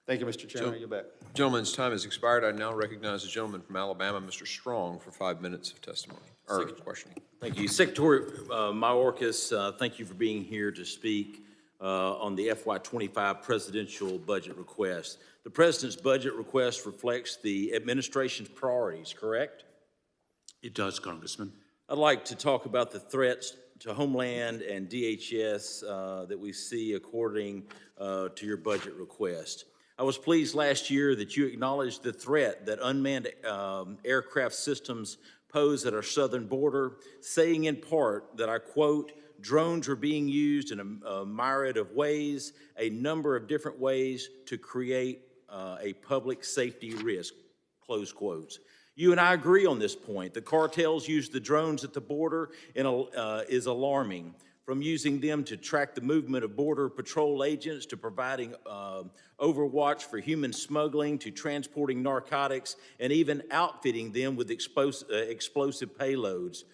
Thank you, Mr. Chairman. You're back. Gentleman's time has expired. I now recognize the gentleman from Alabama, Mr. Strong, for 5 minutes of testimony, or questioning. Thank you. Secretary Mayorkas, thank you for being here to speak on the FY25 presidential budget request. The president's budget request reflects the administration's priorities, correct? It does, Congressman. I'd like to talk about the threats to Homeland and DHS that we see according to your budget request. I was pleased last year that you acknowledged the threat that unmanned aircraft systems pose at our southern border, saying in part that, I quote, drones are being used in a myriad of ways, a number of different ways to create a public safety risk, close quotes. You and I agree on this point. The cartels use the drones at the border and is alarming. from using them to track the movement of Border Patrol agents to providing overwatch for human smuggling to transporting narcotics and even outfitting them with explosive payloads.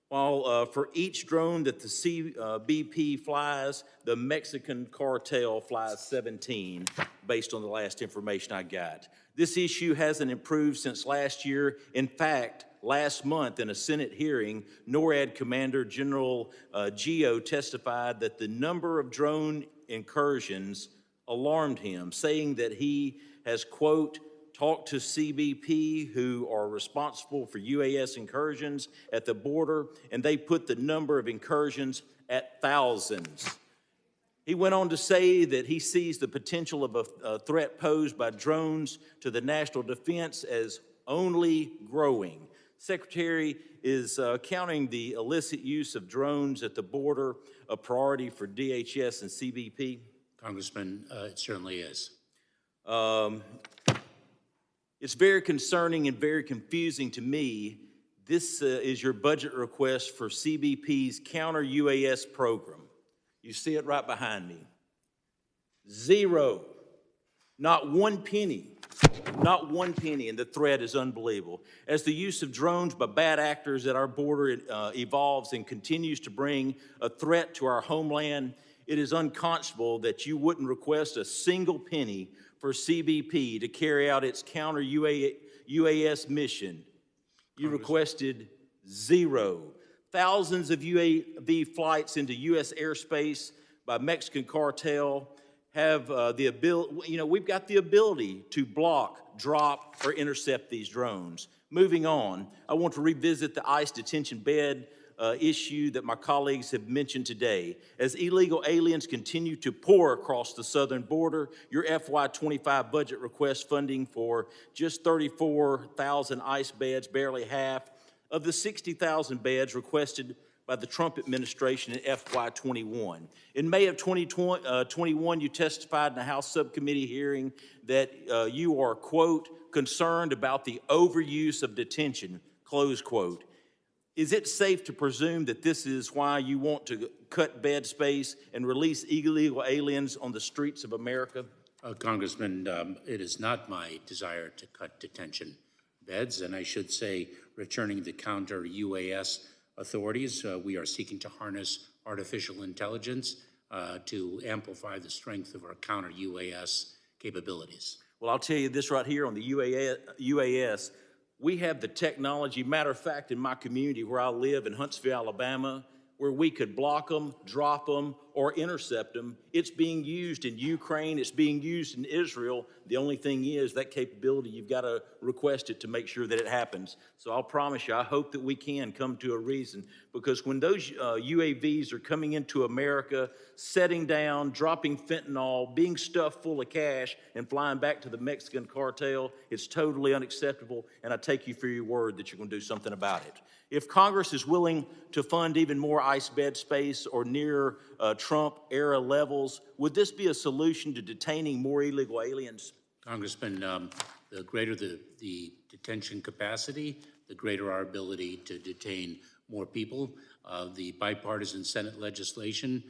While for each drone that the CBP flies, the Mexican cartel flies 17, based on the last information I got. This issue hasn't improved since last year. In fact, last month in a Senate hearing, NORAD Commander General Gio testified that the number of drone incursions alarmed him, saying that he has, quote, talked to CBP who are responsible for UAS incursions at the border, and they put the number of incursions at thousands. He went on to say that he sees the potential of a threat posed by drones to the national defense as only growing. Secretary, is counting the illicit use of drones at the border a priority for DHS and CBP? Congressman, it certainly is. It's very concerning and very confusing to me. This is your budget request for CBP's counter-UAS program. You see it right behind me. Zero. Not one penny. Not one penny, and the threat is unbelievable. As the use of drones by bad actors at our border evolves and continues to bring a threat to our homeland, it is unconscionable that you wouldn't request a single penny for CBP to carry out its counter-UAS mission. You requested zero. Thousands of UAV flights into U.S. airspace by Mexican cartel have the ability, we've got the ability to block, drop, or intercept these drones. Moving on, I want to revisit the ICE detention bed issue that my colleagues have mentioned today. As illegal aliens continue to pour across the southern border, your FY25 budget requests funding for just 34,000 ICE beds, barely half of the 60,000 beds requested by the Trump administration in FY21. In May of 2021, you testified in a House subcommittee hearing that you are, quote, concerned about the overuse of detention, close quote. Is it safe to presume that this is why you want to cut bed space and release illegal aliens on the streets of America? Congressman, it is not my desire to cut detention beds, and I should say returning the counter-UAS authorities. We are seeking to harness artificial intelligence to amplify the strength of our counter-UAS capabilities. Well, I'll tell you this right here on the UAS, we have the technology. Matter of fact, in my community where I live in Huntsville, Alabama, where we could block them, drop them, or intercept them. It's being used in Ukraine. It's being used in Israel. The only thing is that capability, you've got to request it to make sure that it happens. So I'll promise you, I hope that we can come to a reason, because when those UAVs are coming into America, setting down, dropping fentanyl, being stuffed full of cash, and flying back to the Mexican cartel, it's totally unacceptable, and I take you for your word that you're going to do something about it. If Congress is willing to fund even more ICE bed space or near Trump-era levels, would this be a solution to detaining more illegal aliens? Congressman, the greater the detention capacity, the greater our ability to detain more people. The bipartisan Senate legislation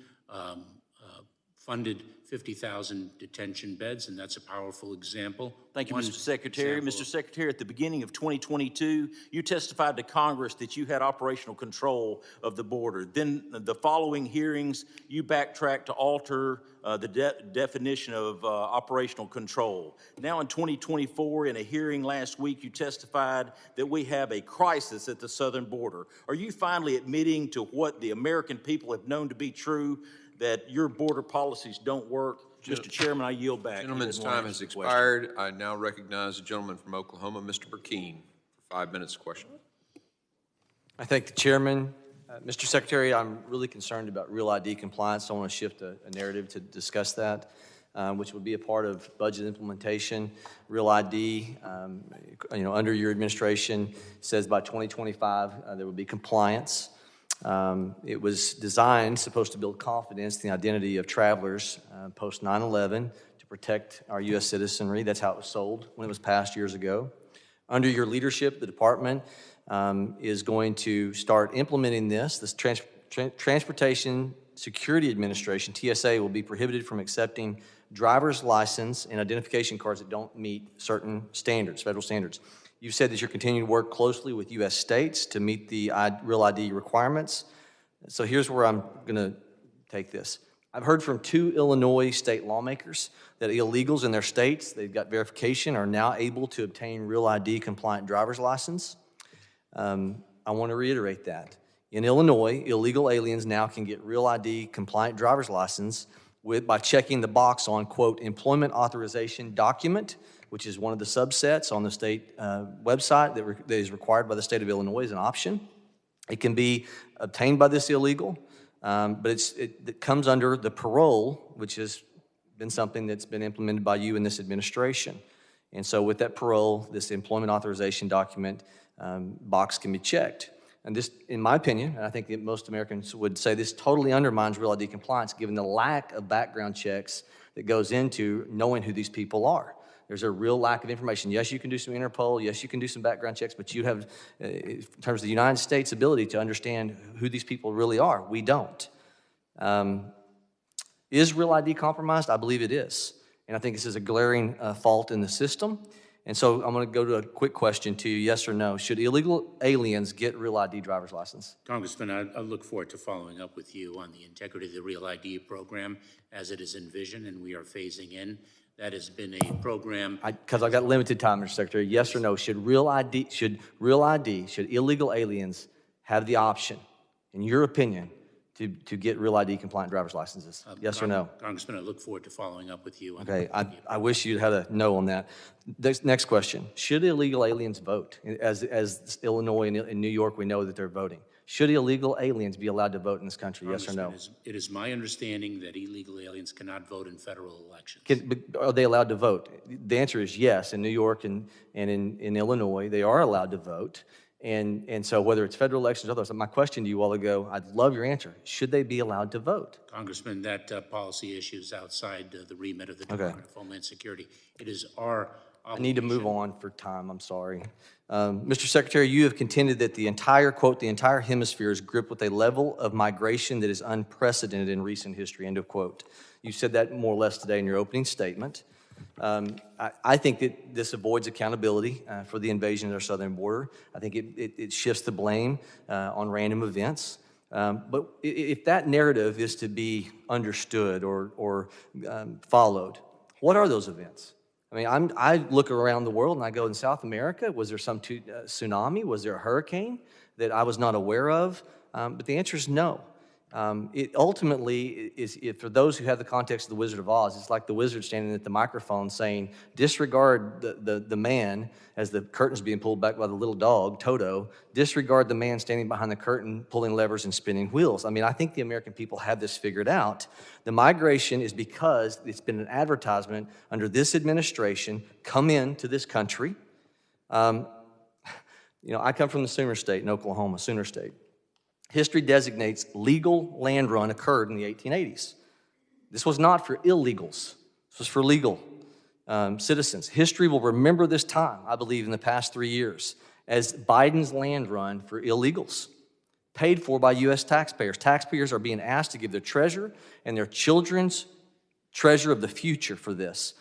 funded 50,000 detention beds, and that's a powerful example. Thank you, Mr. Secretary. Mr. Secretary, at the beginning of 2022, you testified to Congress that you had operational control of the border. Then the following hearings, you backtracked to alter the definition of operational control. Now in 2024, in a hearing last week, you testified that we have a crisis at the southern border. Are you finally admitting to what the American people have known to be true, that your border policies don't work? Mr. Chairman, I yield back. Gentleman's time has expired. I now recognize the gentleman from Oklahoma, Mr. Burkeen, for 5 minutes question. I thank the chairman. Mr. Secretary, I'm really concerned about Real ID compliance. I want to shift a narrative to discuss that, which would be a part of budget implementation. Real ID, under your administration, says by 2025 there will be compliance. It was designed, supposed to build confidence in the identity of travelers post 9/11 to protect our U.S. citizenry. That's how it was sold when it was passed years ago. Under your leadership, the department is going to start implementing this transportation Security Administration, TSA, will be prohibited from accepting driver's license and identification cards that don't meet certain standards, federal standards. You've said that you're continuing to work closely with U.S. states to meet the Real ID requirements. So here's where I'm going to take this. I've heard from 2 Illinois state lawmakers that illegals in their states, they've got verification, are now able to obtain Real ID compliant driver's license. I want to reiterate that. In Illinois, illegal aliens now can get Real ID compliant driver's license by checking the box on, quote, employment authorization document, which is one of the subsets on the state website that is required by the state of Illinois as an option. It can be obtained by this illegal, but it comes under the parole, which has been something that's been implemented by you in this administration. And so with that parole, this employment authorization document box can be checked. And this, in my opinion, and I think that most Americans would say this totally undermines Real ID compliance given the lack of background checks that goes into knowing who these people are. There's a real lack of information. Yes, you can do some Interpol. Yes, you can do some background checks, but you have, in terms of the United States' ability to understand who these people really are, we don't. Is Real ID compromised? I believe it is. And I think this is a glaring fault in the system. And so I'm going to go to a quick question to you, yes or no. Should illegal aliens get Real ID driver's license? Congressman, I look forward to following up with you on the integrity of the Real ID program as it is envisioned and we are phasing in. That has been a program. Because I've got limited time, Mr. Secretary. Yes or no, should illegal aliens have the option, in your opinion, to get Real ID compliant driver's licenses? Yes or no? Congressman, I look forward to following up with you. Okay, I wish you'd had a no on that. Next question. Should illegal aliens vote? As Illinois and New York, we know that they're voting. Should illegal aliens be allowed to vote in this country, yes or no? It is my understanding that illegal aliens cannot vote in federal elections. Are they allowed to vote? The answer is yes. In New York and in Illinois, they are allowed to vote. And so whether it's federal elections or others, my question to you all ago, I'd love your answer. Should they be allowed to vote? Congressman, that policy issue is outside the remit of the Department of Homeland Security. It is our obligation. I need to move on for time, I'm sorry. Mr. Secretary, you have contended that the entire, quote, the entire hemisphere is gripped with a level of migration that is unprecedented in recent history, end of quote. You said that more or less today in your opening statement. I think that this avoids accountability for the invasion of our southern border. I think it shifts the blame on random events. But if that narrative is to be understood or followed, what are those events? I mean, I look around the world and I go, in South America, was there some tsunami? Was there a hurricane that I was not aware of? But the answer is no. It ultimately is, for those who have the context of the Wizard of Oz, it's like the wizard standing at the microphone saying, disregard the man as the curtain's being pulled back by the little dog, Toto, disregard the man standing behind the curtain pulling levers and spinning wheels. I mean, I think the American people have this figured out. The migration is because it's been an advertisement under this administration, come into this country. You know, I come from the Sooner State in Oklahoma, Sooner State. History designates legal land run occurred in the 1880s. This was not for illegals. This was for legal citizens. History will remember this time, I believe, in the past 3 years as Biden's land run for illegals, paid for by U.S. taxpayers. Taxpayers are being asked to give their treasure and their children's treasure of the future for this.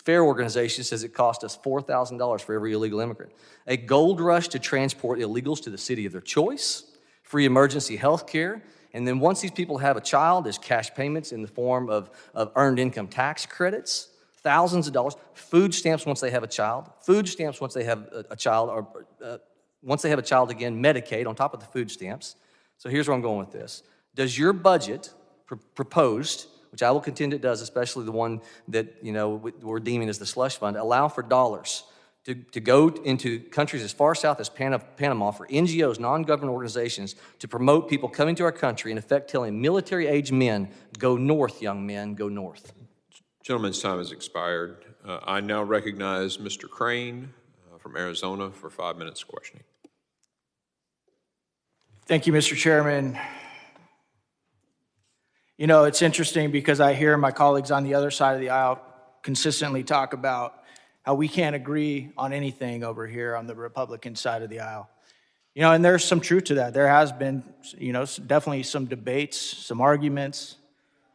FAIR organization says it cost us $4,000 for every illegal immigrant. A gold rush to transport illegals to the city of their choice, free emergency health care, and then once these people have a child, there's cash payments in the form of earned income tax credits, thousands of dollars, food stamps once they have a child, food stamps once they have a child, or once they have a child again, Medicaid on top of the food stamps. So here's where I'm going with this. Does your budget proposed, which I will contend it does, especially the one that we're deeming as the slush fund, allow for dollars to go into countries as far south as Panama for NGOs, non-government organizations, to promote people coming to our country, in effect telling military-age men, go north, young men, go north? Gentleman's time has expired. I now recognize Mr. Crane from Arizona for 5 minutes questioning. Thank you, Mr. Chairman. You know, it's interesting because I hear my colleagues on the other side of the aisle consistently talk about how we can't agree on anything over here on the Republican side of the aisle. You know, and there's some truth to that. There has been, you know, definitely some debates, some arguments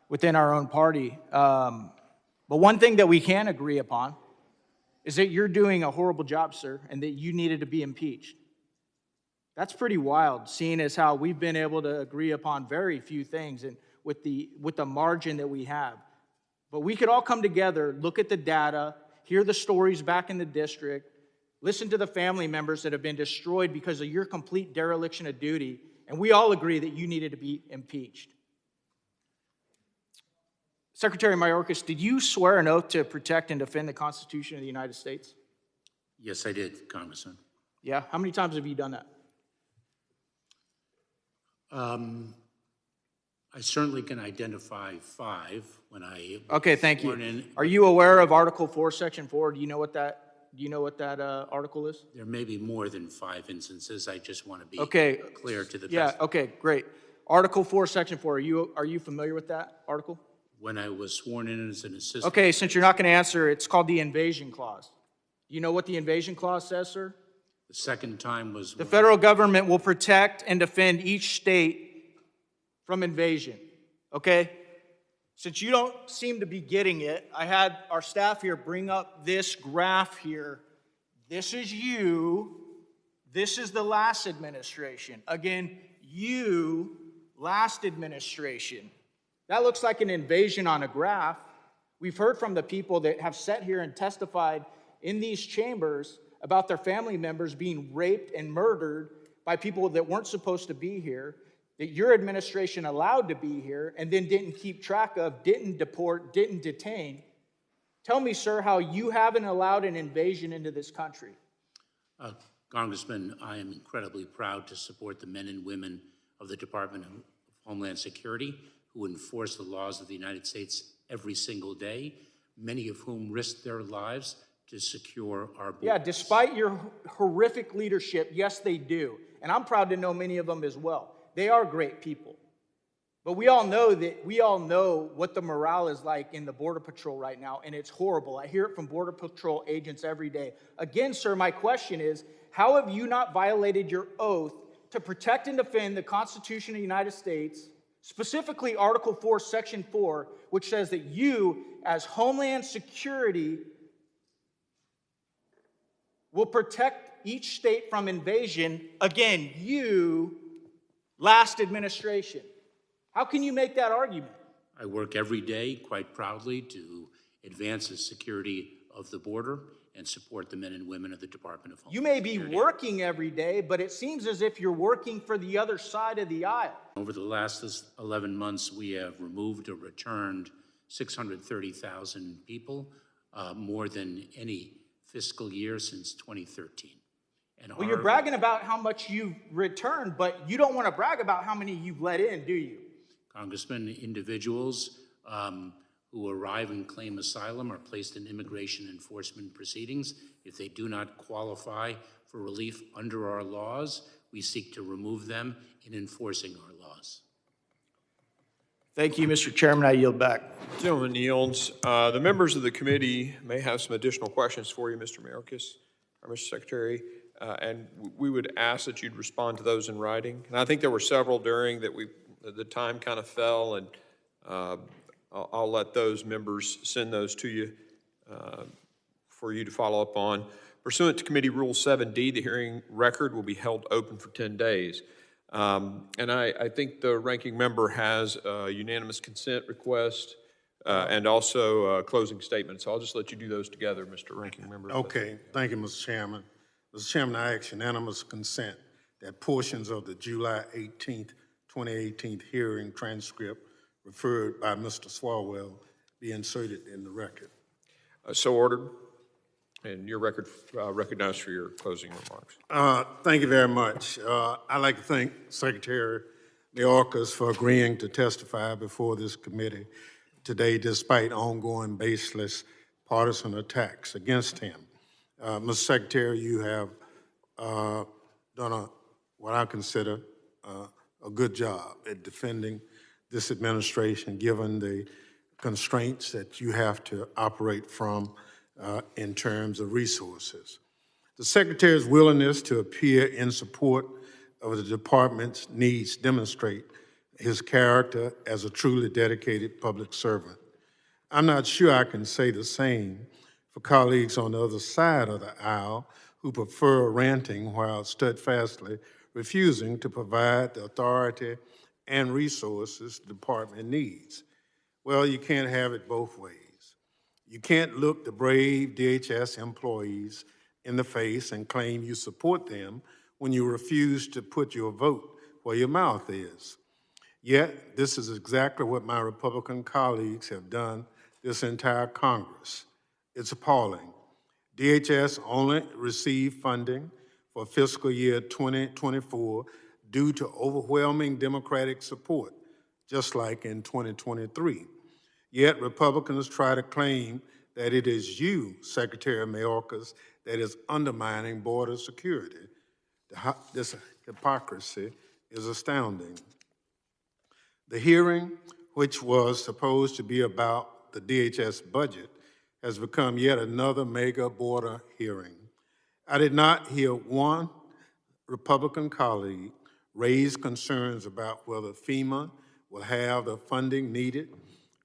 within our own party. But one thing that we can agree upon is that you're doing a horrible job, sir, and that you needed to be impeached. That's pretty wild, seeing as how we've been able to agree upon very few things and with the margin that we have. But we could all come together, look at the data, hear the stories back in the district, listen to the family members that have been destroyed because of your complete dereliction of duty, and we all agree that you needed to be impeached. Secretary Mayorkas, did you swear an oath to protect and defend the Constitution of the United States? Yes, I did, Congressman. Yeah? How many times have you done that? I certainly can identify 5 when I Okay, thank sworn you. in. Are you aware of Article 4, Section 4? Do you know what that article is? There may be more than 5 instances. I just want to be Okay. clear to the Yeah, best. okay, great. Article 4, Section 4, are you familiar with that article? When I was sworn in as an assistant. Okay, since you're not going to answer, it's called the Invasion Clause. Do you know what the Invasion Clause says, sir? The second time was. The federal government will protect and defend each state from invasion, okay? Since you don't seem to be getting it, I had our staff here bring up this graph here. This is you. This is the last administration. Again, you, last administration. That looks like an invasion on a graph. We've heard from the people that have sat here and testified in these chambers about their family members being raped and murdered by people that weren't supposed to be here, that your administration allowed to be here and then didn't keep track of, didn't deport, didn't detain. Tell me, sir, how you haven't allowed an invasion into this country. Congressman, I am incredibly proud to support the men and women of the Department of Homeland Security who enforce the laws of the United States every single day, many of whom risk their lives to secure our borders. Yeah, despite your horrific leadership, yes, they do. And I'm proud to know many of them as well. They are great people. But we all know what the morale is like in the Border Patrol right now, and it's horrible. I hear it from Border Patrol agents every day. Again, sir, my question is, how have you not violated your oath to protect and defend the Constitution of the United States, specifically Article 4, Section 4, which says that you, as Homeland Security, will protect each state from invasion? Again, you, last administration. How can you make that argument? I work every day, quite proudly, to advance the security of the border and support the men and women of the Department of Homeland You may be Security. working every day, but it seems as if you're working for the other side of the aisle. Over the last 11 months, we have removed or returned 630,000 people, more than any fiscal year since 2013. And Well, you're bragging about how much you've returned, but you don't want to brag about how many you've let in, do you? Congressman, individuals who arrive and claim asylum are placed in immigration enforcement proceedings. If they do not qualify for relief under our laws, we seek to remove them in enforcing our laws. Thank you, Mr. Chairman. I yield back. Gentleman yields. The members of the committee may have some additional questions for you, Mr. Mayorkas, or Mr. Secretary, and we would ask that you'd respond to those in writing. And I think there were several during that the time kind of fell, and I'll let those members send those to you for you to follow up on. Pursuant to Committee Rule 7D, the hearing record will be held open for 10 days. And I think the ranking member has a unanimous consent request and also a closing statement. So I'll just let you do those together, Mr. Ranking Member. Okay, thank you, Mr. Chairman. Mr. Chairman, I ask unanimous consent that portions of the July 18th, 2018 hearing transcript referred by Mr. Swalwell be inserted in the record. So ordered. And your record recognized for your closing remarks. Thank you very much. I'd like to thank Secretary Mayorkas for agreeing to testify before this committee today despite ongoing baseless partisan attacks against him. Mr. Secretary, you have done what I consider a good job at defending this administration given the constraints that you have to operate from in terms of resources. The Secretary's willingness to appear in support of the department's needs demonstrate his character as a truly dedicated public servant. I'm not sure I can say the same for colleagues on the other side of the aisle who prefer ranting while steadfastly refusing to provide the authority and resources the department needs. Well, you can't have it both ways. You can't look the brave DHS employees in the face and claim you support them when you refuse to put your vote where your mouth is. Yet, this is exactly what my Republican colleagues have done this entire Congress. It's appalling. DHS only received funding for fiscal year 2024 due to overwhelming Democratic support, just like in 2023. Yet Republicans try to claim that it is you, Secretary Mayorkas, that is undermining border security. This hypocrisy is astounding. The hearing, which was supposed to be about the DHS budget, has become yet another mega border hearing. I did not hear one Republican colleague raise concerns about whether FEMA will have the funding needed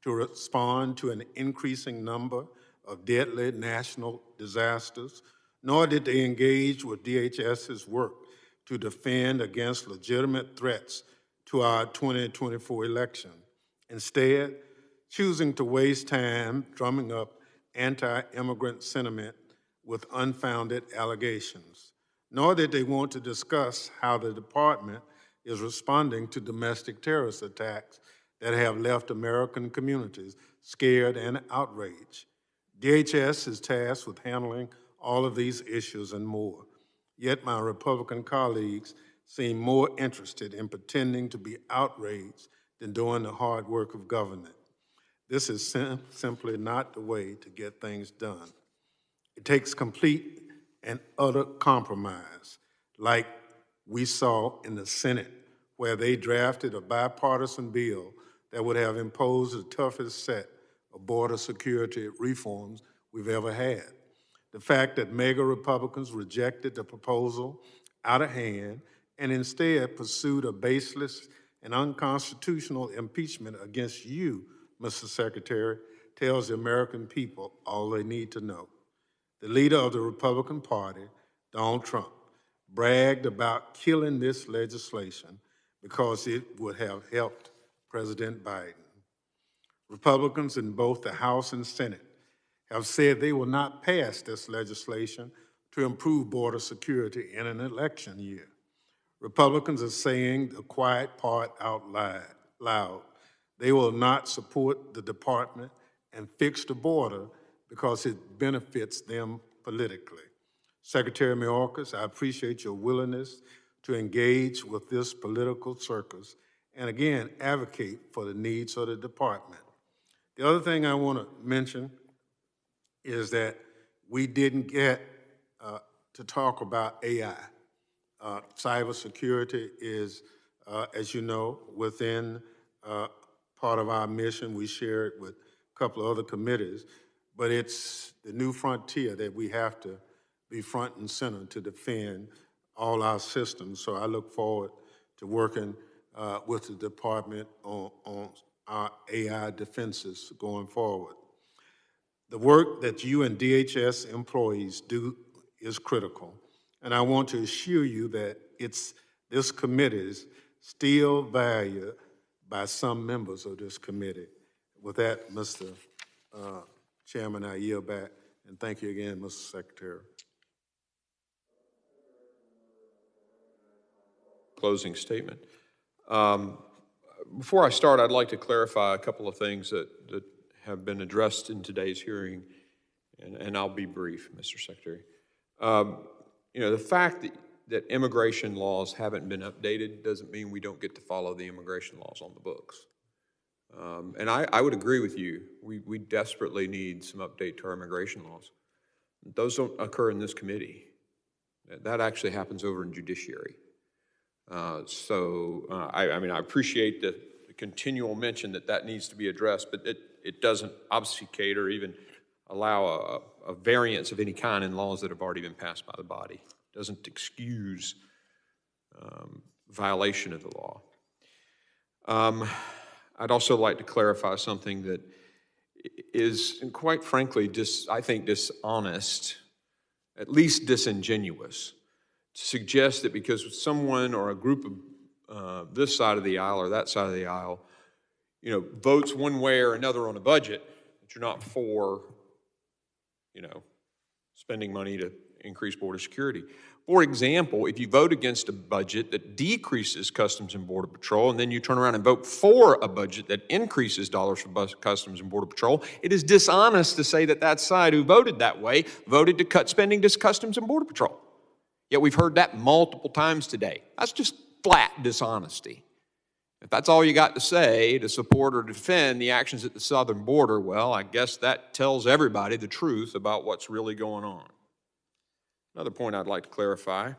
to respond to an increasing number of deadly national disasters, nor did they engage with DHS's work to defend against legitimate threats to our 2024 election. Instead, choosing to waste time drumming up anti-immigrant sentiment with unfounded allegations. Nor did they want to discuss how the department is responding to domestic terrorist attacks that have left American communities scared and outraged. DHS is tasked with handling all of these issues and more. Yet my Republican colleagues seem more interested in pretending to be outraged than doing the hard work of government. This is simply not the way to get things done. It takes complete and utter compromise, like we saw in the Senate, where they drafted a bipartisan bill that would have imposed the toughest set of border security reforms we've ever had. The fact that mega Republicans rejected the proposal out of hand and instead pursued a baseless and unconstitutional impeachment against you, Mr. Secretary, tells the American people all they need to know. The leader of the Republican Party, Donald Trump, bragged about killing this legislation because it would have helped President Biden. Republicans in both the House and Senate have said they will not pass this legislation to improve border security in an election year. Republicans are saying the quiet part out loud. They will not support the department and fix the border because it benefits them politically. Secretary Mayorkas, I appreciate your willingness to engage with this political circus and again, advocate for the needs of the department. The other thing I want to mention is that we didn't get to talk about AI. Cybersecurity is, as you know, within part of our mission. We share it with a couple of other committees, but it's the new frontier that we have to be front and center to defend all our systems. So I look forward to working with the department on our AI defenses going forward. The work that you and DHS employees do is critical, and I want to assure you that this committee is still valued by some members of this committee. With that, Mr. Chairman, I yield back, and thank you again, Mr. Secretary. Closing statement. Before I start, I'd like to clarify a couple of things that have been addressed in today's hearing, and I'll be brief, Mr. Secretary. You know, the fact that immigration laws haven't been updated doesn't mean we don't get to follow the immigration laws on the books. And I would agree with you. We desperately need some update to our immigration laws. Those don't occur in this committee. That actually happens over in judiciary. I mean, I appreciate the continual mention that needs to be addressed, but it doesn't obfuscate or even allow a variance of any kind in laws that have already been passed by the body. It doesn't excuse violation of the law. I'd also like to clarify something that is, and quite frankly, I think dishonest, at least disingenuous, to suggest that because someone or a group of this side of the aisle or that side of the aisle, votes one way or another on a budget, that you're not for, spending money to increase border security. For example, if you vote against a budget that decreases Customs and Border Patrol, and then you turn around and vote for a budget that increases dollars for Customs and Border Patrol, it is dishonest to say that that side who voted that way voted to cut spending to Customs and Border Patrol. Yet we've heard that multiple times today. That's just flat dishonesty. If that's all you got to say to support or defend the actions at the southern border, well, I guess that tells everybody the truth about what's really going on. Another point I'd like to clarify.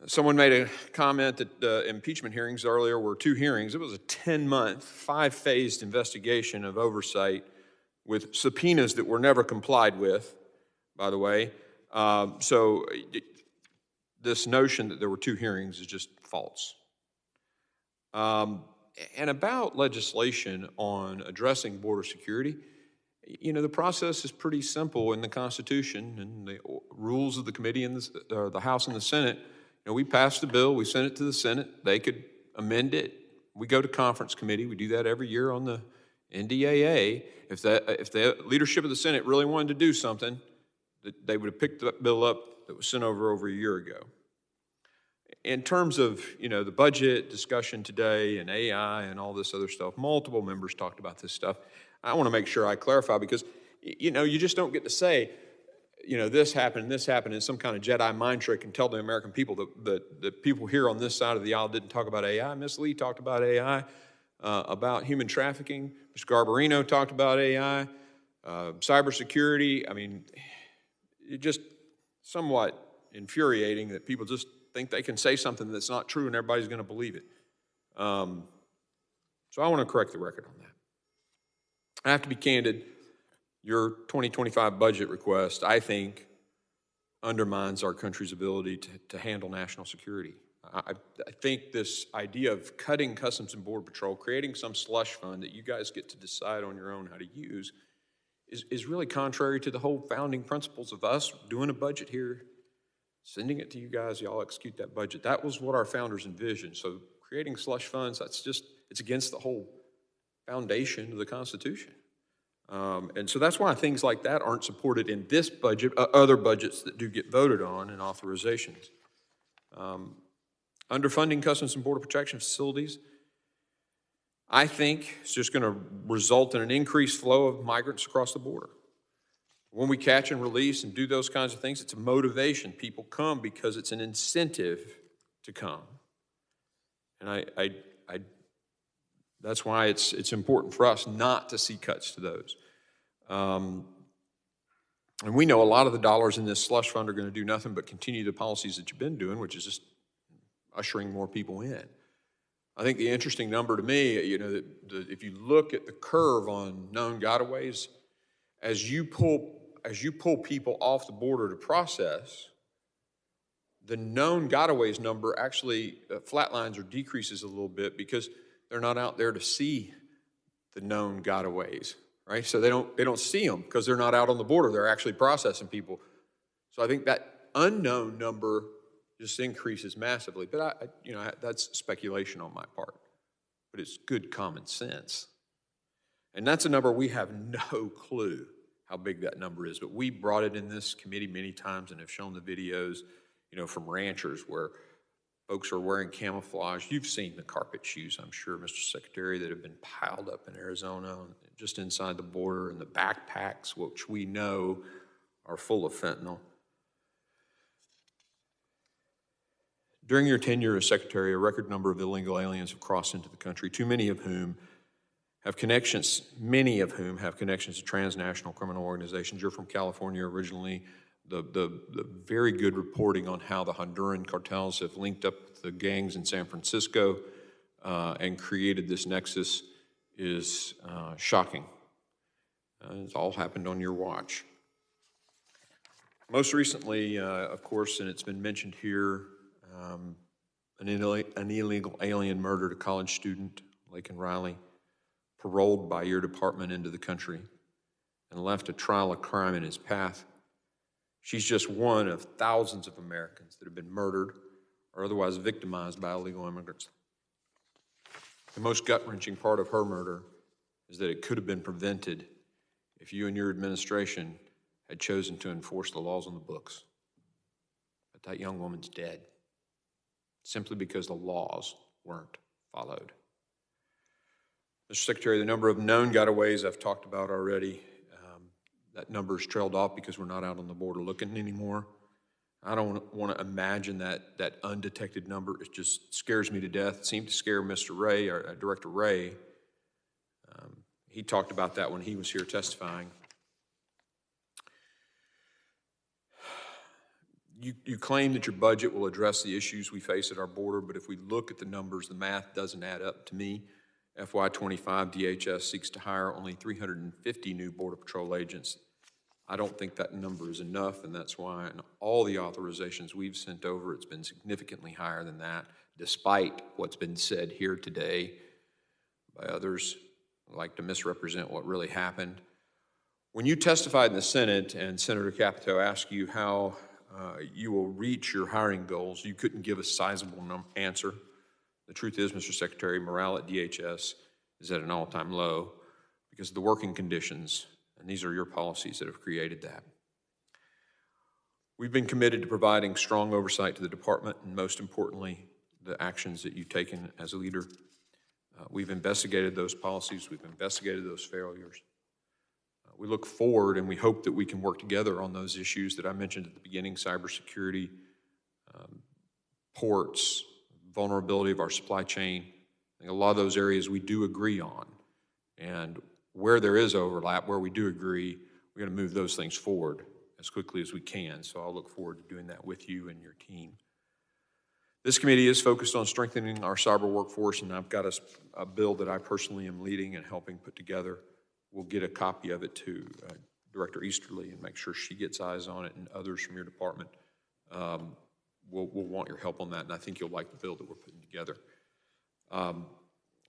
Someone made a comment that impeachment hearings earlier were 2 hearings. It was a 10-month, 5-phased investigation of oversight with subpoenas that were never complied with, by the way. So this notion that there were 2 hearings is just false. And about legislation on addressing border security, the process is pretty simple in the Constitution and the rules of the committee in the House and the Senate. We passed the bill, we sent it to the Senate, they could amend it. We go to conference committee, we do that every year on the NDAA. If the leadership of the Senate really wanted to do something, they would have picked that bill up that was sent over a year ago. In terms of, the budget discussion today and AI and all this other stuff, multiple members talked about this stuff. I want to make sure I clarify because, you just don't get to say, this happened in some kind of Jedi mind trick and tell the American people that the people here on this side of the aisle didn't talk about AI. Ms. Lee talked about AI, about human trafficking. Mr. Garbarino talked about AI, cybersecurity. I mean, it's just somewhat infuriating that people just think they can say something that's not true and everybody's going to believe it. So I want to correct the record on that. I have to be candid. Your 2025 budget request, I think, undermines our country's ability to handle national security. I think this idea of cutting Customs and Border Patrol, creating some slush fund that you guys get to decide on your own how to use, is really contrary to the whole founding principles of us doing a budget here, sending it to you guys, y'all execute that budget. That was what our founders envisioned. So creating slush funds, it's against the whole foundation of the Constitution. And so that's why things like that aren't supported in this budget, other budgets that do get voted on and authorizations. Underfunding Customs and Border Protection facilities, I think it's just going to result in an increased flow of migrants across the border. When we catch and release and do those kinds of things, it's a motivation. People come because it's an incentive to come. And that's why it's important for us not to see cuts to those. And we know a lot of the dollars in this slush fund are going to do nothing but continue the policies that you've been doing, which is just ushering more people in. I think the interesting number to me, if you look at the curve on known gotaways, as you pull people off the border to process, the known gotaways number actually flatlines or decreases a little bit because they're not out there to see the known gotaways, right? So they don't see them because they're not out on the border. They're actually processing people. So I think that unknown number just increases massively. But that's speculation on my part. But it's good common sense. And that's a number we have no clue how big that number is. But we brought it in this committee many times and have shown the videos, from ranchers where folks are wearing camouflage. You've seen the carpet shoes, I'm sure, Mr. Secretary, that have been piled up in Arizona, just inside the border, and the backpacks, which we know are full of fentanyl. During your tenure as Secretary, a record number of illegal aliens have crossed into the country, many of whom have connections to transnational criminal organizations. You're from California originally. The very good reporting on how the Honduran cartels have linked up with the gangs in San Francisco and created this nexus is shocking. It's all happened on your watch. Most recently, of course, and it's been mentioned here an illegal alien murdered a college student, Laken Riley, paroled by your department into the country, and left a trial of crime in his path. She's just one of thousands of Americans that have been murdered or otherwise victimized by illegal immigrants. The most gut-wrenching part of her murder is that it could have been prevented if you and your administration had chosen to enforce the laws on the books. But that young woman's dead, simply because the laws weren't followed. Mr. Secretary, the number of known gotaways I've talked about already, that number's trailed off because we're not out on the border looking anymore. I don't want to imagine that undetected number. It just scares me to death. It seemed to scare Mr. Ray, or Director Ray. He talked about that when he was here testifying. You claim that your budget will address the issues we face at our border, but if we look at the numbers, the math doesn't add up to me. FY25, DHS seeks to hire only 350 new Border Patrol agents. I don't think that number is enough, and that's why in all the authorizations we've sent over, it's been significantly higher than that, despite what's been said here today by others who like to misrepresent what really happened. When you testified in the Senate and Senator Capito asked you how you will reach your hiring goals, you couldn't give a sizable answer. The truth is, Mr. Secretary, morale at DHS is at an all-time low because of the working conditions, and these are your policies that have created that. We've been committed to providing strong oversight to the department, and most importantly, the actions that you've taken as a leader. We've investigated those policies, we've investigated those failures. We look forward and we hope that we can work together on those issues that I mentioned at the beginning: cybersecurity, ports, vulnerability of our supply chain. I think a lot of those areas we do agree on. And where there is overlap, where we do agree, we're going to move those things forward as quickly as we can. So I'll look forward to doing that with you and your team. This committee is focused on strengthening our cyber workforce, and I've got a bill that I personally am leading and helping put together. We'll get a copy of it to Director Easterly and make sure she gets eyes on it, and others from your department. We'll want your help on that, and I think you'll like the bill that we're putting together.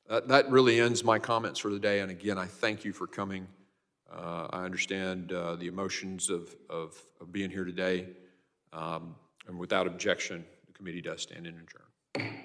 That really ends my comments for the day, and again, I thank you for coming. I understand the emotions of being here today, and without objection, the committee does stand in adjourn.